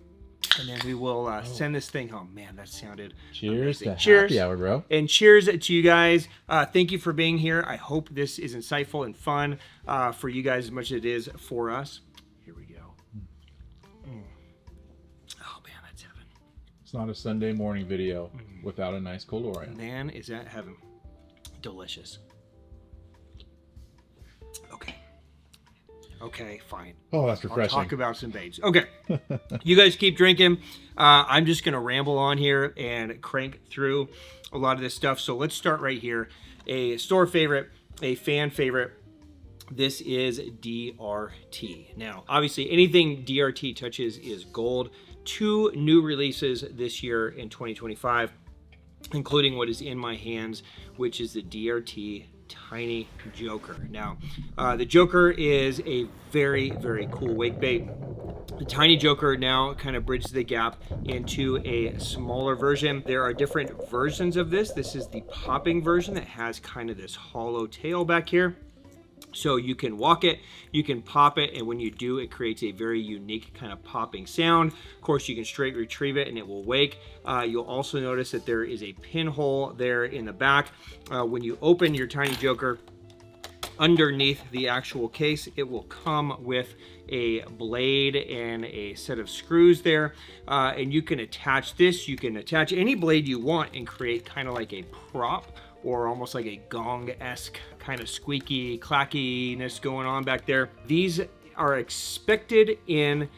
And then we will send this thing home. Man, that sounded cheers amazing. To cheers. Happy Hour, bro. And cheers to you guys. Thank you for being here. I hope this is insightful and fun for you guys as much as it is for us. Here we go. Oh, man, that's heaven. It's not a Sunday morning video without a nice cold Orion. Man, is that heaven. Delicious. Okay, fine. Oh, that's refreshing. I'll talk about some baits. Okay, you guys keep drinking. I'm just going to ramble on here and crank through a lot of this stuff. So let's start right here. A store favorite, a fan favorite. This is DRT. Now, obviously, anything DRT touches is gold. 2 new releases this year in 2025, including what is in my hands, which is the DRT Tiny Joker. Now, the Joker is a very, very cool wake bait. The Tiny Joker now kind of bridges the gap into a smaller version. There are different versions of this. This is the popping version that has kind of this hollow tail back here. So you can walk it, you can pop it, and when you do, it creates a very unique kind of popping sound. Of course, you can straight retrieve it and it will wake. You'll also notice that there is a pinhole there in the back. When you open your Tiny Joker, underneath the actual case, it will come with a blade and a set of screws there. And you can attach this, you can attach any blade you want and create kind of like a prop, or almost like a gong-esque kind of squeaky clackiness going on back there. These are expected in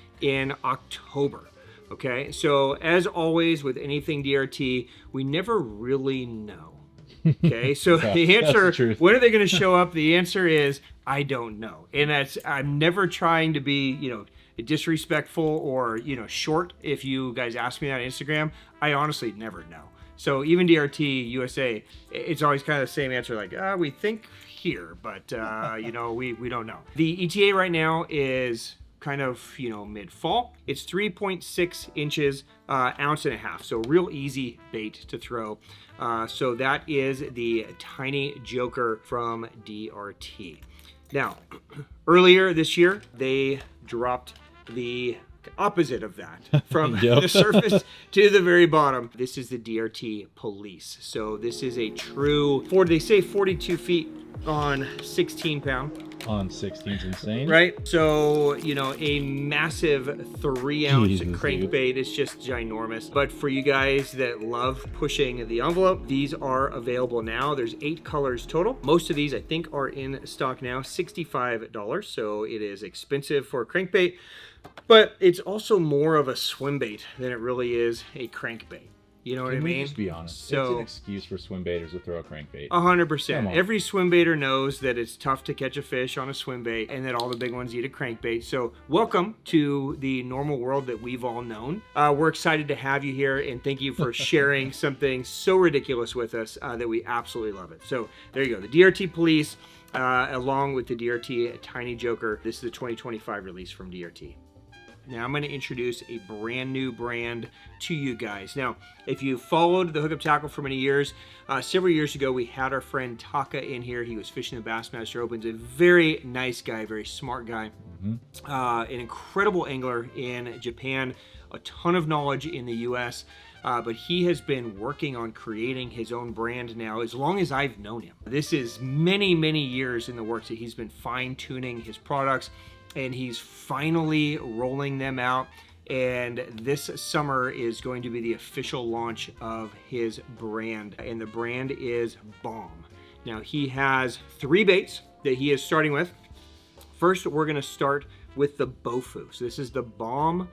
October. Okay, so as always with anything DRT, we never really know Okay, so Yeah, the that's answer, the truth. when are they going to show up? The answer is, I don't know. And I'm never trying to be, disrespectful or, short. If you guys ask me that on Instagram, I honestly never know. So even DRT USA, it's always kind of the same answer, like, we think here, but, we don't know. The ETA right now is kind of, mid-fall. It's 3.6 inches, ounce and a half. So real easy bait to throw. So that is the Tiny Joker from DRT. Now, earlier this year, they dropped the opposite of that, from Yep. the surface to the very bottom. This is the DRT Police. So this is a true, they say 42 feet on 16 pound. On 16's insane. Right? So, a massive 3-ounce Jesus, crankbait is just ginormous. But for you guys that love pushing the envelope, these are available now. There's 8 colors total. Most of these, I think, are in stock now, $65. So it is expensive for a crankbait, but it's also more of a swim bait than it really is a crankbait. You know what I Can we mean? just be honest? So, it's an excuse for swim baiters to throw a crankbait. 100%. Every swim baiter knows that it's tough to catch a fish on a swim bait and that all the big ones eat a crankbait. So welcome to the normal world that we've all known. We're excited to have you here, and thank you for sharing something so ridiculous with us that we absolutely love it. So there you go. The DRT Police, along with the DRT Tiny Joker. This is the 2025 release from DRT. Now I'm going to introduce a brand new brand to you guys. Now, if you followed the Hookup Tackle for many years, several years ago we had our friend Taka in here. He was fishing the Bassmaster Opens. A very nice guy, very smart guy. An incredible angler in Japan, a ton of knowledge in the US. But he has been working on creating his own brand now as long as I've known him. This is many, many years in the works that he's been fine-tuning his products, and he's finally rolling them out. And this summer is going to be the official launch of his brand, and the brand is BAUM. Now, he has 3 baits that he is starting with. First, we're going to start with the BOFU. So this is the BAUM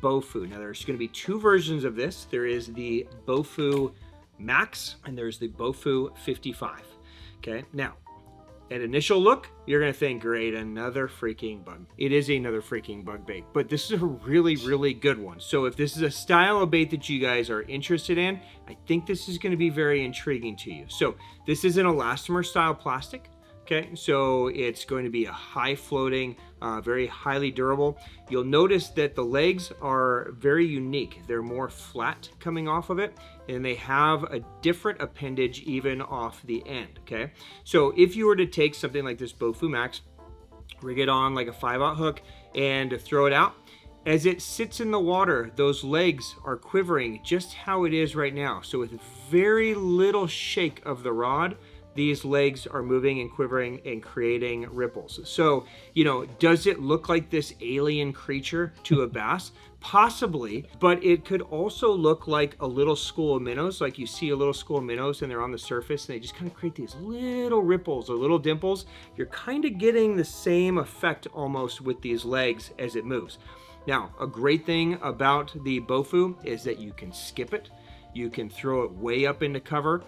BOFU. Now, there's going to be 2 versions of this. There is the BOFU Max, and there's the BOFU 55. Okay, now, at initial look, you're going to think, great, another freaking bug. It is another freaking bug bait, but this is a really, really good one. So if this is a style of bait that you guys are interested in, I think this is going to be very intriguing to you. So this is an elastomer style plastic. Okay, so it's going to be a high floating, very highly durable. You'll notice that the legs are very unique. They're more flat coming off of it, and they have a different appendage even off the end, okay? So if you were to take something like this BOFU Max, rig it on like a 5/0 hook and throw it out, as it sits in the water, those legs are quivering just how it is right now. So with very little shake of the rod, these legs are moving and quivering and creating ripples. So, does it look like this alien creature to a bass? Possibly, but it could also look like a little school of minnows. Like you see a little school of minnows and they're on the surface and they just kind of create these little ripples or little dimples. You're kind of getting the same effect almost with these legs as it moves. Now, a great thing about the BOFU is that you can skip it. You can throw it way up into cover.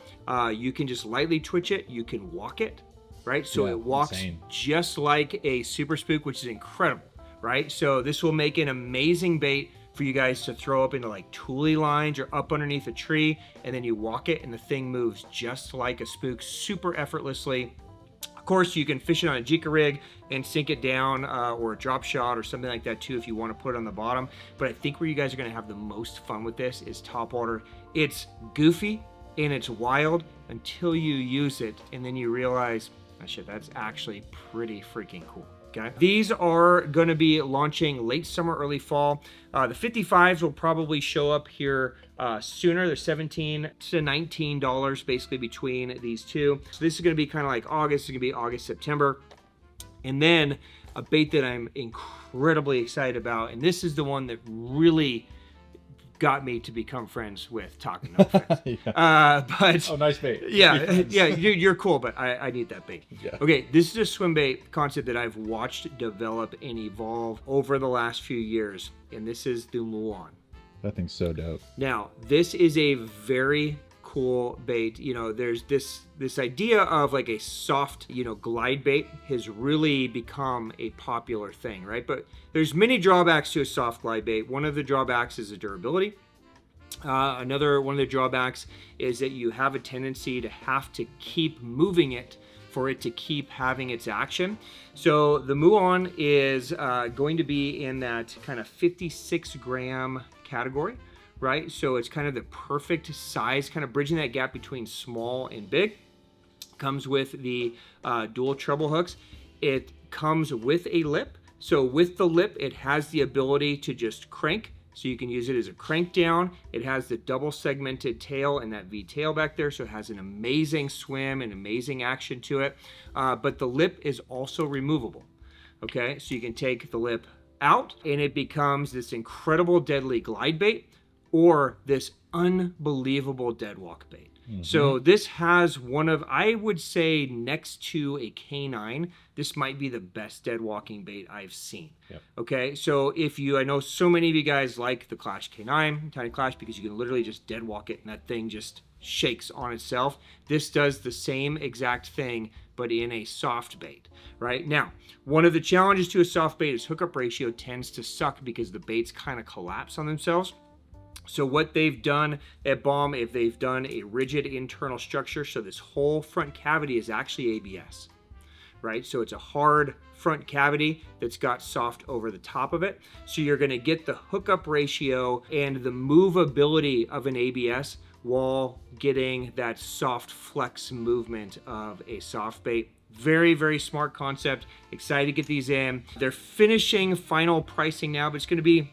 You can just lightly twitch it. You can walk it, right? So it walks just like a Super Spook, which is incredible, right? So this will make an amazing bait for you guys to throw up into like tule lines or up underneath a tree, and then you walk it and the thing moves just like a spook, super effortlessly. Of course, you can fish it on a Jika rig and sink it down or a drop shot or something like that too if you want to put it on the bottom. But I think where you guys are going to have the most fun with this is topwater. It's goofy and it's wild until you use it, and then you realize, oh shit, that's actually pretty freaking cool. Okay. These are going to be launching late summer, early fall. The 55s will probably show up here sooner. They're $17 to $19 basically between these two. So this is going to be kind of like August. It's going to be August, September. And then a bait that I'm incredibly excited about, and this is the one that really got me to become friends with Taka. No offense. But oh, nice bait. Yeah, you're cool, but I need that bait. Yeah. Okay, this is a swim bait concept that I've watched develop and evolve over the last few years, and this is the Muon. That thing's so dope. Now, this is a very cool bait. You know, there's this idea of like a soft, you know, glide bait has really become a popular thing, right? But there's many drawbacks to a soft glide bait. One of the drawbacks is the durability. Another one of the drawbacks is that you have a tendency to have to keep moving it for it to keep having its action. So the Muon is going to be in that kind of 56 gram category, right? So it's kind of the perfect size, kind of bridging that gap between small and big. Comes with the dual treble hooks. It comes with a lip. So with the lip, it has the ability to just crank. So you can use it as a crank down. It has the double segmented tail and that V tail back there. So it has an amazing swim and amazing action to it. But the lip is also removable. Okay, so you can take the lip out and it becomes this incredible deadly glide bait or this unbelievable dead walk bait. So this has one of, I would say next to a K9, this might be the best dead walking bait I've seen. Okay, so if you, I know so many of you guys like the Clash K9, Tiny Clash, because you can literally just dead walk it and that thing just shakes on itself. This does the same exact thing, but in a soft bait, right? Now, one of the challenges to a soft bait is hookup ratio tends to suck because the baits kind of collapse on themselves. So what they've done at BAUM, if they've done a rigid internal structure, so this whole front cavity is actually ABS, right? So it's a hard front cavity that's got soft over the top of it. So you're gonna get the hookup ratio and the movability of an ABS while getting that soft flex movement of a soft bait. Very, very smart concept. Excited to get these in. They're finishing final pricing now, but it's gonna be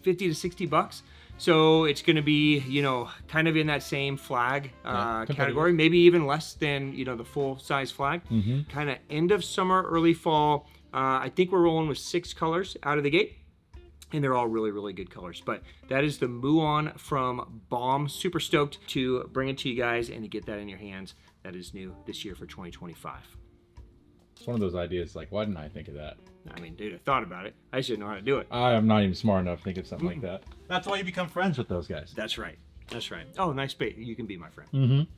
50 to 60 bucks. So it's going to be, you know, kind of in that same flag category, maybe even less than, you know, the full size flag. Kind of end of summer, early fall. I think we're rolling with 6 colors out of the gate. And they're all really, really good colors. But that is the Muon from BAUM. Super stoked to bring it to you guys and to get that in your hands. That is new this year for 2025. It's one of those ideas, like, why didn't I think of that? I mean, dude, I thought about it. I just didn't know how to do it. I am not even smart enough to think of something like that. That's why you become friends with those guys. That's right. That's right. Oh, nice bait. You can be my friend.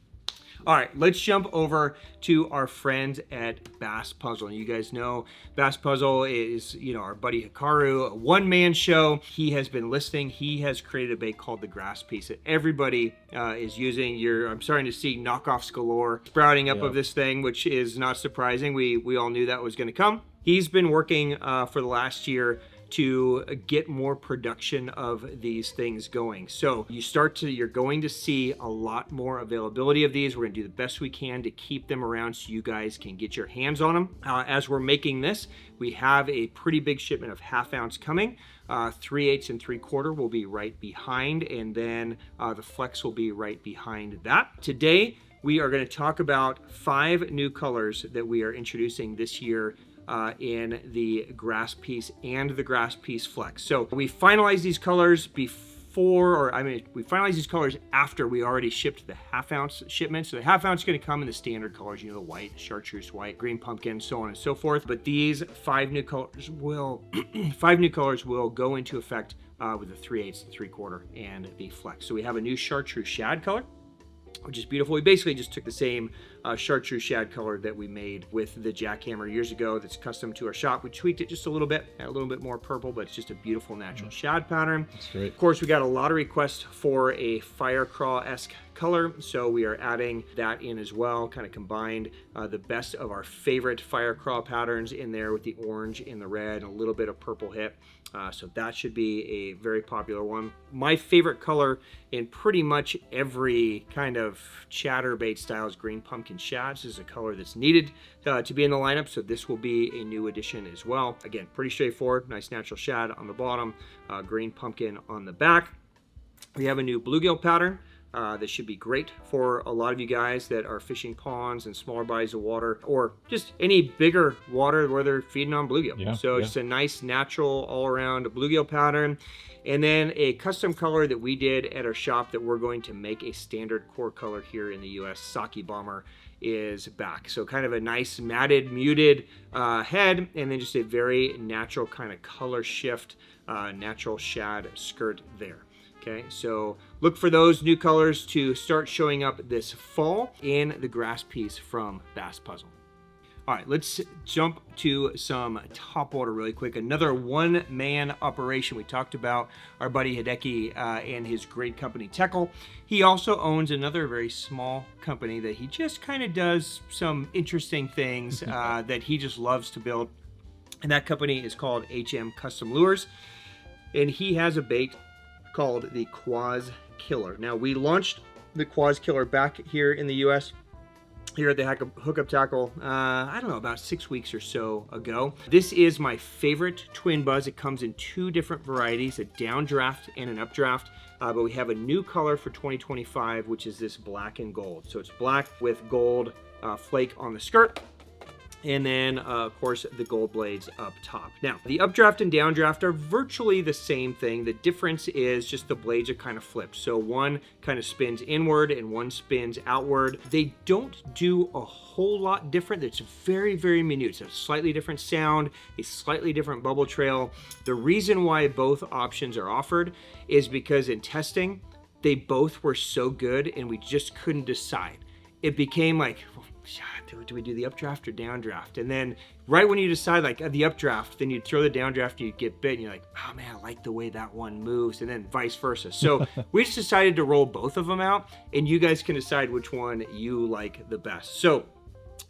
All right, let's jump over to our friends at Bass Puzzle. And you guys know Bass Puzzle is, you know, our buddy Hikaru, a one-man show. He has been listening. He has created a bait called the Grass Piece that everybody is using. I'm starting to see knockoffs galore sprouting up of this thing, which is not surprising. We all knew that was going to come. He's been working for the last year to get more production of these things going. So you're going to see a lot more availability of these. We're gonna do the best we can to keep them around so you guys can get your hands on them. As we're making this, we have a pretty big shipment of 1/2 ounce coming. 3/8 and 3/4 will be right behind, and then the flex will be right behind that. Today, we are gonna talk about 5 new colors that we are introducing this year in the Grass Piece and the Grass Piece Flex. So we finalized these colors we finalized these colors after we already shipped the 1/2 ounce shipment. So the 1/2 ounce is going to come in the standard colors, you know, the white, chartreuse white, green pumpkin, so on and so forth. But these 5 new colors will 5 new colors will go into effect with the 3/8, the 3/4, and the Flex. So we have a new chartreuse shad color, which is beautiful. We basically just took the same chartreuse shad color that we made with the jackhammer years ago that's custom to our shop. We tweaked it just a little bit, a little bit more purple, but it's just a beautiful natural shad pattern. That's great. Of course, we got a lot of requests for a fire crawl-esque color, so we are adding that in as well, kind of combined the best of our favorite fire crawl patterns in there with the orange and the red, and a little bit of purple hit. So that should be a very popular one. My favorite color in pretty much every kind of chatterbait style is green pumpkin shad. This is a color that's needed to be in the lineup, so this will be a new addition as well. Again, pretty straightforward, nice natural shad on the bottom, green pumpkin on the back. We have a new bluegill pattern. That should be great for a lot of you guys that are fishing ponds and smaller bodies of water, or just any bigger water where they're feeding on bluegill. So it's a nice natural all-around bluegill pattern. And then a custom color that we did at our shop that we're going to make a standard core color here in the US, Sake Bomber, is back. So kind of a nice matted, muted head, and then just a very natural kind of color shift, natural shad skirt there. Okay, so look for those new colors to start showing up this fall in the grass piece from Bass Puzzle. All right, let's jump to some top water really quick. Another one-man operation. We talked about our buddy Hideki and his great company, TECKEL. He also owns another very small company that he just kind of does some interesting things that he just loves to build. And that company is called HM Custom Lures. And he has a bait called the Quaz Killer. Now, we launched the Quaz Killer back here in the US here at the Hookup Tackle, I don't know, about 6 weeks or so ago. This is my favorite twin buzz. It comes in two different varieties, a downdraft and an updraft, but we have a new color for 2025, which is this black and gold. So it's black with gold flake on the skirt, and then of course the gold blades up top. Now, the updraft and downdraft are virtually the same thing. The difference is just the blades are kind of flipped. So one kind of spins inward and one spins outward. They don't do a whole lot different. It's very, very minute. It's a slightly different sound, a slightly different bubble trail. The reason why both options are offered is because in testing, they both were so good and we just couldn't decide. It became like, do we do the updraft or downdraft? And then right when you decide like the updraft, then you throw the downdraft and you get bit and you're like, oh man, I like the way that one moves, and then vice versa. So we just decided to roll both of them out, and you guys can decide which one you like the best. So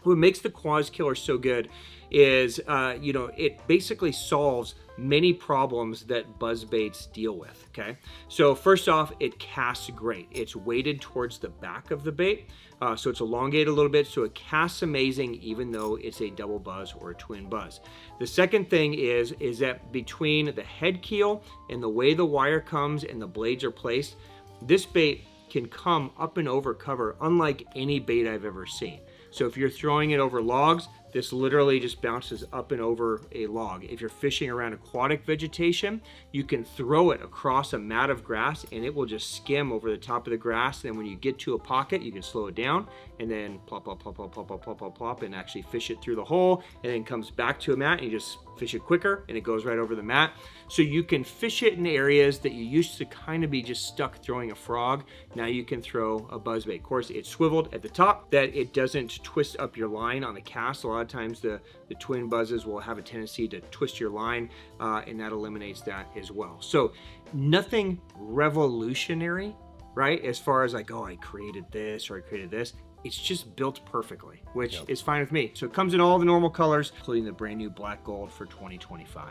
what makes the Quaz Killer so good is, it basically solves many problems that buzz baits deal with, okay? So first off, it casts great. It's weighted towards the back of the bait, so it's elongated a little bit, so it casts amazing even though it's a double buzz or a twin buzz. The second thing is that between the head keel and the way the wire comes and the blades are placed, this bait can come up and over cover unlike any bait I've ever seen. So if you're throwing it over logs, this literally just bounces up and over a log. If you're fishing around aquatic vegetation, you can throw it across a mat of grass and it will just skim over the top of the grass. And then when you get to a pocket, you can slow it down and then plop, plop, plop, plop, plop, plop, plop, plop, plop, and actually fish it through the hole, and then comes back to a mat and you just fish it quicker and it goes right over the mat. So you can fish it in areas that you used to kind of be just stuck throwing a frog. Now you can throw a buzzbait. Of course, it's swiveled at the top that it doesn't twist up your line on the cast. A lot of times the twin buzzes will have a tendency to twist your line, and that eliminates that as well. So nothing revolutionary, right? As far as like, oh, I created this or I created this. It's just built perfectly, which is fine with me. So it comes in all the normal colors, including the brand new black gold for 2025.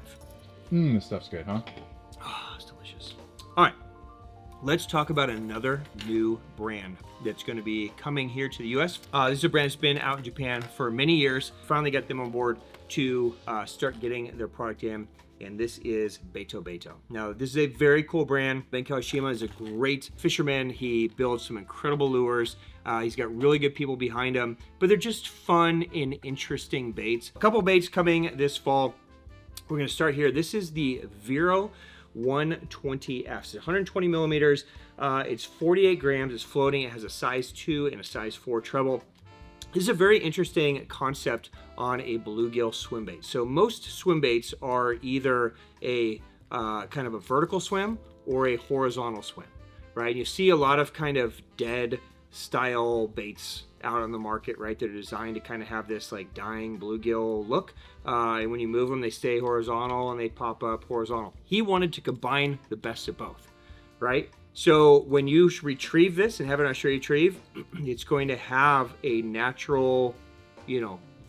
This stuff's good, huh? Oh, it's delicious. All right, let's talk about another new brand that's going to be coming here to the US. This is a brand that's been out in Japan for many years. Finally got them on board to start getting their product in, and this is BETOBETO. Now, this is a very cool brand. Ben Kawashima is a great fisherman. He builds some incredible lures. He's got really good people behind him, but they're just fun and interesting baits. A couple baits coming this fall. We're going to start here. This is the Vero 120F. It's 120 millimeters. It's 48 grams. It's floating. It has a size 2 and a size 4 treble. This is a very interesting concept on a bluegill swim bait. So most swim baits are either a kind of a vertical swim or a horizontal swim, right? You see a lot of kind of dead style baits out on the market, right? They're designed to kind of have this like dying bluegill look. And when you move them, they stay horizontal and they pop up horizontal. He wanted to combine the best of both, right? So when you retrieve this and have it on show retrieve, it's going to have a natural,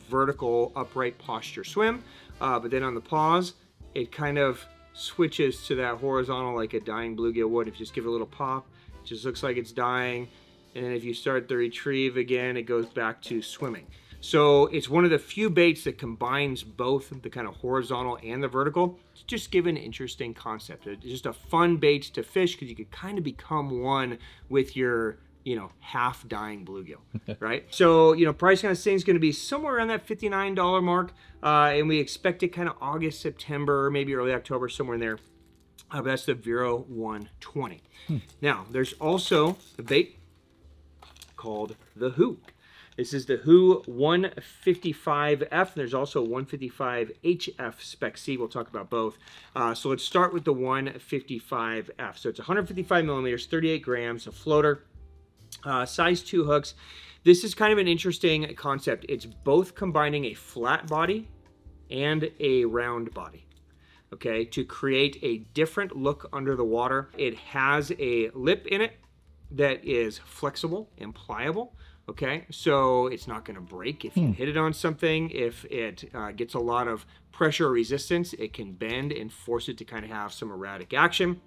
vertical upright posture swim. But then on the pause, it kind of switches to that horizontal like a dying bluegill would. If you just give it a little pop, it just looks like it's dying. And then if you start the retrieve again, it goes back to swimming. So it's one of the few baits that combines both the kind of horizontal and the vertical to just give an interesting concept. It's just a fun bait to fish because you could kind of become one with your, half dying bluegill, right? So, price on this thing is going to be somewhere around that $59 mark. And we expect it kind of August, September, maybe early October, somewhere in there. But that's the Vero 120. Now, there's also a bait called the Who. This is the WHO 155F. There's also 155HF Spec C. We'll talk about both. So let's start with the 155F. So it's 155 millimeters, 38 grams, a floater, size 2 hooks. This is kind of an interesting concept. It's both combining a flat body and a round body, okay, to create a different look under the water. It has a lip in it that is flexible and pliable. Okay, so it's not going to break if you hit it on something. If it gets a lot of pressure or resistance, it can bend and force it to kind of have some erratic action.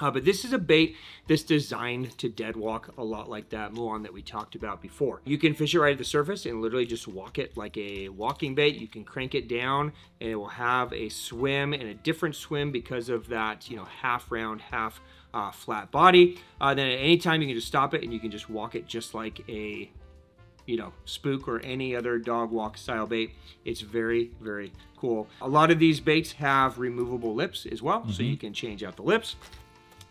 But this is a bait that's designed to dead walk, a lot like that Muon that we talked about before. You can fish it right at the surface and literally just walk it like a walking bait. You can crank it down and it will have a swim, and a different swim because of that, you know, half round, half flat body. Then at any time you can just stop it and you can just walk it just like a, you know, spook or any other dog walk style bait. It's very, very cool. A lot of these baits have removable lips as well, so you can change out the lips.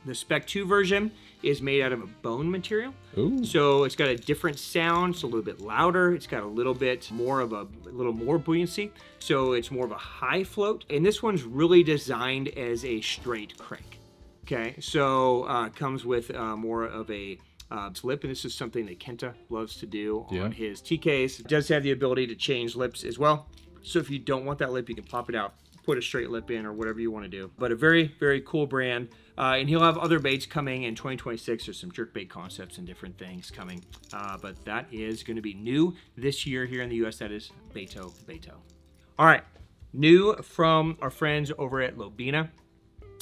The Spec 2 version is made out of a bone material. Ooh. So it's got a different sound. It's a little bit louder. It's got a little bit more of a little more buoyancy. So it's more of a high float. And this one's really designed as a straight crank. Okay, so it comes with more of a lip, and this is something that Kenta loves to do on his TKs. It does have the ability to change lips as well. So if you don't want that lip, you can pop it out, put a straight lip in, or whatever you want to do. But a very, very cool brand. And he'll have other baits coming in 2026. There's some jerkbait concepts and different things coming. But that is going to be new this year here in the US. That is BETOBETO. All right, new from our friends over at LOBINA.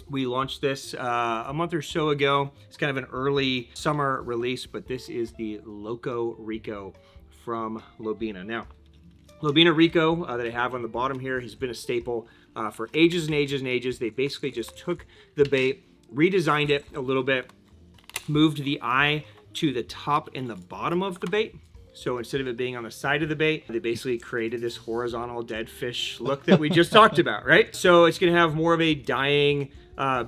We launched this a month or so ago. It's kind of an early summer release, but this is the Loco Rico from LOBINA. Now, LOBINA Rico that I have on the bottom here has been a staple for ages and ages and ages. They basically just took the bait, redesigned it a little bit, moved the eye to the top and the bottom of the bait. So instead of it being on the side of the bait, they basically created this horizontal dead fish look that we just talked about, right? So it's gonna have more of a dying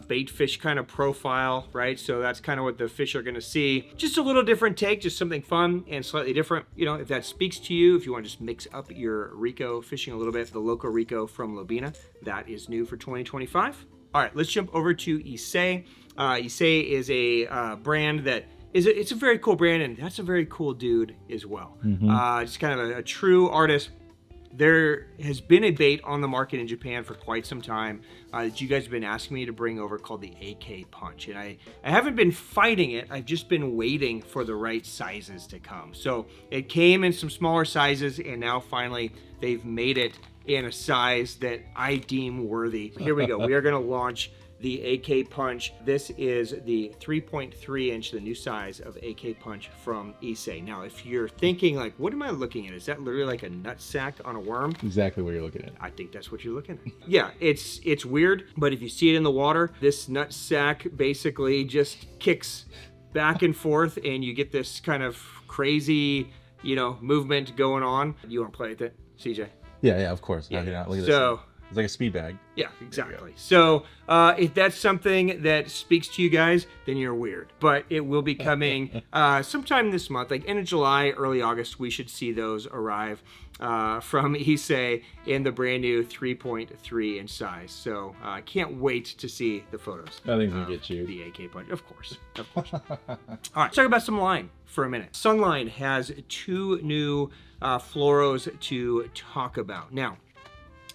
bait fish kind of profile, right? So that's kind of what the fish are gonna see. Just a little different take, just something fun and slightly different. You know, if that speaks to you, if you want to just mix up your Rico fishing a little bit, the Loco Rico from LOBINA, that is new for 2025. All right, let's jump over to ISSEI. ISSEI is a brand that it's a very cool brand, and that's a very cool dude as well. It's kind of a true artist. There has been a bait on the market in Japan for quite some time that you guys have been asking me to bring over called the AK Punch. And I haven't been fighting it. I've just been waiting for the right sizes to come. So it came in some smaller sizes, and now finally they've made it in a size that I deem worthy. Here we go. We are going to launch the AK Punch. This is the 3.3 inch, the new size of AK Punch from ISSEI. Now, if you're thinking like, what am I looking at? Is that literally like a nut sack on a worm? Exactly what you're looking at. I think that's what you're looking at. Yeah, it's weird, but if you see it in the water, this nut sack basically just kicks back and forth, and you get this kind of crazy, you know, movement going on. You want to play with it, CJ? Yeah, of course. Yeah. Look at So, this. It's like a speed bag. Yeah, exactly. So if that's something that speaks to you guys, then you're weird. But it will be coming sometime this month, like end of July, early August. We should see those arrive from ISSEI in the brand new 3.3 inch size. So I can't wait to see the photos. I think we'll get you. The AK Punch, of course. Of course. All right, let's talk about some line for a minute. SUNLINE has two new fluoros to talk about. Now,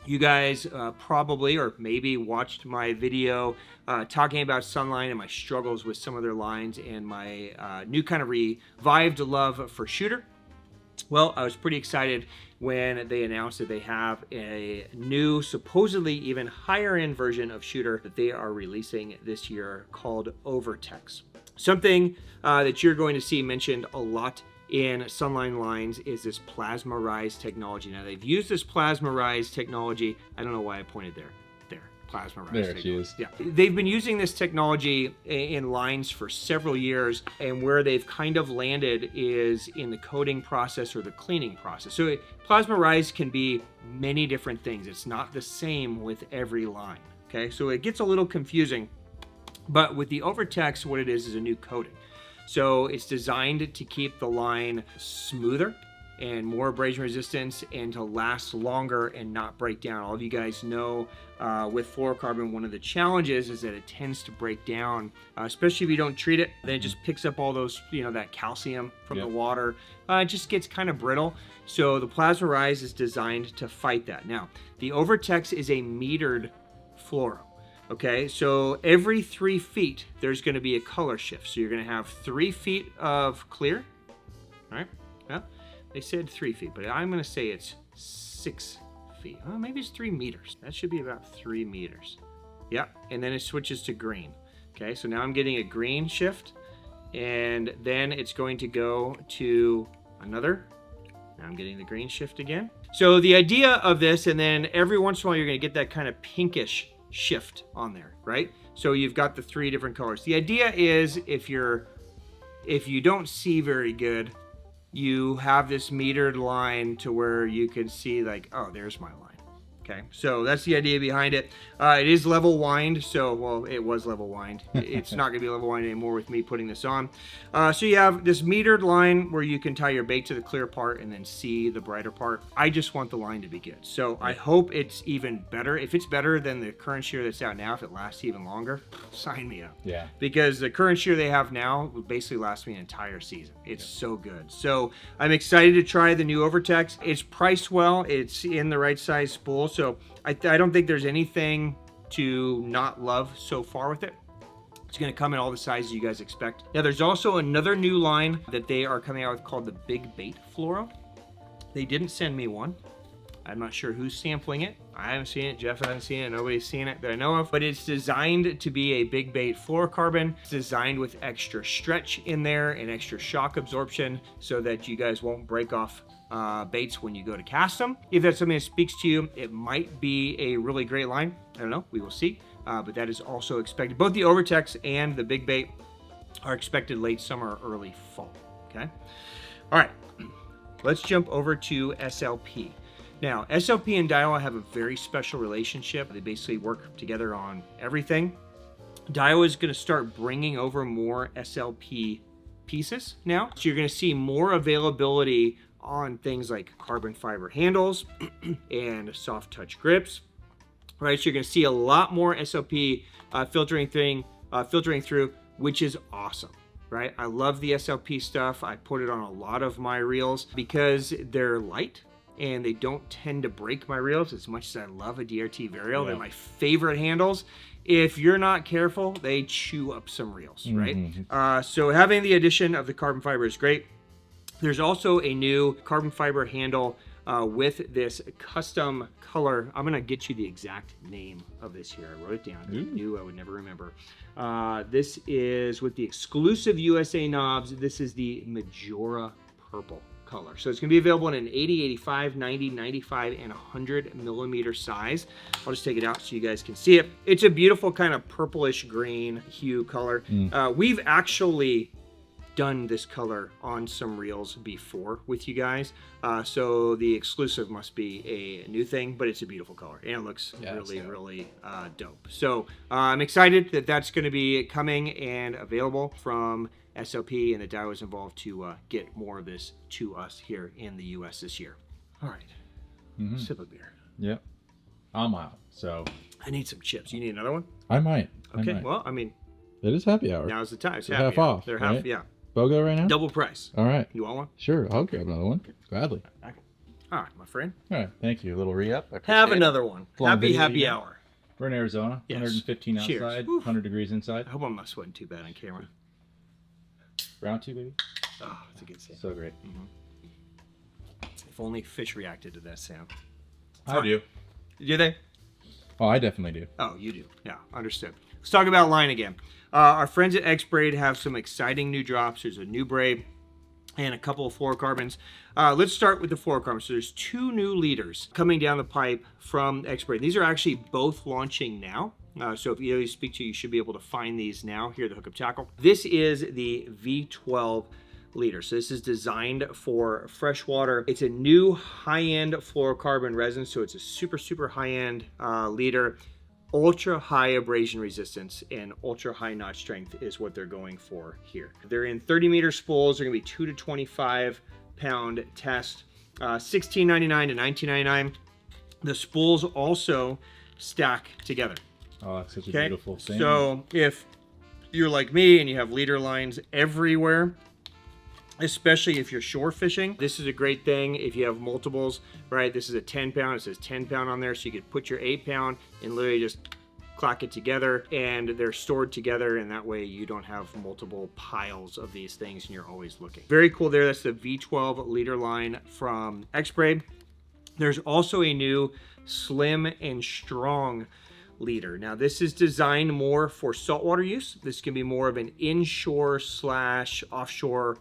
you guys probably or maybe watched my video talking about SUNLINE and my struggles with some of their lines and my new kind of revived love for shooter. Well, I was pretty excited when they announced that they have a new, supposedly even higher end version of shooter that they are releasing this year called OVERTEX. Something that you're going to see mentioned a lot in SUNLINE lines is this plasma rise technology. Now, they've used this plasma rise technology. I don't know why I pointed there. Plasma rise there technology. She is. Yeah, they've been using this technology in lines for several years, and where they've kind of landed is in the coating process or the cleaning process. So plasma rise can be many different things. It's not the same with every line. Okay, so it gets a little confusing. But with the OVERTEX, what it is a new coating. So it's designed to keep the line smoother and more abrasion resistance and to last longer and not break down. All of you guys know with fluorocarbon, one of the challenges is that it tends to break down, especially if you don't treat it. Then it just picks up all those, that calcium from the water. It just gets kind of brittle. So the Plasma Rise is designed to fight that. Now, the Overtex is a metered fluoro. Okay, so every 3 feet, there's going to be a color shift. So you're going to have 3 feet of clear. All right, yeah, they said 3 feet, but I'm going to say it's 6 feet. Oh, maybe it's 3 meters. That should be about 3 meters. Yeah, and then it switches to green. Okay, so now I'm getting a green shift, and then it's going to go to another. Now I'm getting the green shift again. So the idea of this, and then every once in a while, you're going to get that kind of pinkish shift on there, right? So you've got the 3 different colors. The idea is if you don't see very good, you have this metered line to where you can see like, oh, there's my line. Okay, so that's the idea behind it. It is level wind, so, well, it was level wind. It's not gonna be level wind anymore with me putting this on. So you have this metered line where you can tie your bait to the clear part and then see the brighter part. I just want the line to be good. So I hope it's even better. If it's better than the current shear that's out now, if it lasts even longer, sign me up. Yeah. Because the current shear they have now would basically last me an entire season. It's so good. So I'm excited to try the new Overtex. It's priced well. It's in the right size spool. So I don't think there's anything to not love so far with it. It's going to come in all the sizes you guys expect. Now, there's also another new line that they are coming out with called the Big Bait Fluoro. They didn't send me one. I'm not sure who's sampling it. I haven't seen it. Jeff hasn't seen it. Nobody's seen it that I know of. But it's designed to be a big bait fluorocarbon. It's designed with extra stretch in there and extra shock absorption so that you guys won't break off baits when you go to cast them. If that's something that speaks to you, it might be a really great line. I don't know. We will see. But that is also expected. Both the Overtex and the Big Bait are expected late summer or early fall. Okay. All right. Let's jump over to SLP. Now, SLP and Daiwa have a very special relationship. They basically work together on everything. Daiwa is going to start bringing over more SLP pieces now. So you're going to see more availability on things like carbon fiber handles and soft touch grips. Right, so you're going to see a lot more SLP filtering through, which is awesome. Right, I love the SLP stuff. I put it on a lot of my reels because they're light and they don't tend to break my reels as much as I love a DRT varial. They're my favorite handles. If you're not careful, they chew up some reels, right? So having the addition of the carbon fiber is great. There's also a new carbon fiber handle with this custom color. I'm gonna get you the exact name of this here. I wrote it down. I knew I would never remember. This is with the exclusive USA knobs. This is the Majora Purple color. So it's gonna be available in an 80, 85, 90, 95, and 100 millimeter size. I'll just take it out so you guys can see it. It's a beautiful kind of purplish green hue color. We've actually done this color on some reels before with you guys. So the exclusive must be a new thing, but it's a beautiful color and it looks really dope. So I'm excited that that's gonna be coming and available from SLP, and the Daiwa is involved to get more of this to us here in the US this year. All right, sip of beer. Yep, I'm out, so. I need some chips. You need another one? I might. Okay, well, I mean. It is happy hour. Now's the time. It's half hour. Off. They're right? half, yeah. BOGO right now? Double price. All right. You want one? Sure, I'll grab another one. Gladly. All right, my friend. All right, thank you. A little re-up. Have another one. Happy hour. We're in Arizona. Yes. 115 outside, Cheers. 100 degrees inside. I hope I'm not sweating too bad on camera. Round 2, baby. Oh, it's a good sound. So great. If only fish reacted to that sound. I do. Do they? Oh, I definitely do. Oh, you do. Yeah, understood. Let's talk about line again. Our friends at XBRAID have some exciting new drops. There's a new braid and a couple of fluorocarbons. Let's start with the fluorocarbons. So there's 2 new leaders coming down the pipe from XBRAID. These are actually both launching now. So if you speak to, you should be able to find these now here at the Hookup Tackle. This is the V12 leader. So this is designed for freshwater. It's a new high-end fluorocarbon resin. So it's a super high-end leader. Ultra high abrasion resistance and ultra high knot strength is what they're going for here. They're in 30 meter spools. They're gonna be 2 to 25 pound test. $16.99 to $19.99. The spools also stack together. Oh, that's such a beautiful thing. So if you're like me and you have leader lines everywhere, especially if you're shore fishing, this is a great thing. If you have multiples, right? This is a 10 pound, it says 10 pound on there. So you could put your 8 pound and literally just clack it together, and they're stored together, and that way you don't have multiple piles of these things and you're always looking. Very cool there. That's the V12 leader line from XBRAID. There's also a new slim and strong leader. Now this is designed more for saltwater use. This can be more of an inshore slash offshore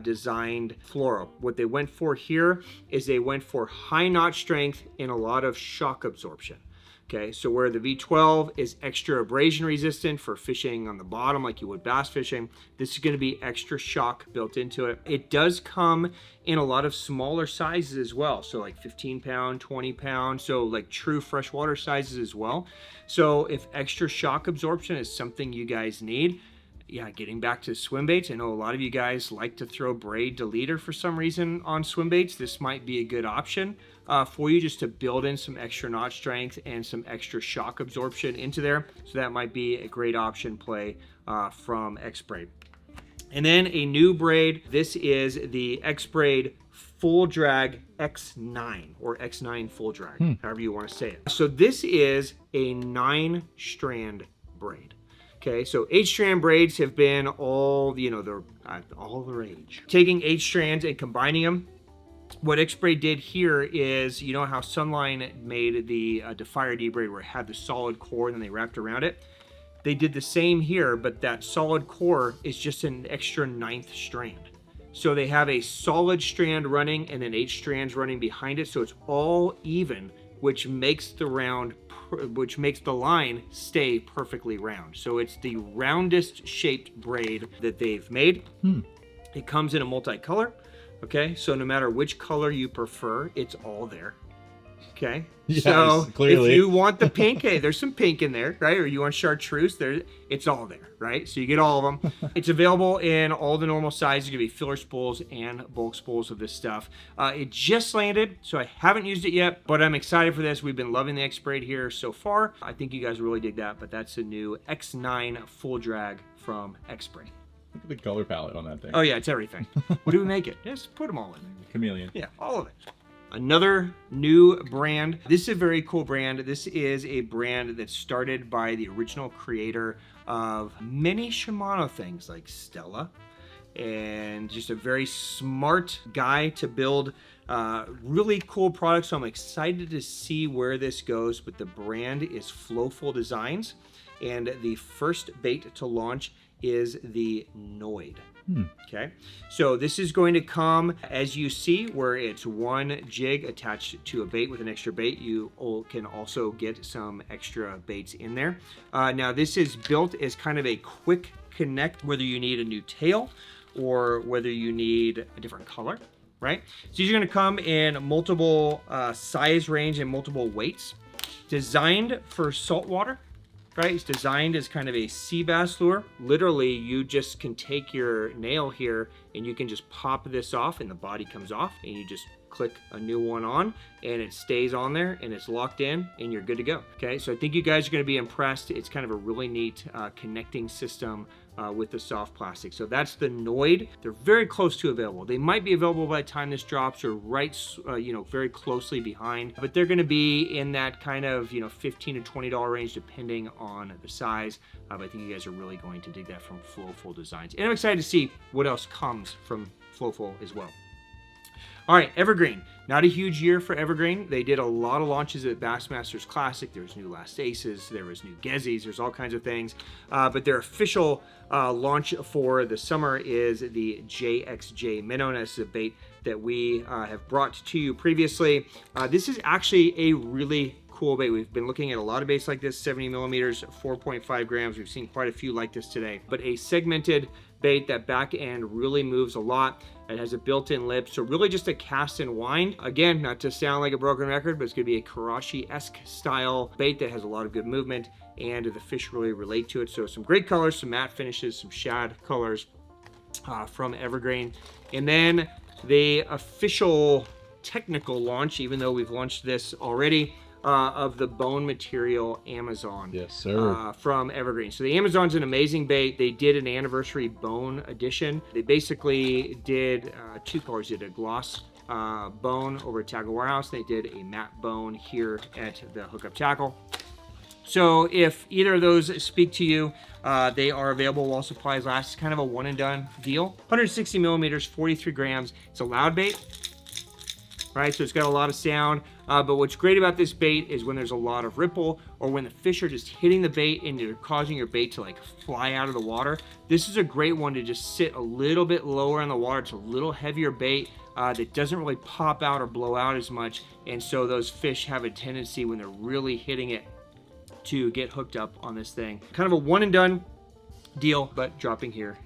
designed fluoro. What they went for here is they went for high knot strength and a lot of shock absorption. Okay, so where the V12 is extra abrasion resistant for fishing on the bottom like you would bass fishing, this is going to be extra shock built into it. It does come in a lot of smaller sizes as well, so like 15 pound, 20 pound, so like true freshwater sizes as well. So if extra shock absorption is something you guys need, yeah, getting back to swim baits, I know a lot of you guys like to throw braid to leader for some reason on swim baits. This might be a good option for you, just to build in some extra knot strength and some extra shock absorption into there. So that might be a great option play from XBRAID. And then a new braid. This is the XBRAID Full Drag X9 or X9 Full Drag, however you want to say it. So this is a 9-strand braid. Okay, so 8-strand braids have been all, you know, they're all the rage. Taking 8 strands and combining them. What XBRAID did here is, you know how SUNLINE made the Defire D-braid where it had the solid core and then they wrapped around it? They did the same here, but that solid core is just an extra 9th strand. So they have a solid strand running and then 8 strands running behind it, so it's all even, which makes the line stay perfectly round. So it's the roundest shaped braid that they've made. It comes in a multicolor. Okay, so no matter which color you prefer, it's all there. Okay, yes, so clearly. If you want the pink, hey, there's some pink in there, right? Or you want chartreuse, it's all there, right? So you get all of them. It's available in all the normal sizes. It's gonna be filler spools and bulk spools of this stuff. It just landed, so I haven't used it yet, but I'm excited for this. We've been loving the XBRAID here so far. I think you guys really dig that, but that's a new X9 Full Drag from XBRAID. Look at the color palette on that thing. Oh yeah, it's everything. What do we make it? Just put them all in there. Chameleon. Yeah, all of it. Another new brand. This is a very cool brand. This is a brand that started by the original creator of many Shimano things like Stella, and just a very smart guy to build really cool products. So I'm excited to see where this goes, but the brand is Flowful Designs, and the first bait to launch is the NOYD. Okay, so this is going to come, as you see, where it's one jig attached to a bait with an extra bait. You can also get some extra baits in there. Now this is built as kind of a quick connect, whether you need a new tail or whether you need a different color, right? So these are going to come in multiple size range and multiple weights. Designed for saltwater. Right, it's designed as kind of a sea bass lure. Literally, you just can take your nail here and you can just pop this off and the body comes off, and you just click a new one on and it stays on there and it's locked in and you're good to go. Okay, so I think you guys are going to be impressed. It's kind of a really neat connecting system with the soft plastic. So that's the NOYD. They're very close to available. They might be available by the time this drops, or right, very closely behind, but they're going to be in that kind of, $15 to $20 range depending on the size. But I think you guys are really going to dig that from Flowful Designs. And I'm excited to see what else comes from Flowful as well. All right, Evergreen. Not a huge year for Evergreen. They did a lot of launches at Bassmasters Classic. There was new Last Aces, there was new Gezzies, there's all kinds of things. But their official launch for the summer is the JXJ Minnow. And this is a bait that we have brought to you previously. This is actually a really cool bait. We've been looking at a lot of baits like this, 70 millimeters, 4.5 grams. We've seen quite a few like this today, but a segmented bait. That back end really moves a lot. It has a built-in lip, so really just a cast and wind. Again, not to sound like a broken record, but it's going to be a Karashi-esque style bait that has a lot of good movement, and the fish really relate to it. So some great colors, some matte finishes, some shad colors from Evergreen. And then the official technical launch, even though we've launched this already, of the bone material Amazon. Yes, sir. From Evergreen. So the Amazon's an amazing bait. They did an anniversary bone edition. They basically did two colors. They did a gloss bone over at Tackle Warehouse. They did a matte bone here at the Hookup Tackle. So if either of those speak to you, they are available while supplies last. It's kind of a one and done deal. 160 millimeters, 43 grams. It's a loud bait, right? So it's got a lot of sound. But what's great about this bait is when there's a lot of ripple, or when the fish are just hitting the bait and they're causing your bait to like fly out of the water. This is a great one to just sit a little bit lower in the water. It's a little heavier bait that doesn't really pop out or blow out as much. And so those fish have a tendency, when they're really hitting it, to get hooked up on this thing. Kind of a one and done deal, but dropping here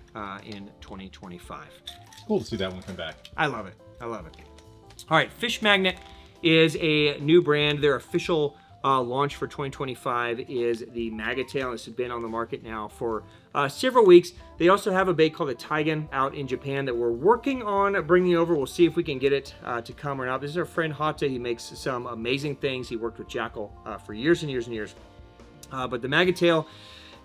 in 2025. It's cool to see that one come back. I love it. I love it. All right, Fish Magnet is a new brand. Their official launch for 2025 is the Magatail. This has been on the market now for several weeks. They also have a bait called the Taigen out in Japan that we're working on bringing over. We'll see if we can get it to come or not. This is our friend Hata. He makes some amazing things. He worked with JACKALL for years and years and years. But the Magatail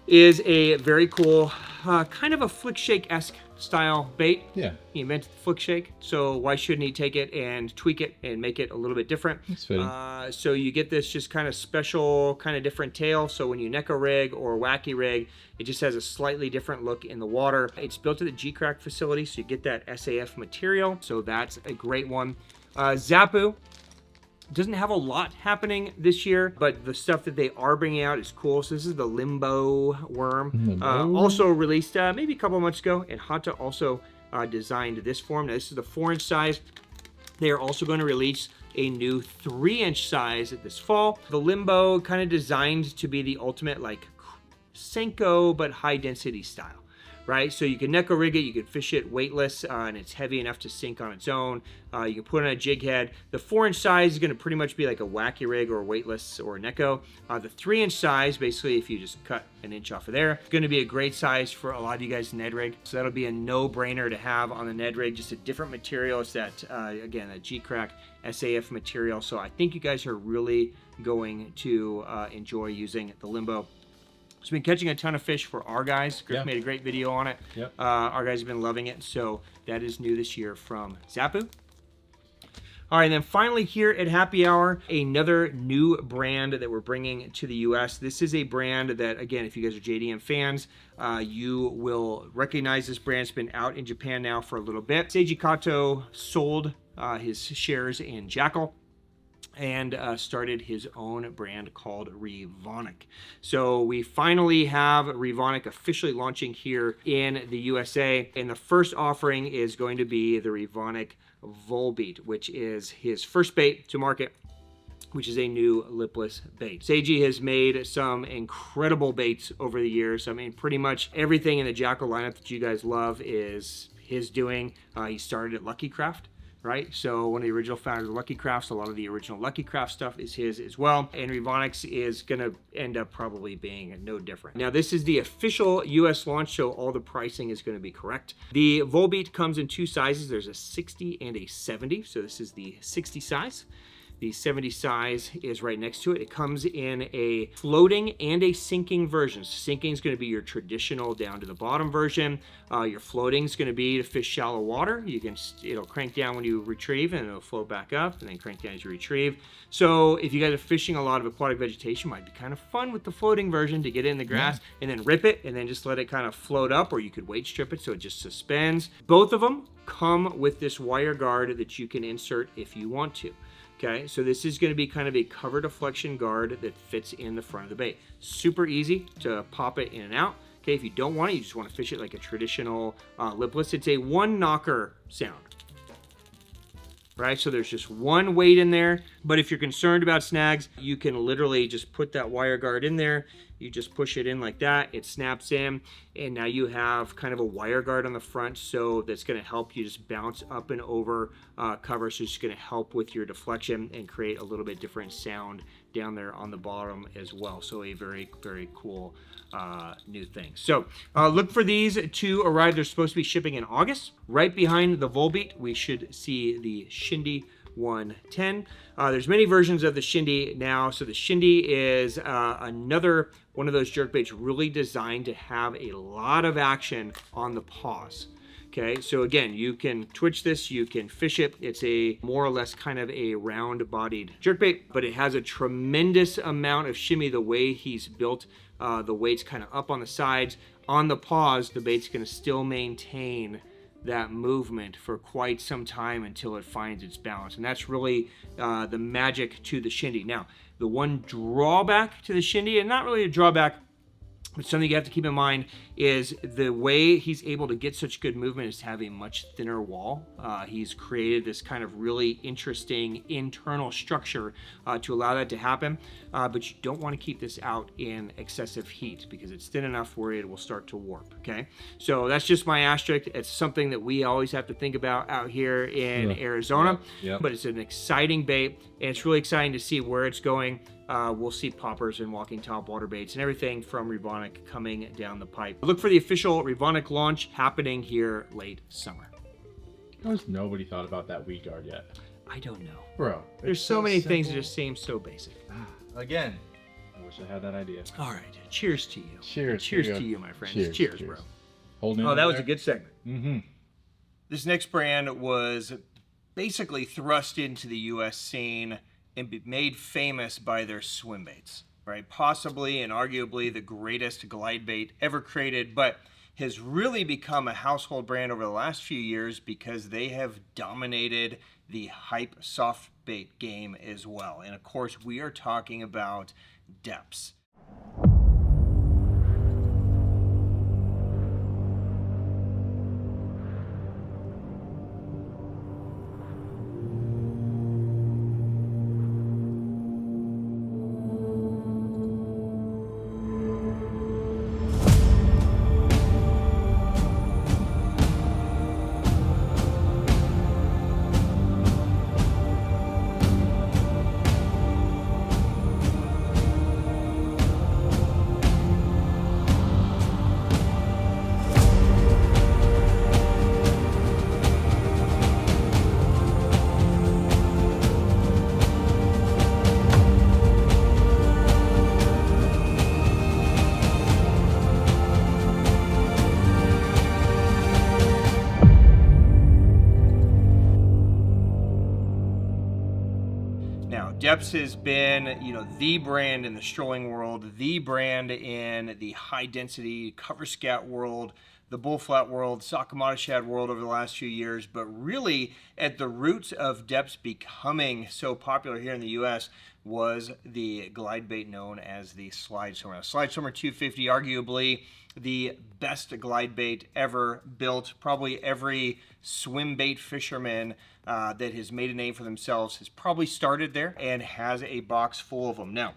is a very cool, kind of a flick shake-esque style bait. Yeah. He invented the flick shake, so why shouldn't he take it and tweak it and make it a little bit different? It's fitting. So you get this just kind of special, kind of different tail. So when you neko rig or wacky rig, it just has a slightly different look in the water. It's built at the GCrack facility, so you get that SAF material. So that's a great one. ZAPPU doesn't have a lot happening this year, but the stuff that they are bringing out is cool. So this is the Limbo worm, also released maybe a couple of months ago, and Hata also designed this form. Now this is the 4-inch size. They are also going to release a new 3-inch size this fall. The Limbo kind of designed to be the ultimate like Senko, but high density style. Right, so you can neko rig it, you can fish it weightless, and it's heavy enough to sink on its own. You can put it on a jig head. The 4-inch size is going to pretty much be like a wacky rig or a weightless or a neko. The 3-inch size, basically, if you just cut an inch off of there, it's going to be a great size for a lot of you guys Ned rig. So that'll be a no-brainer to have on the Ned rig. Just a different material. It's that again, that GCrack SAF material. So I think you guys are really going to enjoy using the Limbo. It's been catching a ton of fish for our guys. Griff made a great video on it. Yep. Our guys have been loving it. So that is new this year from ZAPPU. All right, and then finally here at Happy Hour, another new brand that we're bringing to the US. This is a brand that, again, if you guys are JDM fans, you will recognize this brand. It's been out in Japan now for a little bit. Seiji Kato sold his shares in JACKALL and started his own brand called REVONIK. So we finally have REVONIK officially launching here in the USA, and the first offering is going to be the REVONIK Volbeat, which is his first bait to market, which is a new lipless bait. Seiji has made some incredible baits over the years. I mean, pretty much everything in the JACKALL lineup that you guys love is his doing. He started at Lucky Craft, right? So one of the original founders of Lucky Crafts, a lot of the original Lucky Craft stuff is his as well. And REVONIK is gonna end up probably being no different. Now this is the official US launch, so all the pricing is gonna be correct. The Volbeat comes in two sizes. There's a 60 and a 70. So this is the 60 size. The 70 size is right next to it. It comes in a floating and a sinking version. So sinking is going to be your traditional down to the bottom version. Your floating is going to be to fish shallow water. It'll crank down when you retrieve, and it'll float back up, and then crank down as you retrieve. So if you guys are fishing a lot of aquatic vegetation, it might be kind of fun with the floating version to get in the grass and then rip it and then just let it kind of float up, or you could weight strip it so it just suspends. Both of them come with this wire guard that you can insert if you want to. Okay, so this is going to be kind of a cover deflection guard that fits in the front of the bait. Super easy to pop it in and out. Okay, if you don't want it, you just want to fish it like a traditional lipless. It's a one knocker sound, right? So there's just one weight in there. But if you're concerned about snags, you can literally just put that wire guard in there. You just push it in like that, it snaps in, and now you have kind of a wire guard on the front, so that's going to help you just bounce up and over cover. So it's going to help with your deflection and create a little bit different sound down there on the bottom as well. So a very, very cool new thing. So look for these to arrive. They're supposed to be shipping in August. Right behind the Volbeat, we should see the Shindy 110. There's many versions of the Shindy now. So the Shindy is another one of those jerkbaits really designed to have a lot of action on the paws. Okay, so again, you can twitch this, you can fish it. It's a more or less kind of a round-bodied jerkbait, but it has a tremendous amount of shimmy the way he's built. The weight's kind of up on the sides. On the paws, the bait's going to still maintain that movement for quite some time until it finds its balance. And that's really the magic to the Shindy. Now, the one drawback to the Shindy, and not really a drawback, but something you have to keep in mind, is the way he's able to get such good movement is to have a much thinner wall. He's created this kind of really interesting internal structure to allow that to happen, but you don't want to keep this out in excessive heat because it's thin enough where it will start to warp, okay? So that's just my asterisk. It's something that we always have to think about out here in Arizona, but it's an exciting bait, and it's really exciting to see where it's going. We'll see poppers and walking top water baits and everything from REVONIK coming down the pipe. Look for the official REVONIK launch happening here late summer. Because nobody thought about that weed guard yet. I don't know. Bro. There's so many things that just seem so basic. Again, I wish I had that idea. All right. Cheers to you. Cheers. Cheers to you, my friends. Cheers, bro. Holding that was a good segment. Mm-hmm. This next brand was basically thrust into the U.S. scene and be made famous by their swim baits, right? Possibly and arguably the greatest glide bait ever created, but has really become a household brand over the last few years because they have dominated the hype soft bait game as well. And of course, we are talking about DEPS. DEPS has been, the brand in the strolling world, the brand in the high density cover scat world, the bull flat world, Sakamata shad world over the last few years, but really at the roots of DEPS becoming so popular here in the US was the glide bait known as the slide swimmer. Now, slide swimmer 250, arguably the best glide bait ever built. Probably every swim bait fisherman that has made a name for themselves has probably started there and has a box full of them. Now,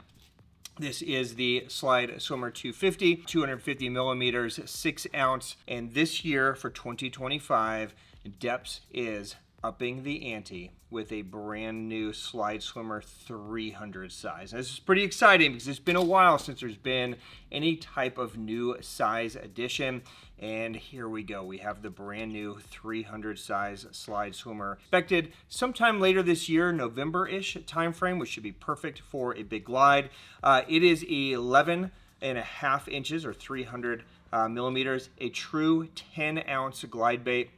this is the Slide Swimmer 250, 250 millimeters, 6 ounce. And this year for 2025, DEPS is upping the ante with a brand new Slide Swimmer 300 size. Now, this is pretty exciting because it's been a while since there's been any type of new size addition. And here we go. We have the brand new 300 size Slide Swimmer expected sometime later this year, November-ish time frame, which should be perfect for a big glide. It is 11.5 inches or 300 millimeters, a true 10 ounce glide bait.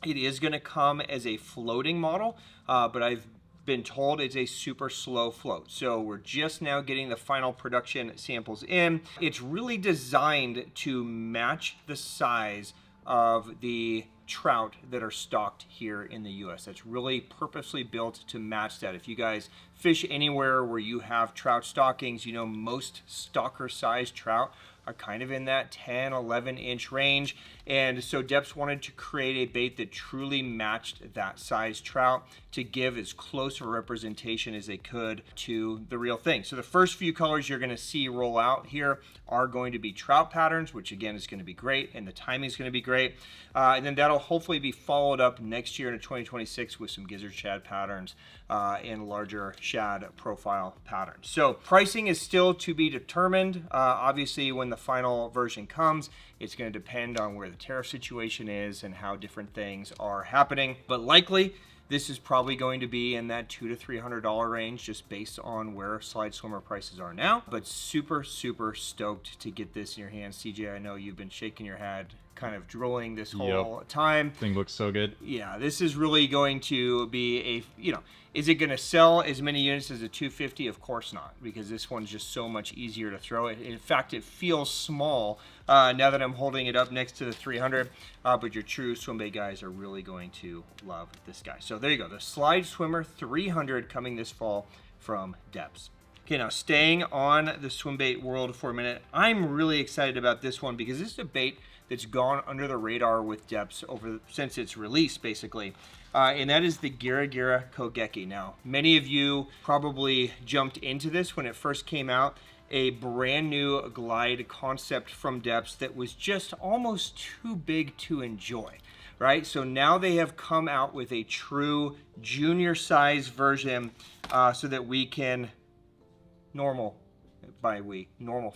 It is going to come as a floating model, but I've been told it's a super slow float. So we're just now getting the final production samples in. It's really designed to match the size of the trout that are stocked here in the US. That's really purposely built to match that. If you guys fish anywhere where you have trout stockings, most stocker sized trout are kind of in that 10, 11 inch range. And so DEPS wanted to create a bait that truly matched that size trout to give as close a representation as they could to the real thing. So the first few colors you're going to see roll out here are going to be trout patterns, which again is going to be great, and the timing is going to be great. And then that'll hopefully be followed up next year in 2026 with some gizzard shad patterns and larger shad profile patterns. So pricing is still to be determined. Obviously, when the final version comes, it's going to depend on where the tariff situation is and how different things are happening. But likely, this is probably going to be in that $200 to $300 range just based on where slide swimmer prices are now. But super, super stoked to get this in your hands. CJ, I know you've been shaking your head, kind of drooling this whole time. Thing looks so good. Yeah, this is really going to be a, you know, is it going to sell as many units as a 250? Of course not, because this one's just so much easier to throw it. In fact, it feels small now that I'm holding it up next to the 300, but your true swim bait guys are really going to love this guy. So there you go, the Slide Swimmer 300 coming this fall from DEPS. Okay, now staying on the swim bait world for a minute, I'm really excited about this one because this is a bait that's gone under the radar with DEPS since its release, basically. And that is the Gira Gira Kogeki. Now, many of you probably jumped into this when it first came out, a brand new glide concept from DEPS that was just almost too big to enjoy, right? So now they have come out with a true junior size version so that we can, normal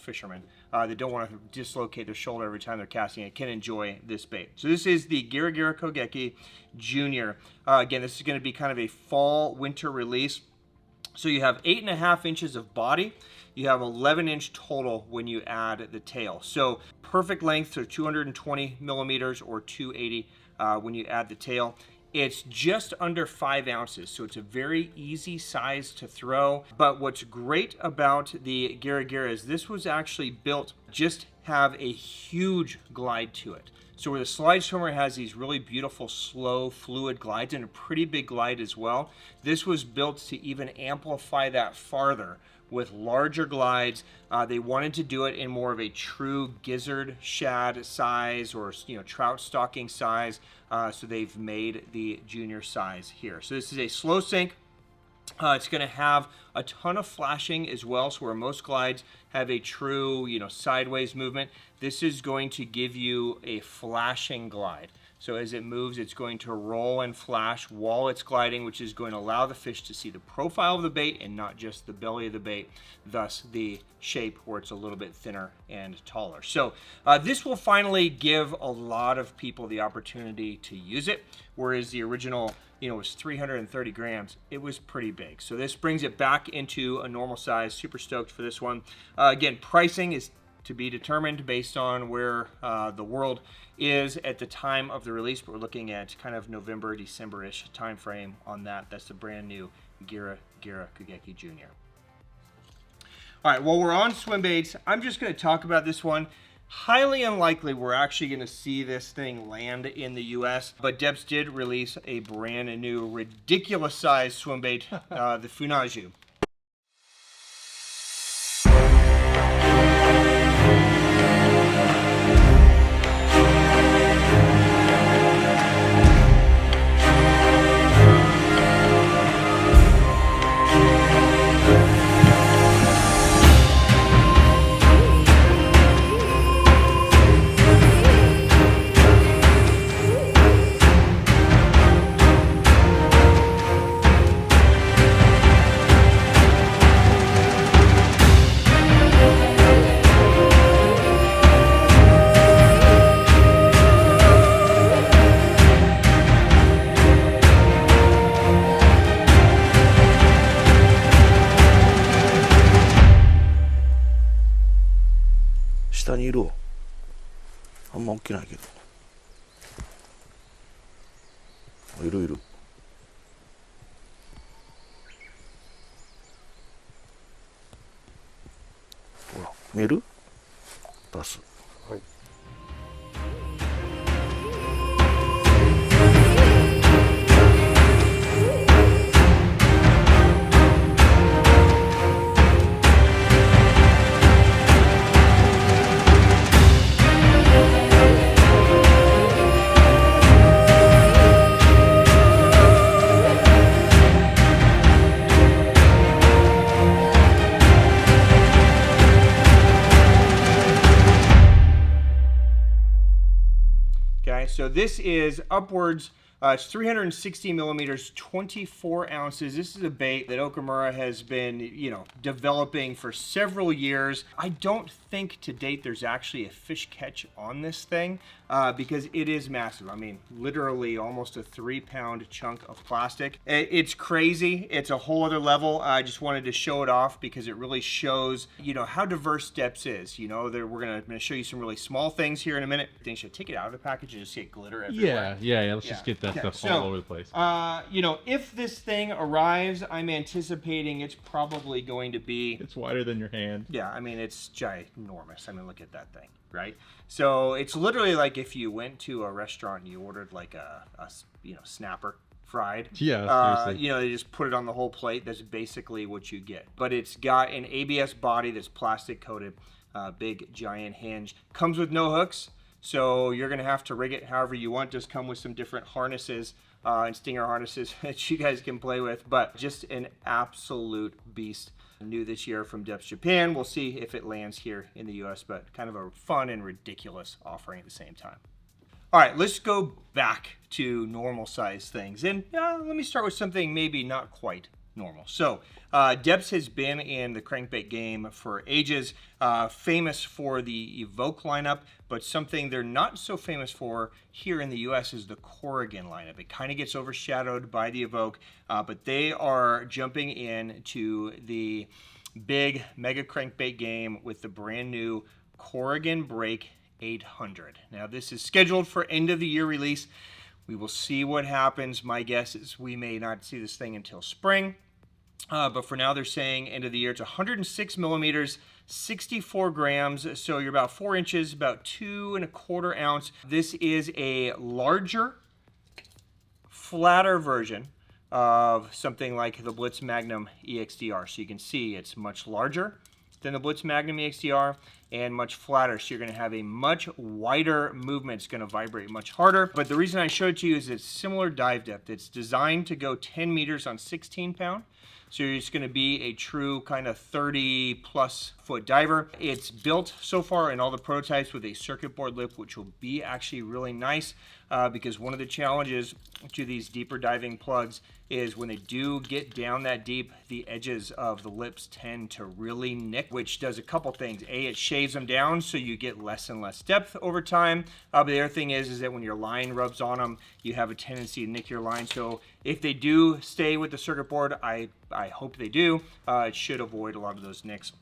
fishermen that don't want to dislocate their shoulder every time they're casting it can enjoy this bait. So this is the Gira Gira Kogeki Junior. Again, this is going to be kind of a fall winter release. So you have 8.5 inches of body. You have 11 inch total when you add the tail. So perfect length, so 220 millimeters or 280 when you add the tail. It's just under 5 ounces, so it's a very easy size to throw. But what's great about the Gira Gira is this was actually built just have a huge glide to it. So where the Slide Swimmer has these really beautiful, slow, fluid glides and a pretty big glide as well, this was built to even amplify that farther with larger glides. They wanted to do it in more of a true gizzard shad size or, you know, trout stocking size. So they've made the junior size here. So this is a slow sink. It's going to have a ton of flashing as well. So where most glides have a true, you know, sideways movement, this is going to give you a flashing glide. So as it moves, it's going to roll and flash while it's gliding, which is going to allow the fish to see the profile of the bait and not just the belly of the bait, thus the shape where it's a little bit thinner and taller. So this will finally give a lot of people the opportunity to use it, whereas the original, you know, was 330 grams. It was pretty big. So this brings it back into a normal size. Super stoked for this one. Again, pricing is to be determined based on where the world is at the time of the release, but we're looking at kind of November, December-ish time frame on that. That's the brand new Gira Gira Kogeki Junior. All right, while we're on swim baits, I'm just going to talk about this one. Highly unlikely we're actually going to see this thing land in the US, but DEPS did release a brand new ridiculous size swim bait, the Funaju.下にいるわ。あんま大きないけど。いるいる。ほら、見える？バス。はい。So this is upwards, it's 360 millimeters, 24 ounces. This is a bait that Okamura has been, developing for several years. I don't think to date there's actually a fish catch on this thing because it is massive. I mean, literally almost a 3-pound chunk of plastic. It's crazy. It's a whole other level. I just wanted to show it off because it really shows, how diverse DEPS is. We're gonna show you some really small things here in a minute. I think should take it out of the package and just get glitter everywhere. Yeah. Let's just get that stuff all over the place. If this thing arrives, I'm anticipating it's probably going to be... It's wider than your hand. Yeah, I mean, it's ginormous. I mean, look at that thing, right? So it's literally like if you went to a restaurant and you ordered like a snapper fried. Yeah, seriously. They just put it on the whole plate. That's basically what you get. But it's got an ABS body that's plastic coated, big giant hinge. Comes with no hooks. So you're going to have to rig it however you want. Just come with some different harnesses and stinger harnesses that you guys can play with. But just an absolute beast. New this year from DEPS Japan. We'll see if it lands here in the US, but kind of a fun and ridiculous offering at the same time. All right, let's go back to normal size things. And let me start with something maybe not quite normal. So DEPS has been in the crankbait game for ages, famous for the Evoke lineup, but something they're not so famous for here in the US is the Corrigan lineup. It kind of gets overshadowed by the Evoke, but they are jumping into the big mega crankbait game with the brand new Corrigan Break 800. Now this is scheduled for end of the year release. We will see what happens. My guess is we may not see this thing until spring. But for now, they're saying end of the year. It's 106 millimeters, 64 grams. So you're about 4 inches, about 2¼ ounce. This is a larger, flatter version of something like the Blitz Magnum EXDR. So you can see it's much larger than the Blitz Magnum EXDR and much flatter. So you're going to have a much wider movement. It's going to vibrate much harder. But the reason I showed it to you is it's similar dive depth. It's designed to go 10 meters on 16 pound. So it's going to be a true kind of 30+ foot diver. It's built so far in all the prototypes with a circuit board lip, which will be actually really nice because one of the challenges to these deeper diving plugs is when they do get down that deep, the edges of the lips tend to really nick, which does a couple things. A, it shaves them down so you get less and less depth over time. But the other thing is that when your line rubs on them, you have a tendency to nick your line. So if they do stay with the circuit board, I hope they do, it should avoid a lot of those nicks.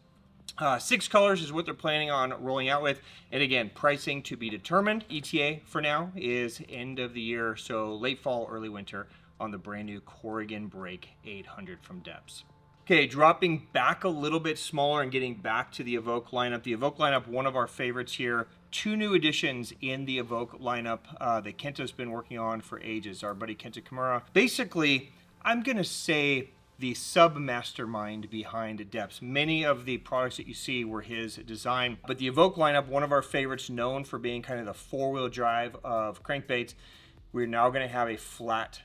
6 colors is what they're planning on rolling out with. And again, pricing to be determined. ETA for now is end of the year, so late fall, early winter on the brand new Corrigan Break 800 from DEPS. Okay, dropping back a little bit smaller and getting back to the Evoke lineup. The Evoke lineup, one of our favorites here. 2 new additions in the Evoke lineup that Kenta's been working on for ages. Our buddy Kenta Kimura. Basically, I'm going to say the sub-mastermind behind DEPS. Many of the products that you see were his design, but the Evoke lineup, one of our favorites, known for being kind of the 4-wheel drive of crankbaits, we're now going to have a flat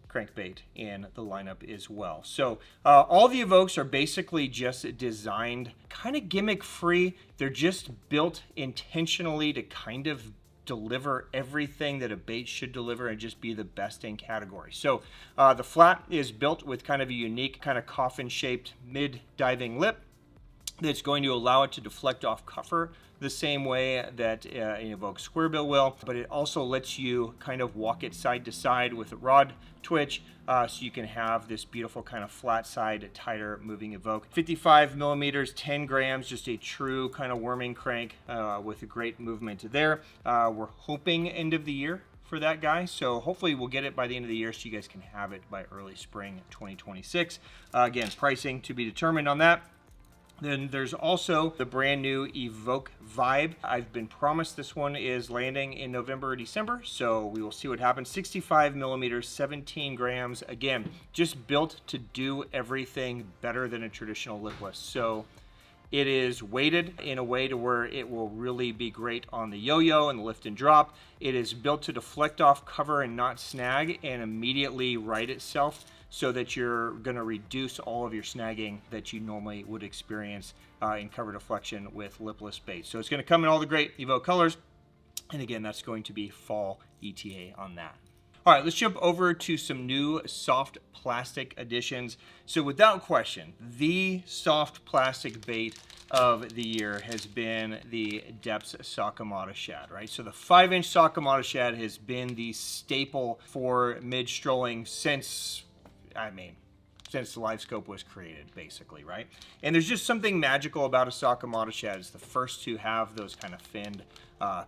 crankbait in the lineup as well. So all the Evokes are basically just designed kind of gimmick free. They're just built intentionally to kind of deliver everything that a bait should deliver and just be the best in category. So the flat is built with kind of a unique kind of coffin shaped mid diving lip that's going to allow it to deflect off cover the same way that an Evoke square bill will, but it also lets you kind of walk it side to side with a rod twitch, so you can have this beautiful kind of flat side, tighter moving Evoke. 55 millimeters, 10 grams, just a true kind of worming crank with a great movement there. We're hoping end of the year for that guy, so hopefully we'll get it by the end of the year so you guys can have it by early spring 2026. Again, pricing to be determined on that. Then there's also the brand new Evoke Vibe. I've been promised this one is landing in November or December, so we will see what happens. 65 millimeters, 17 grams. Again, just built to do everything better than a traditional lipless. So it is weighted in a way to where it will really be great on the yo-yo and the lift and drop. It is built to deflect off cover and not snag and immediately right itself, so that you're going to reduce all of your snagging that you normally would experience in cover deflection with lipless bait. So it's going to come in all the great Evoke colors. And again, that's going to be fall ETA on that. All right, let's jump over to some new soft plastic additions. So without question, the soft plastic bait of the year has been the DEPS Sakamata shad, right? So the 5-inch Sakamata shad has been the staple for mid-strolling since the live scope was created, basically, right? And there's just something magical about a Sakamata shad. It's the first to have those kind of finned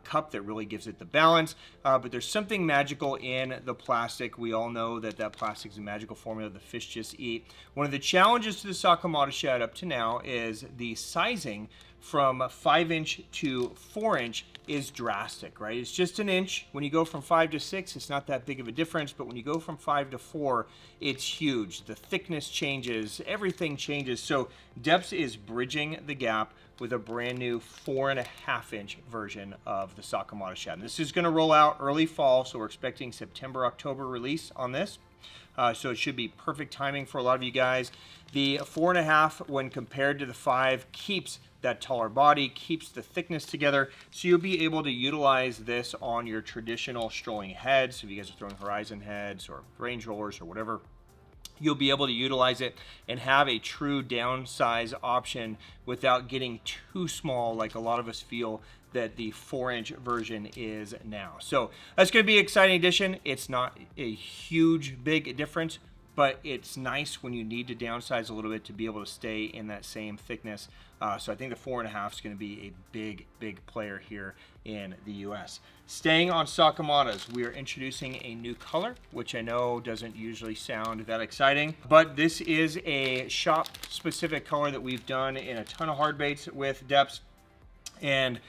cup that really gives it the balance, but there's something magical in the plastic. We all know that that plastic is a magical formula the fish just eat. One of the challenges to the Sakamata shad up to now is the sizing from 5-inch to 4-inch is drastic, right? It's just an inch. When you go from 5 to 6, it's not that big of a difference, but when you go from 5 to 4, it's huge. The thickness changes, everything changes. So DEPS is bridging the gap with a brand new 4.5-inch version of the Sakamata shad. And this is gonna roll out early fall, so we're expecting September, October release on this. So it should be perfect timing for a lot of you guys. The 4.5, when compared to the 5, keeps that taller body, keeps the thickness together, so you'll be able to utilize this on your traditional strolling heads. So if you guys are throwing horizon heads or range rollers or whatever, you'll be able to utilize it and have a true downsize option without getting too small like a lot of us feel that the 4-inch version is now. So that's going to be an exciting addition. It's not a huge big difference, but it's nice when you need to downsize a little bit to be able to stay in that same thickness. So I think the 4.5 is going to be a big player here in the US. Staying on Sakamatas, we are introducing a new color, which I know doesn't usually sound that exciting, but this is a shop specific color that we've done in a ton of hard baits with DEPS. And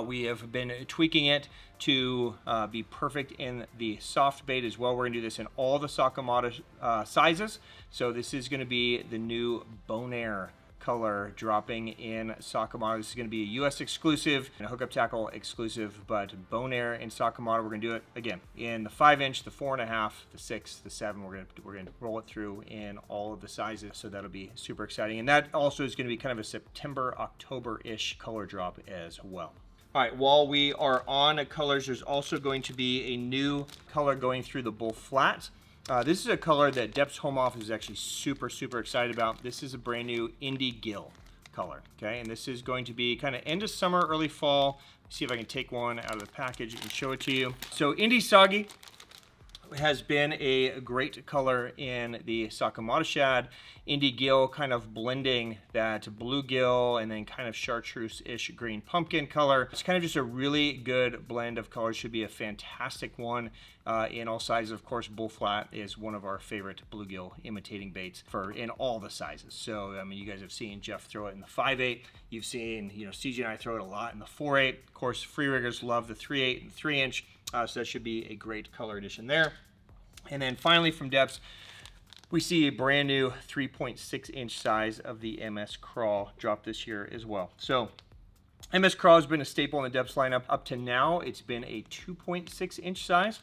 we have been tweaking it to be perfect in the soft bait as well. We're gonna do this in all the Sakamata sizes. So this is gonna be the new Bonaire color dropping in Sakamata. This is going to be a US exclusive and a hookup tackle exclusive, but Bonaire and Sakamata, we're going to do it again in the 5-inch, the 4.5, the 6, the 7. We're going to roll it through in all of the sizes, so that'll be super exciting. And that also is going to be kind of a September, October-ish color drop as well. All right, while we are on colors, there's also going to be a new color going through the bull flats. This is a color that DEPS Home Office is actually super excited about. This is a brand new Indie Gill color, okay? And this is going to be kind of end of summer, early fall. See if I can take one out of the package and show it to you. So Indie Soggy has been a great color in the Sakamata shad. Indie Gill kind of blending that bluegill and then kind of chartreuse-ish green pumpkin color. It's kind of just a really good blend of colors. Should be a fantastic one in all sizes. Of course, bull flat is one of our favorite bluegill imitating baits in all the sizes. So I mean, you guys have seen Jeff throw it in the 5/8. You've seen, you know, CJ and I throw it a lot in the 4/8. Of course, free riggers love the 3/8 and 3-inch. So that should be a great color addition there. And then finally from DEPS, we see a brand new 3.6-inch size of the MS Crawl drop this year as well. So MS Crawl has been a staple in the DEPS lineup. Up to now, it's been a 2.6-inch size.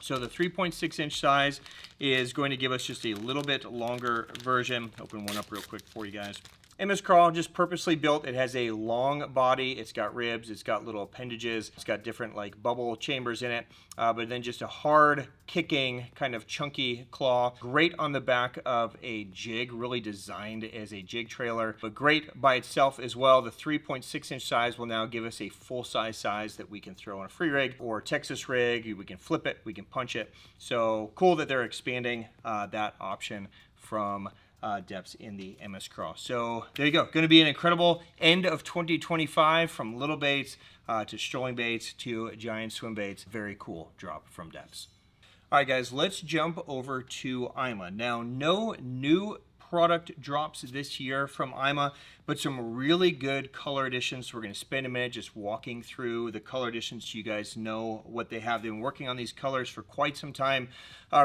So the 3.6-inch size is going to give us just a little bit longer version. Open one up real quick for you guys. MS Crawl, just purposely built. It has a long body, it's got ribs, it's got little appendages, it's got different like bubble chambers in it, but then just a hard kicking kind of chunky claw. Great on the back of a jig, really designed as a jig trailer, but great by itself as well. The 3.6-inch size will now give us a full-size size that we can throw on a free rig or Texas rig. We can flip it, we can punch it. So cool that they're expanding that option from DEPS in the MS Crawl. So there you go. Going to be an incredible end of 2025 from little baits to strolling baits to giant swim baits. Very cool drop from DEPS. All right, guys, let's jump over to IMA. Now, no new product drops this year from IMA, but some really good color additions. We're going to spend a minute just walking through the color additions so you guys know what they have. They've been working on these colors for quite some time,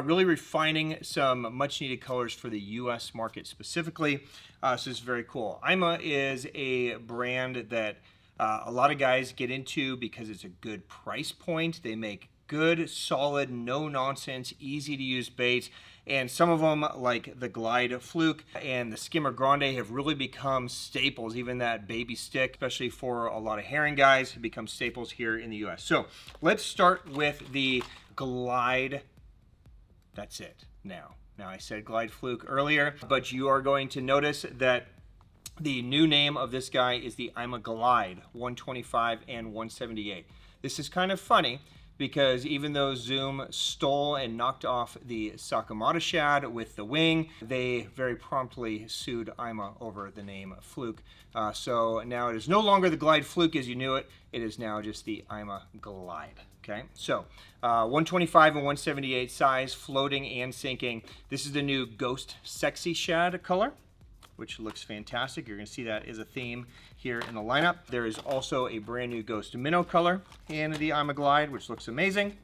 really refining some much needed colors for the US market specifically. So this is very cool. IMA is a brand that a lot of guys get into because it's a good price point. They make good, solid, no nonsense, easy to use baits. And some of them, like the Glide Fluke and the Skimmer Grande, have really become staples. Even that baby stick, especially for a lot of herring guys, have become staples here in the US. So let's start with the Glide. That's it now. Now I said Glide Fluke earlier, but you are going to notice that the new name of this guy is the Glide 125 and 178. This is kind of funny because even though Zoom stole and knocked off the Sakamata shad with the wing, they very promptly sued IMA over the name Fluke. So now it is no longer the Glide Fluke as you knew it. It is now just the IMA Glide. Okay, so 125 and 178 size, floating and sinking. This is the new Ghost Sexy shad color, which looks fantastic. You're going to see that is a theme here in the lineup. There is also a brand new Ghost Minnow color in the IMA Glide, which looks amazing.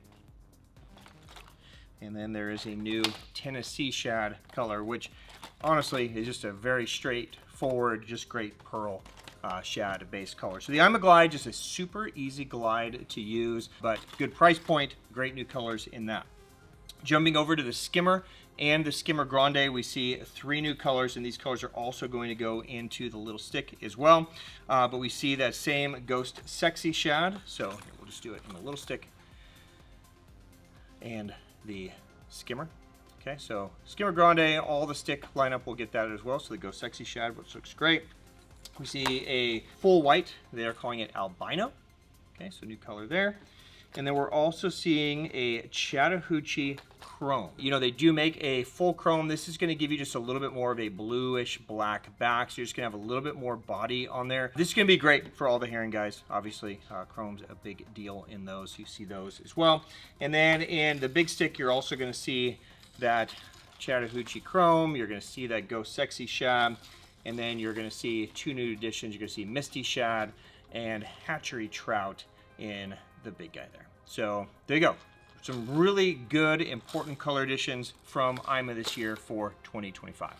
And then there is a new Tennessee shad color, which honestly is just a very straightforward, just great pearl shad base color. So the IMA Glide, just a super easy glide to use, but good price point, great new colors in that. Jumping over to the Skimmer and the Skimmer Grande, we see 3 new colors, and these colors are also going to go into the little stick as well. But we see that same Ghost Sexy shad, so we'll just do it in the little stick and the Skimmer. Okay, so Skimmer Grande, all the stick lineup will get that as well, so the Ghost Sexy shad, which looks great. We see a full white, they're calling it albino. Okay, so new color there. And then we're also seeing a Chattahoochee chrome. You know, they do make a full chrome. This is going to give you just a little bit more of a bluish black back. So you're just going to have a little bit more body on there. This is going to be great for all the herring guys. Obviously, chrome's a big deal in those. You see those as well. And then in the big stick, you're also going to see that Chattahoochee chrome. You're going to see that Ghost Sexy shad. And then you're going to see 2 new additions. You're going to see Misty shad and Hatchery trout in the big guy there. So there you go. Some really good, important color additions from IMA this year for 2025.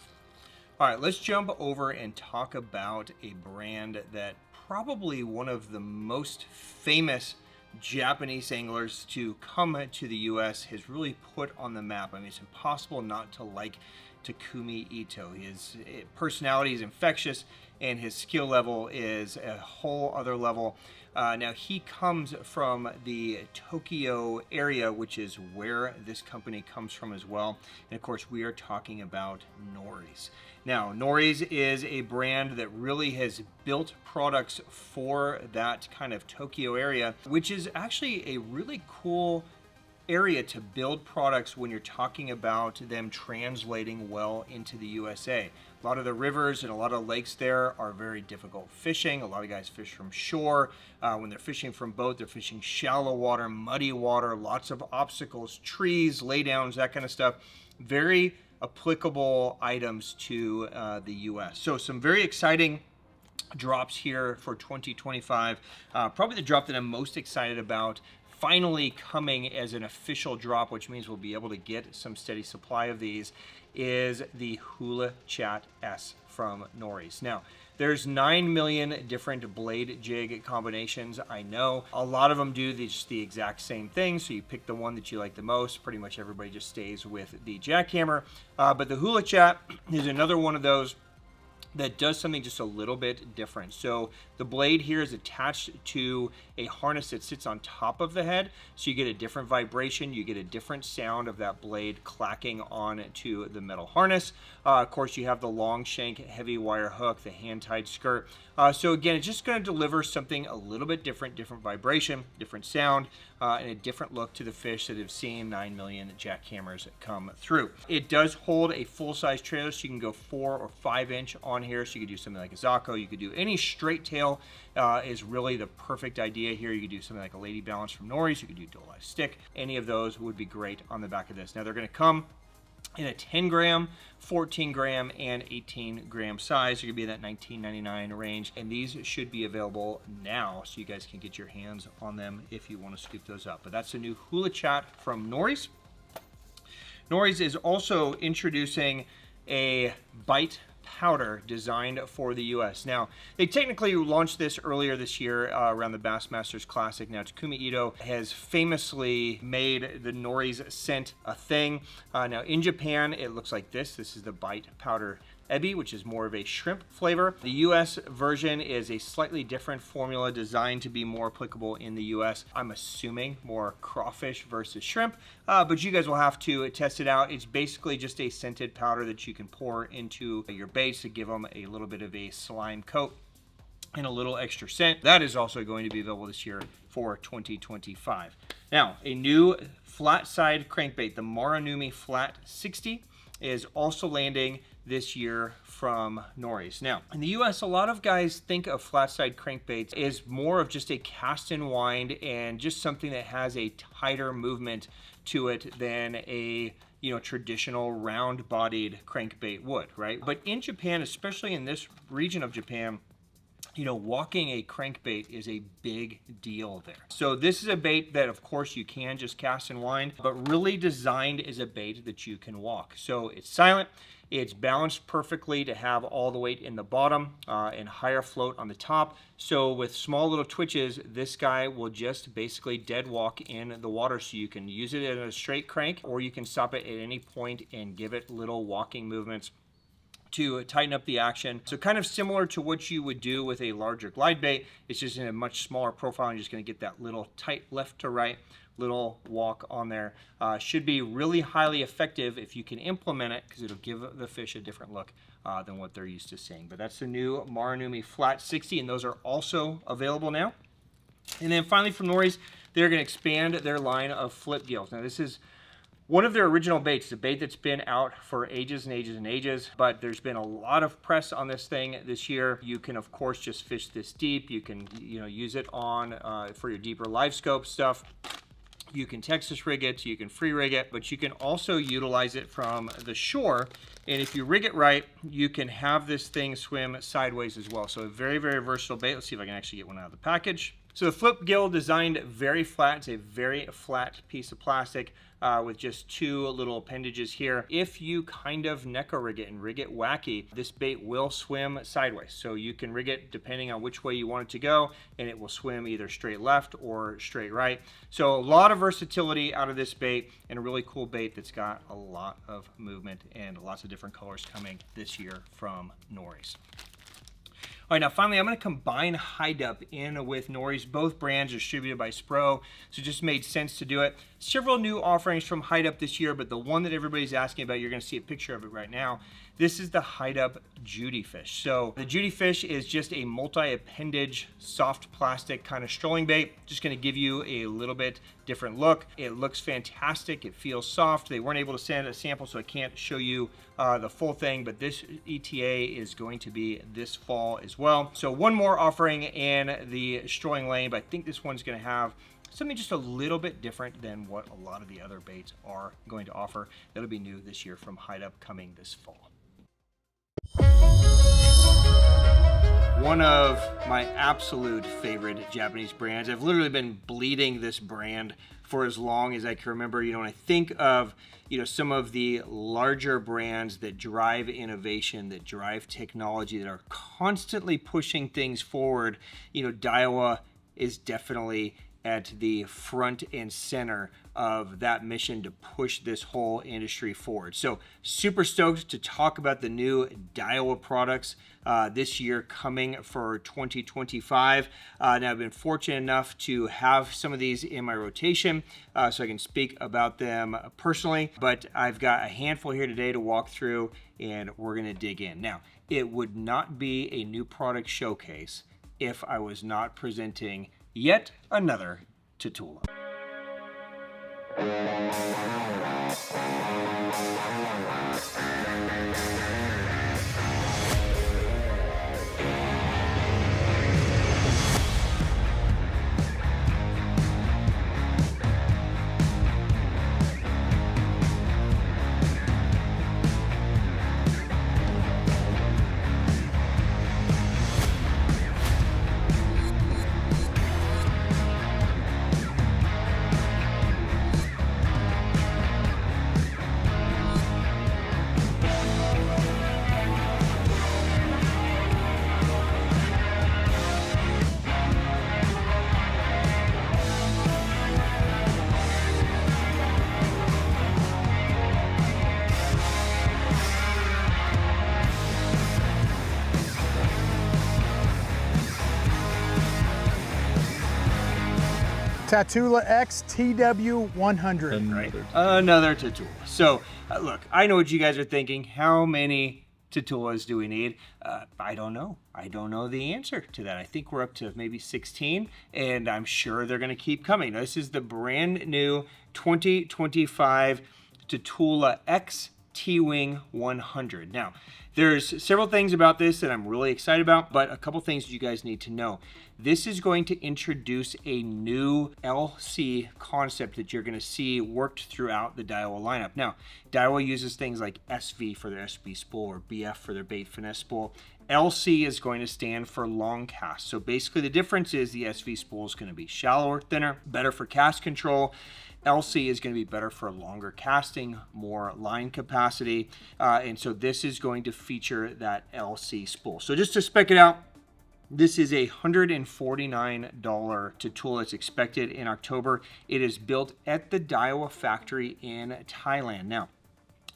All right, let's jump over and talk about a brand that probably one of the most famous Japanese anglers to come to the US has really put on the map. I mean, it's impossible not to like Takumi Ito. His personality is infectious and his skill level is a whole other level. Now he comes from the Tokyo area, which is where this company comes from as well. And of course we are talking about NORIES. Now NORIES is a brand that really has built products for that kind of Tokyo area, which is actually a really cool area to build products when you're talking about them translating well into the USA. A lot of the rivers and a lot of lakes there are very difficult fishing. A lot of guys fish from shore. When they're fishing from boat, they're fishing shallow water, muddy water, lots of obstacles, trees, laydowns, that kind of stuff. Very applicable items to the US. So some very exciting drops here for 2025. Probably the drop that I'm most excited about finally coming as an official drop, which means we'll be able to get some steady supply of these, is the Hula Chat S from NORIES. Now, there's 9 million different blade jig combinations. I know a lot of them do just the exact same thing, so you pick the one that you like the most. Pretty much everybody just stays with the jackhammer. But the Hula Chat is another one of those that does something just a little bit different. So the blade here is attached to a harness that sits on top of the head, so you get a different vibration, you get a different sound of that blade clacking on to the metal harness. Of course, you have the long shank heavy wire hook, the hand-tied skirt. So again, it's just going to deliver something a little bit different, different vibration, different sound, and a different look to the fish that have seen 9 million jackhammers come through. It does hold a full-size trailer, so you can go 4 or 5 inch on here, so you could do something like a ZACKALL. You could do any straight tail is really the perfect idea here. You could do something like a Lady Balance from NORIES. You could do dual life stick. Any of those would be great on the back of this. Now they're going to come in a 10 gram, 14 gram, and 18 gram size. You're going to be in that $19.99 range, and these should be available now, so you guys can get your hands on them if you want to scoop those up. But that's the new Hula Chat from NORIES. NORIES is also introducing a bite powder designed for the US. Now, they technically launched this earlier this year around the Bassmasters Classic. Now, Takumi Ito has famously made the NORIES scent a thing. Now, in Japan, it looks like this. This is the Bite Powder Ebi, which is more of a shrimp flavor. The US version is a slightly different formula designed to be more applicable in the US. I'm assuming more crawfish versus shrimp, but you guys will have to test it out. It's basically just a scented powder that you can pour into your baits to give them a little bit of a slime coat and a little extra scent. That is also going to be available this year for 2025. Now, a new flat side crankbait, the Maranumi Flat 60, is also landing this year from NORIES. Now, in the US, a lot of guys think of flat side crankbaits as more of just a cast and wind and just something that has a tighter movement to it than a traditional round-bodied crankbait would, right? But in Japan, especially in this region of Japan, walking a crankbait is a big deal there. So this is a bait that, of course, you can just cast and wind, but really designed as a bait that you can walk. So it's silent, it's balanced perfectly to have all the weight in the bottom and higher float on the top. So with small little twitches, this guy will just basically dead walk in the water. So you can use it as a straight crank, or you can stop it at any point and give it little walking movements to tighten up the action. So kind of similar to what you would do with a larger glide bait. It's just in a much smaller profile, and you're just gonna get that little tight left to right little walk on there. Should be really highly effective if you can implement it, because it'll give the fish a different look than what they're used to seeing. But that's the new Maranumi Flat 60, and those are also available now. And then finally from NORIES, they're gonna expand their line of flip gills. Now this is one of their original baits, a bait that's been out for ages and ages and ages, but there's been a lot of press on this thing this year. You can, of course, just fish this deep. You can, use it on for your deeper live scope stuff. You can Texas rig it, you can free rig it, but you can also utilize it from the shore. And if you rig it right, you can have this thing swim sideways as well. So a very, very versatile bait. Let's see if I can actually get one out of the package. So the flip gill designed very flat. It's a very flat piece of plastic with just two little appendages here. If you kind of neko rig it and rig it wacky, this bait will swim sideways. So you can rig it depending on which way you want it to go, and it will swim either straight left or straight right. So a lot of versatility out of this bait, and a really cool bait that's got a lot of movement and lots of different colors coming this year from NORIES. All right, now finally, I'm going to combine Hide-Up in with NORIES. Both brands are distributed by Spro, so it just made sense to do it. Several new offerings from Hide-Up this year, but the one that everybody's asking about, you're going to see a picture of it right now. This is the Hide-Up Judy Fish. So the Judy Fish is just a multi-appendage, soft plastic kind of strolling bait. Just going to give you a little bit different look. It looks fantastic. It feels soft. They weren't able to send a sample, so I can't show you the full thing, but this ETA is going to be this fall as well. So one more offering in the strolling lane, but I think this one's going to have something just a little bit different than what a lot of the other baits are going to offer. That'll be new this year from Hide-Up, coming this fall. One of my absolute favorite Japanese brands. I've literally been bleeding this brand for as long as I can remember. When I think of, some of the larger brands that drive innovation, that drive technology, that are constantly pushing things forward, Daiwa is definitely at the front and center of that mission to push this whole industry forward. So super stoked to talk about the new Daiwa products this year coming for 2025. Now I've been fortunate enough to have some of these in my rotation so I can speak about them personally, but I've got a handful here today to walk through, and we're gonna dig in. Now, it would not be a new product showcase if I was not presenting yet another Tatula. Tatula X TW100. Right? Another Tatula. So, look, I know what you guys are thinking. How many Tatulas do we need? I don't know. I don't know the answer to that. I think we're up to maybe 16, and I'm sure they're going to keep coming. This is the brand new 2025 Tatula X T-Wing 100. Now, there's several things about this that I'm really excited about, but a couple things you guys need to know. This is going to introduce a new LC concept that you're going to see worked throughout the Daiwa lineup. Now, Daiwa uses things like SV for their SB spool or BF for their bait finesse spool. LC is going to stand for long cast. So basically the difference is the SV spool is going to be shallower, thinner, better for cast control. LC is going to be better for longer casting, more line capacity. And so this is going to feature that LC spool. So just to spec it out, this is a $149 Tatula. It's expected in October. It is built at the Daiwa factory in Thailand. Now,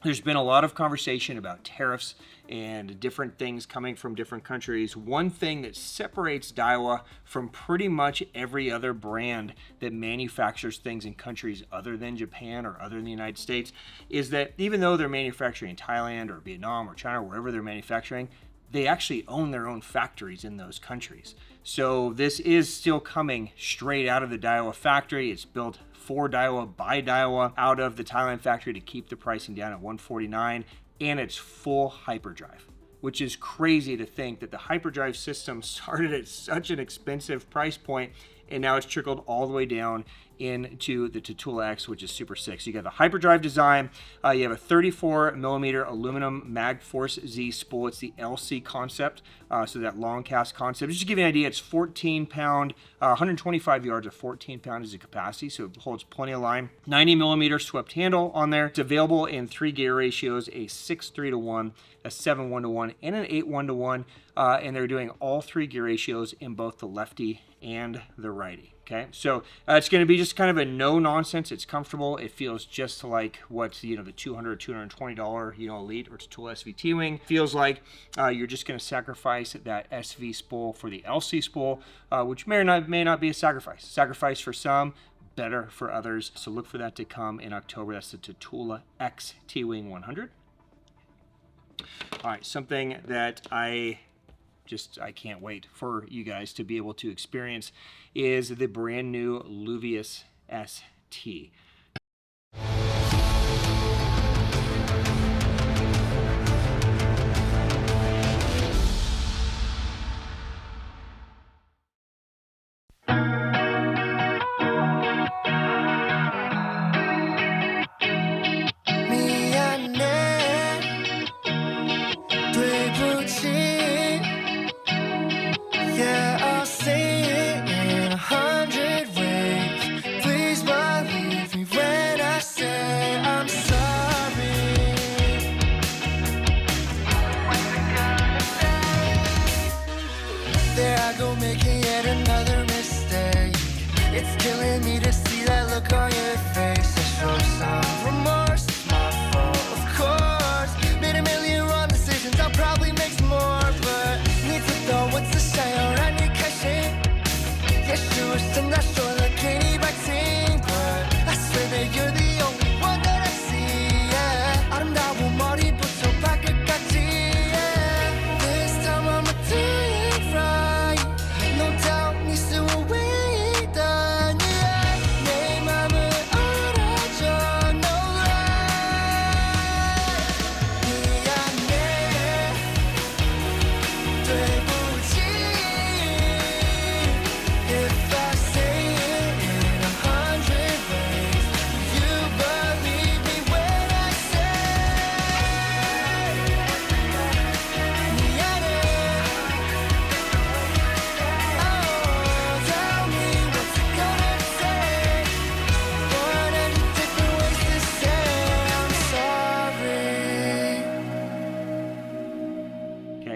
there's been a lot of conversation about tariffs and different things coming from different countries. One thing that separates Daiwa from pretty much every other brand that manufactures things in countries other than Japan or other than the United States is that even though they're manufacturing in Thailand or Vietnam or China or wherever they're manufacturing, they actually own their own factories in those countries. So this is still coming straight out of the Daiwa factory. It's built for Daiwa by Daiwa out of the Thailand factory to keep the pricing down at $149, and it's full hyperdrive, which is crazy to think that the hyperdrive system started at such an expensive price point and now it's trickled all the way down into the Tatula X, which is super sick. So you got the hyperdrive design, you have a 34mm aluminum MagForce Z spool. It's the LC concept, so that long cast concept. Just to give you an idea, it's 14 pound, 125 yards of 14 pound is the capacity, so it holds plenty of line. 90mm swept handle on there. It's available in 3 gear ratios, a 6:3:1, a 7:1:1, and an 8:1:1, and they're doing all 3 gear ratios in both the lefty and the righty. Okay, so it's going to be just kind of a no nonsense. It's comfortable. It feels just like what the $200, $220 Elite or Tatula SVT wing feels like. You're just going to sacrifice that SV spool for the LC spool, which may not be a sacrifice. Sacrifice for some, better for others. So look for that to come in October. That's the Tatula X T-Wing 100. All right, something that I can't wait for you guys to be able to experience is the brand new Luvius ST.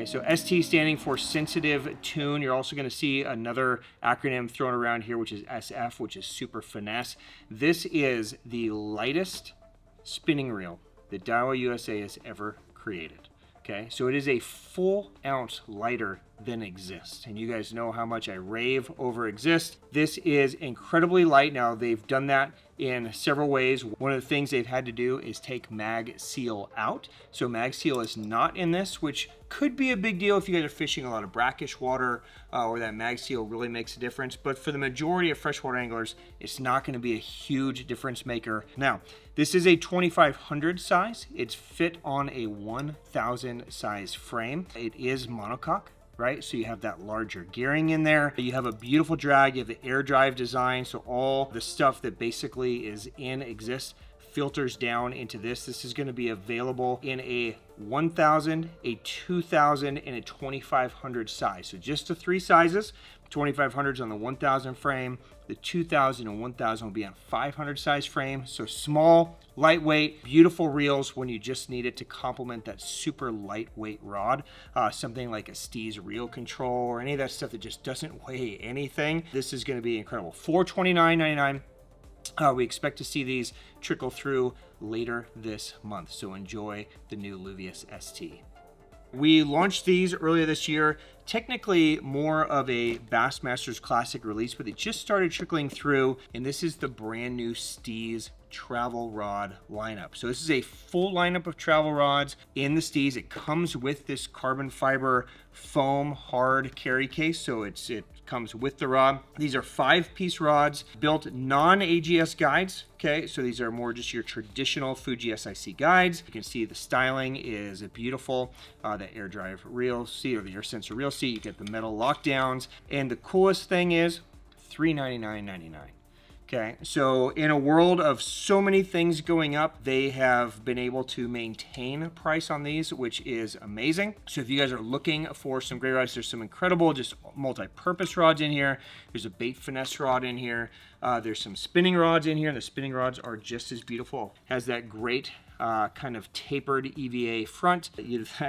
So ST standing for sensitive tune. You're also going to see another acronym thrown around here, which is SF, which is super finesse. This is the lightest spinning reel that Daiwa USA has ever created. Okay, so it is a full ounce lighter than Exist. And you guys know how much I rave over Exist. This is incredibly light. Now, they've done that in several ways. One of the things they've had to do is take mag seal out. So mag seal is not in this, which could be a big deal if you guys are fishing a lot of brackish water, or that mag seal really makes a difference. But for the majority of freshwater anglers, it's not going to be a huge difference maker. Now, this is a 2500 size. It's fit on a 1000 size frame. It is monocoque, right? So you have that larger gearing in there. You have a beautiful drag. You have the air drive design. So all the stuff that basically is in Exist filters down into this. This is going to be available in a 1000, a 2000, and a 2500 size. So just the 3 sizes. 2500s on the 1000 frame. The 2000 and 1000 will be on 500 size frame. So small, lightweight, beautiful reels when you just need it to complement that super lightweight rod. Something like a Steez reel control or any of that stuff that just doesn't weigh anything. This is going to be incredible. $429.99. We expect to see these trickle through later this month. So enjoy the new Luvius ST. We launched these earlier this year, technically more of a Bassmasters Classic release, but they just started trickling through, and this is the brand new Steez travel rod lineup. So this is a full lineup of travel rods in the Steez. It comes with this carbon fiber foam hard carry case, so it comes with the rod. These are 5-piece rods, built non-AGS guides. Okay, so these are more just your traditional Fuji SIC guides. You can see the styling is beautiful. The air drive reel seat, or the air sensor reel seat, you get the metal lockdowns. And the coolest thing is $399.99. Okay, so in a world of so many things going up, they have been able to maintain price on these, which is amazing. So if you guys are looking for some great rods, there's some incredible just multi-purpose rods in here. There's a bait finesse rod in here. There's some spinning rods in here. The spinning rods are just as beautiful. Has that great kind of tapered EVA front. That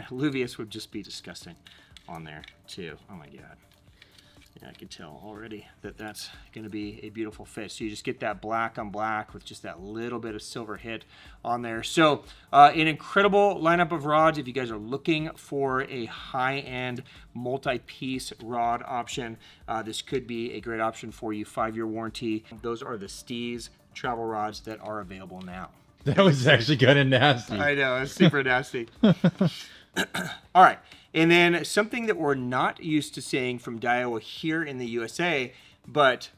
Luvius would just be disgusting on there too. Oh my God. Yeah, I can tell already that that's going to be a beautiful fish. So you just get that black on black with just that little bit of silver hit on there. So an incredible lineup of rods. If you guys are looking for a high-end multi-piece rod option, this could be a great option for you. 5-year warranty. Those are the Steez travel rods that are available now. That was actually kind of nasty. I know, it's super nasty. All right. And then something that we're not used to seeing from Daiwa here in the USA, but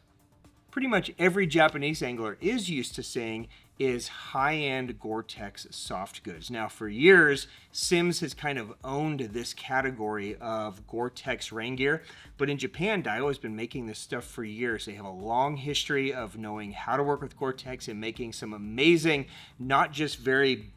pretty much every Japanese angler is used to seeing, is high-end Gore-Tex soft goods. Now, for years, Simms has kind of owned this category of Gore-Tex rain gear, but in Japan, Daiwa has been making this stuff for years. They have a long history of knowing how to work with Gore-Tex and making some amazing, not just very,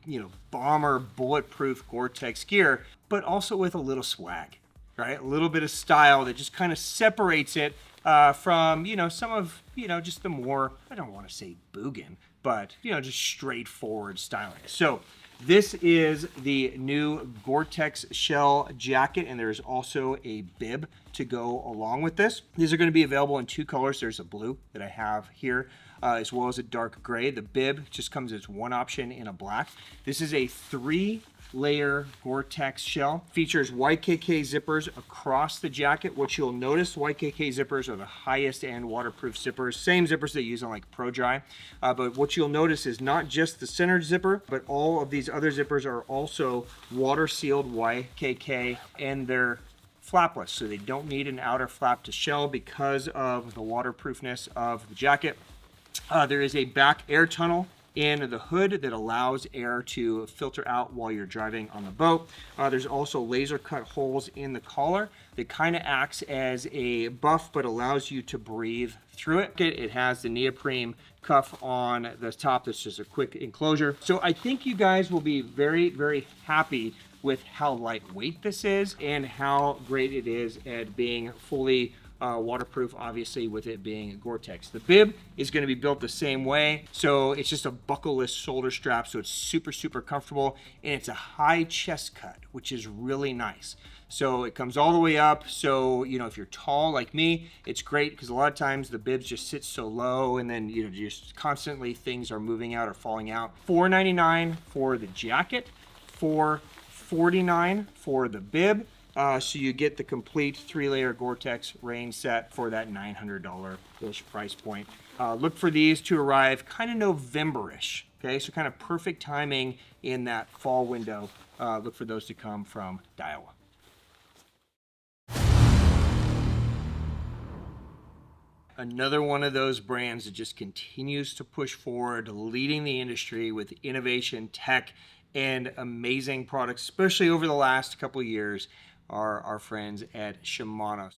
bomber, bulletproof Gore-Tex gear, but also with a little swag, right? A little bit of style that just kind of separates it from, some of, just the more, I don't want to say Bugin, but, just straightforward styling. So this is the new Gore-Tex shell jacket, and there's also a bib to go along with this. These are going to be available in 2 colors. There's a blue that I have here, as well as a dark gray. The bib just comes as one option in a black. This is a 3-layer Gore-Tex shell. Features YKK zippers across the jacket. What you'll notice, YKK zippers are the highest end waterproof zippers. Same zippers they use on like Pro Dry. But what you'll notice is not just the center zipper, but all of these other zippers are also water sealed YKK, and they're flapless. So they don't need an outer flap to shell because of the waterproofness of the jacket. There is a back air tunnel in the hood that allows air to filter out while you're driving on the boat. There's also laser cut holes in the collar that kind of acts as a buff but allows you to breathe through it. It has the neoprene cuff on the top that's just a quick enclosure. So I think you guys will be very, very happy with how lightweight this is and how great it is at being fully waterproof, obviously, with it being Gore-Tex. The bib is going to be built the same way, so it's just a buckleless shoulder strap, so it's super, super comfortable, and it's a high chest cut, which is really nice. So it comes all the way up, so, if you're tall like me, it's great because a lot of times the bibs just sit so low, and then, just constantly things are moving out or falling out. $499 for the jacket, $449 for the bib, So you get the complete 3-layer Gore-Tex rain set for that $900-ish price point. Look for these to arrive kind of November-ish. Okay, so kind of perfect timing in that fall window. Look for those to come from Daiwa. Another one of those brands that just continues to push forward, leading the industry with innovation, tech, and amazing products, especially over the last couple of years, are our friends at Shimano.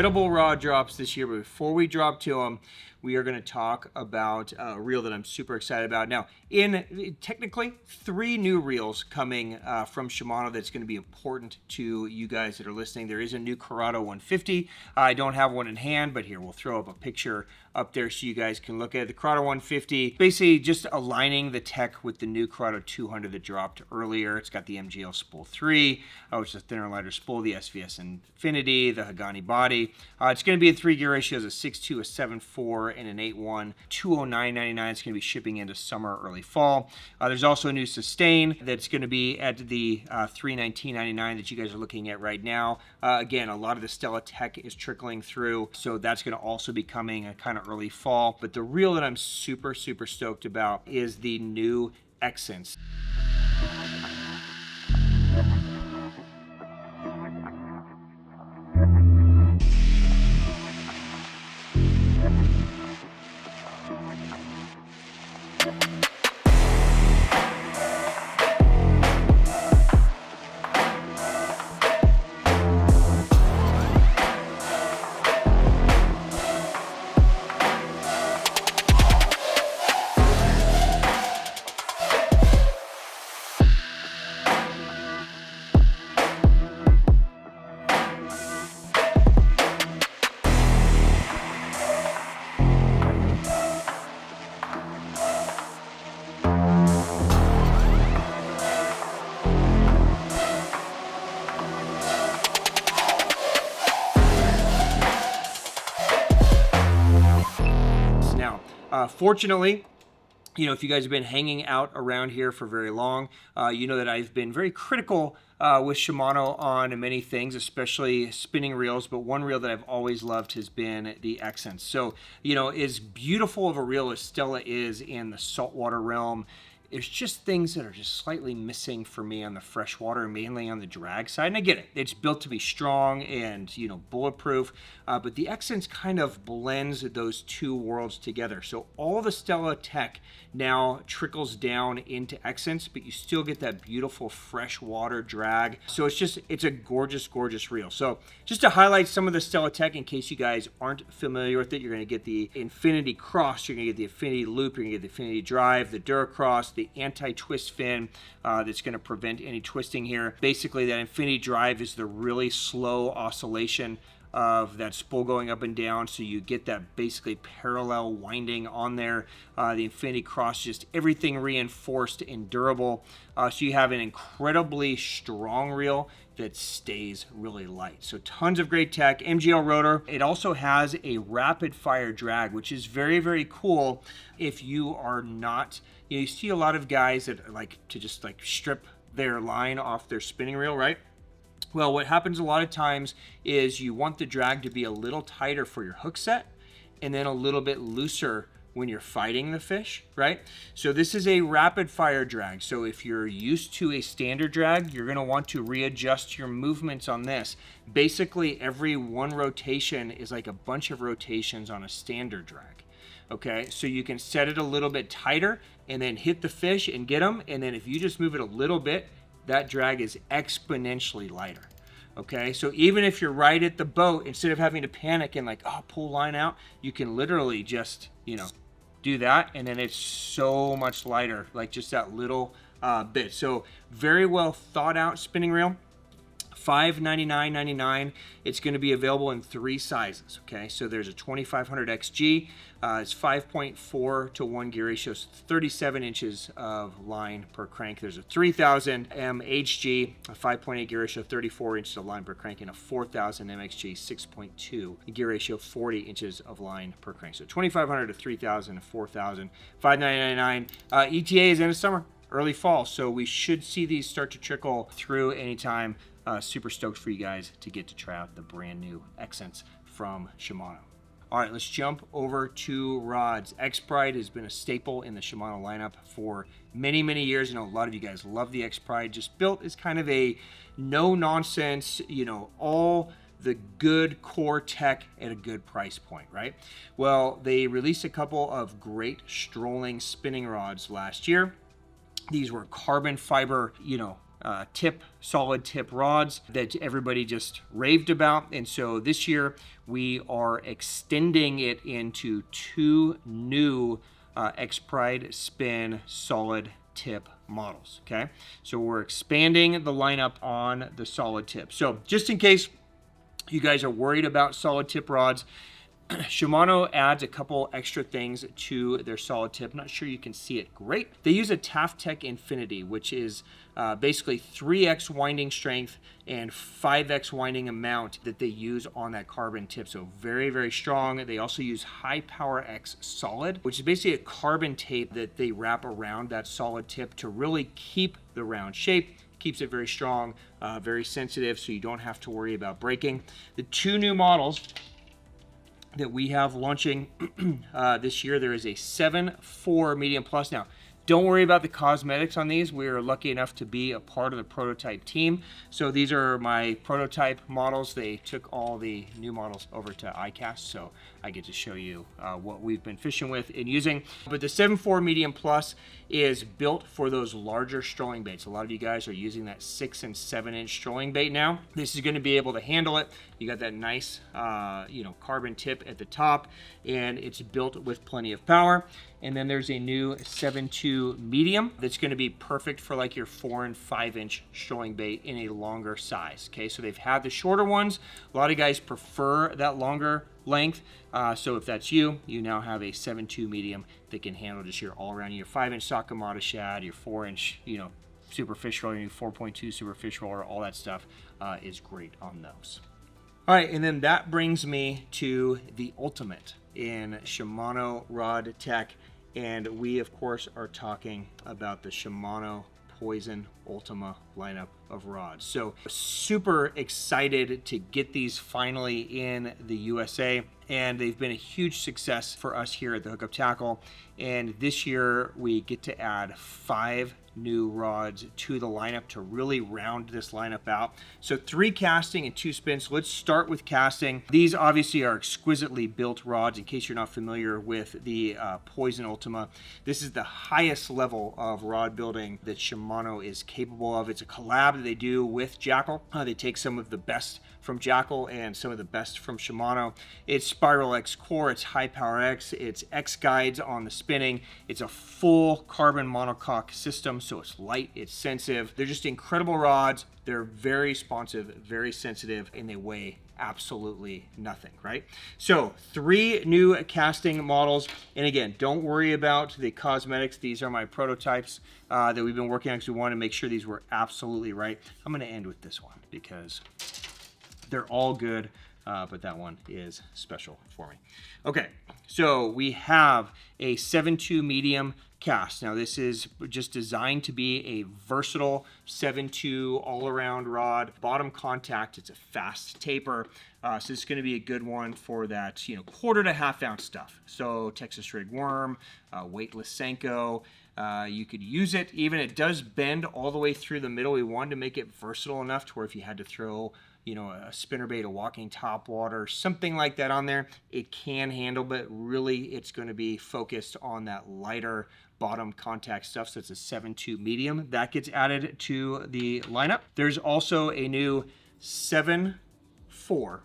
Incredible rod drops this year, but before we drop to them, we are going to talk about a reel that I'm super excited about. Now, technically 3 new reels coming from Shimano that's going to be important to you guys that are listening. There is a new Corrado 150. I don't have one in hand, but here we'll throw up a picture up there so you guys can look at it. The Corrado 150, basically just aligning the tech with the new Corrado 200 that dropped earlier. It's got the MGL spool 3, which is a thinner, lighter spool, the SVS Infinity, the Hagani body. It's going to be in 3 gear ratios, a 6.2, a 7.4, and an 8.1, $209.99. It's going to be shipping into summer, early fall. There's also a new Sustain that's going to be at the $319.99 that you guys are looking at right now. Again, a lot of the Stella tech is trickling through, so that's going to also be coming a kind of early fall. But the reel that I'm super stoked about is the new Xsense. Fortunately, you know, if you guys have been hanging out around here for very long, you know that I've been very critical with Shimano on many things, especially spinning reels, but one reel that I've always loved has been the Xsense. So, you know, as beautiful of a reel as Stella is in the saltwater realm, there's just things that are just slightly missing for me on the freshwater, mainly on the drag side. And I get it. It's built to be strong and, you know, bulletproof. But the Xsense kind of blends those two worlds together. So all the Stella tech now trickles down into Xsense, but you still get that beautiful freshwater drag. So it's a gorgeous reel. So just to highlight some of the Stella tech in case you guys aren't familiar with it, you're going to get the Infinity Cross, you're going to get the Infinity Loop, you're going to get the Infinity Drive, the Duracross, the anti-twist fin that's going to prevent any twisting here. Basically, that Infinity Drive is the really slow oscillation of that spool going up and down, so you get that basically parallel winding on there. The Infinity Cross, just everything reinforced and durable. So you have an incredibly strong reel that stays really light. So tons of great tech. MGL rotor. It also has a rapid fire drag, which is very cool if you are not, you know, you see a lot of guys that like to just like strip their line off their spinning reel, right? Well, what happens a lot of times is you want the drag to be a little tighter for your hook set and then a little bit looser when you're fighting the fish, right? So this is a rapid fire drag. So if you're used to a standard drag, you're gonna want to readjust your movements on this. Basically, every one rotation is like a bunch of rotations on a standard drag. Okay, so you can set it a little bit tighter and then hit the fish and get them. And then if you just move it a little bit, that drag is exponentially lighter. Okay, so even if you're right at the boat, instead of having to panic and like, oh, pull line out, you can literally just, you know, do that, and then it's so much lighter, like just that little bit. So very well thought out spinning reel. $599.99. It's going to be available in 3 sizes. Okay, so there's a 2500 XG. It's 5.4 to 1 gear ratio, so 37 inches of line per crank. There's a 3000 MHG, a 5.8 gear ratio, 34 inches of line per crank, and a 4000 MXG, 6.2 gear ratio, 40 inches of line per crank. So 2500 to 3000 to 4000, $599.99. ETA is end of summer, early fall, so we should see these start to trickle through anytime. Super stoked for you guys to get to try out the brand new Accents from Shimano. All right, let's jump over to rods. XBRAID has been a staple in the Shimano lineup for many, many years. I know a lot of you guys love the XBRAID. Just built as kind of a no-nonsense, you know, all the good core tech at a good price point, right? Well, they released a couple of great strolling spinning rods last year. These were carbon fiber, you know, solid tip rods that everybody just raved about. And so this year we are extending it into 2 new XBRAID spin solid tip models. Okay, so we're expanding the lineup on the solid tip. So just in case you guys are worried about solid tip rods, Shimano adds a couple extra things to their solid tip. I'm not sure you can see it great. They use a TAFTech Infinity, which is basically 3x winding strength and 5x winding amount that they use on that carbon tip. So very, very strong. They also use High Power X Solid, which is basically a carbon tape that they wrap around that solid tip to really keep the round shape. Keeps it very strong, very sensitive, so you don't have to worry about breaking. The 2 new models that we have launching this year, there is a 7.4 medium plus. Now, don't worry about the cosmetics on these. We are lucky enough to be a part of the prototype team. So these are my prototype models. They took all the new models over to ICAST, so I get to show you what we've been fishing with and using. But the 7.4 medium plus is built for those larger strolling baits. A lot of you guys are using that 6 and 7 inch strolling bait now. This is going to be able to handle it. You got that nice, you know, carbon tip at the top, and it's built with plenty of power. And then there's a new 7.2 medium that's going to be perfect for like your 4 and 5 inch strolling bait in a longer size. Okay, so they've had the shorter ones. A lot of guys prefer that longer length. So if that's you, you now have a 7.2 medium that can handle just your all around your 5 inch Sakamata shad, your 4 inch, you know, super fish roller, your 4.2 super fish roller, all that stuff is great on those. All right, and then that brings me to the ultimate in Shimano rod tech. And we, of course, are talking about the Shimano Poison Ultima lineup of rods. So super excited to get these finally in the USA. And they've been a huge success for us here at the Hookup Tackle. And this year we get to add 5 new rods to the lineup to really round this lineup out. So 3 casting and 2 spins. So let's start with casting. These obviously are exquisitely built rods. In case you're not familiar with the Poison Ultima, this is the highest level of rod building that Shimano is capable of. It's a collab that they do with JACKALL. They take some of the best from JACKALL and some of the best from Shimano. It's Spiral X core, it's High Power X, it's X guides on the spinning. It's a full carbon monocoque system, so it's light, it's sensitive. They're just incredible rods. They're very responsive, very sensitive, and they weigh absolutely nothing, right? So 3 new casting models. And again, don't worry about the cosmetics. These are my prototypes that we've been working on because we want to make sure these were absolutely right. I'm going to end with this one because they're all good, but that one is special for me. Okay, so we have a 7.2 medium cast. Now this is just designed to be a versatile 7.2 all-around rod. Bottom contact, it's a fast taper. So it's going to be a good one for that, you know, 1/4 to 1/2 ounce stuff. So Texas rig worm, weightless Senko. You could use it, even it does bend all the way through the middle. We wanted to make it versatile enough to where if you had to throw, you know, a spinnerbait, a walking topwater, something like that on there, it can handle, but really it's going to be focused on that lighter bottom contact stuff. So it's a 7.2 medium that gets added to the lineup. There's also a new 7.4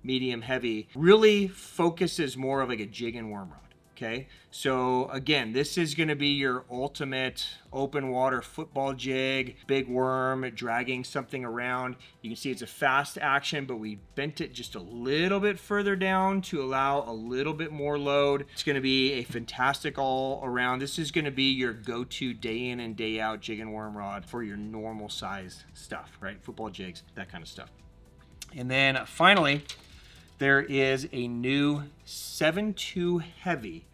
medium heavy, really focuses more of like a jig and worm rod. Okay, so again, this is going to be your ultimate open water football jig, big worm, dragging something around. You can see it's a fast action, but we bent it just a little bit further down to allow a little bit more load. It's going to be a fantastic all around. This is going to be your go-to day in and day out jig and worm rod for your normal size stuff, right? Football jigs, that kind of stuff. And then finally, there is a new 7.2 heavy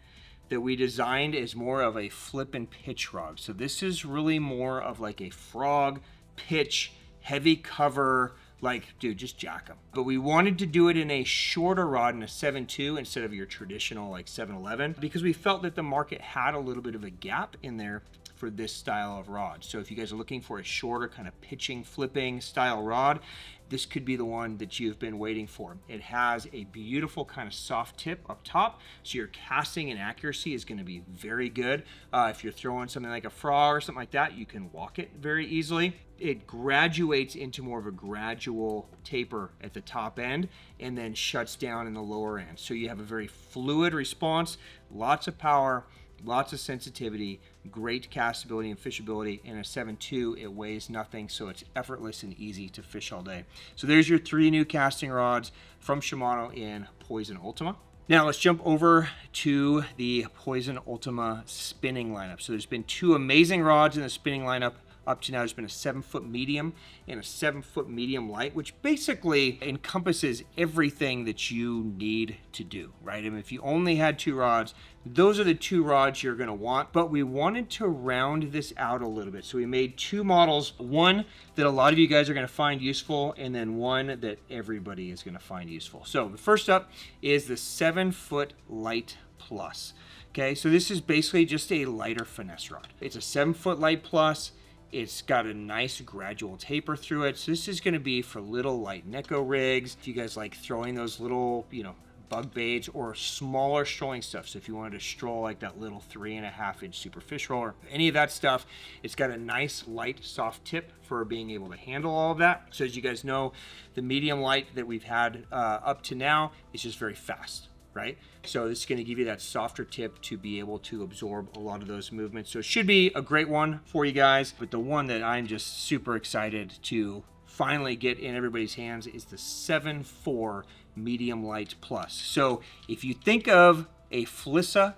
that we designed as more of a flip and pitch rod. So this is really more of like a frog, pitch, heavy cover, like, dude, just jack them. But we wanted to do it in a shorter rod, in a 7.2 instead of your traditional like 7.11, because we felt that the market had a little bit of a gap in there for this style of rod. So if you guys are looking for a shorter kind of pitching, flipping style rod, this could be the one that you've been waiting for. It has a beautiful kind of soft tip up top, so your casting and accuracy is going to be very good. If you're throwing something like a frog or something like that, you can walk it very easily. It graduates into more of a gradual taper at the top end and then shuts down in the lower end. So you have a very fluid response, lots of power, lots of sensitivity, great castability and fishability. In a 7.2, it weighs nothing, so it's effortless and easy to fish all day. So there's your 3 new casting rods from Shimano in Poison Ultima. Now let's jump over to the Poison Ultima spinning lineup. So there's been 2 amazing rods in the spinning lineup. Up to now, there's been a 7-foot medium and a 7-foot medium light, which basically encompasses everything that you need to do, right? I mean, if you only had 2 rods, those are the 2 rods you're gonna want, but we wanted to round this out a little bit. So we made 2 models, one that a lot of you guys are gonna find useful, and then one that everybody is gonna find useful. So the first up is the 7-foot Light Plus. Okay, so this is basically just a lighter finesse rod. It's a 7-foot Light Plus. It's got a nice gradual taper through it. So this is going to be for little light Neko rigs. If you guys like throwing those little, you know, bug baits or smaller strolling stuff. So if you wanted to stroll like that little 3.5-inch super fish roller, any of that stuff, it's got a nice light soft tip for being able to handle all of that. So as you guys know, the medium light that we've had up to now is just very fast, right? So this is going to give you that softer tip to be able to absorb a lot of those movements. So it should be a great one for you guys, but the one that I'm just super excited to finally get in everybody's hands is the 7.4 Medium Light Plus. So if you think of a Flissa,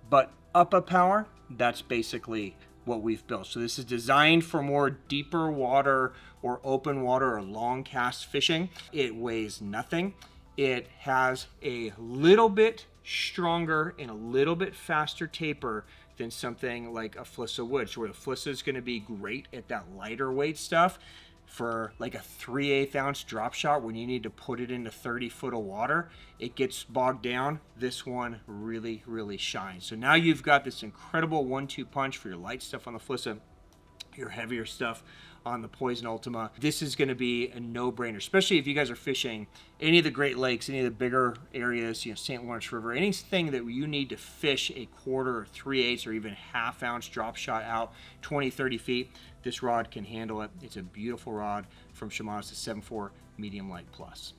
but up a power, that's basically what we've built. So this is designed for more deeper water or open water or long cast fishing. It weighs nothing. It has a little bit stronger and a little bit faster taper than something like a Flissa would. So where the Flissa is going to be great at that lighter weight stuff for like a 3/8 ounce drop shot when you need to put it into 30 foot of water, it gets bogged down. This one really, really shines. So now you've got this incredible 1-2 punch for your light stuff on the Flissa, your heavier stuff on the Poison Ultima. This is going to be a no-brainer, especially if you guys are fishing any of the Great Lakes, any of the bigger areas, you know, St. Lawrence River, anything that you need to fish a 1/4 or 3/8 or even 1/2 ounce drop shot out 20-30 feet. This rod can handle it. It's a beautiful rod from Shimano. It's a 7.4 Medium Light Plus.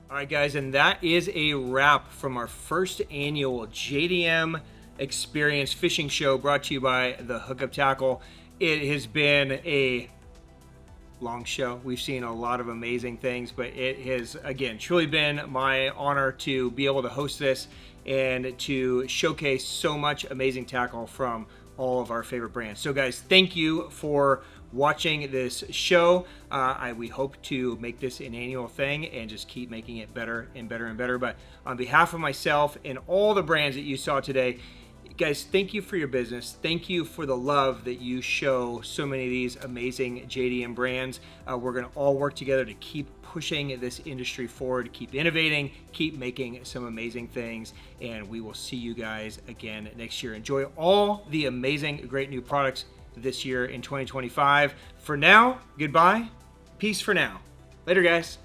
All right, guys, and that is a wrap from our first annual JDM Experience Fishing Show, brought to you by the Hookup Tackle. It has been a long show. We've seen a lot of amazing things, but it has, again, truly been my honor to be able to host this and to showcase so much amazing tackle from all of our favorite brands. So guys, thank you for watching this show. We hope to make this an annual thing and just keep making it better and better and better. But on behalf of myself and all the brands that you saw today, guys, thank you for your business. Thank you for the love that you show so many of these amazing JDM brands. We're going to all work together to keep pushing this industry forward, keep innovating, keep making some amazing things, and we will see you guys again next year. Enjoy all the amazing, great new products, this year in 2025. For now, goodbye. Peace for now. Later, guys.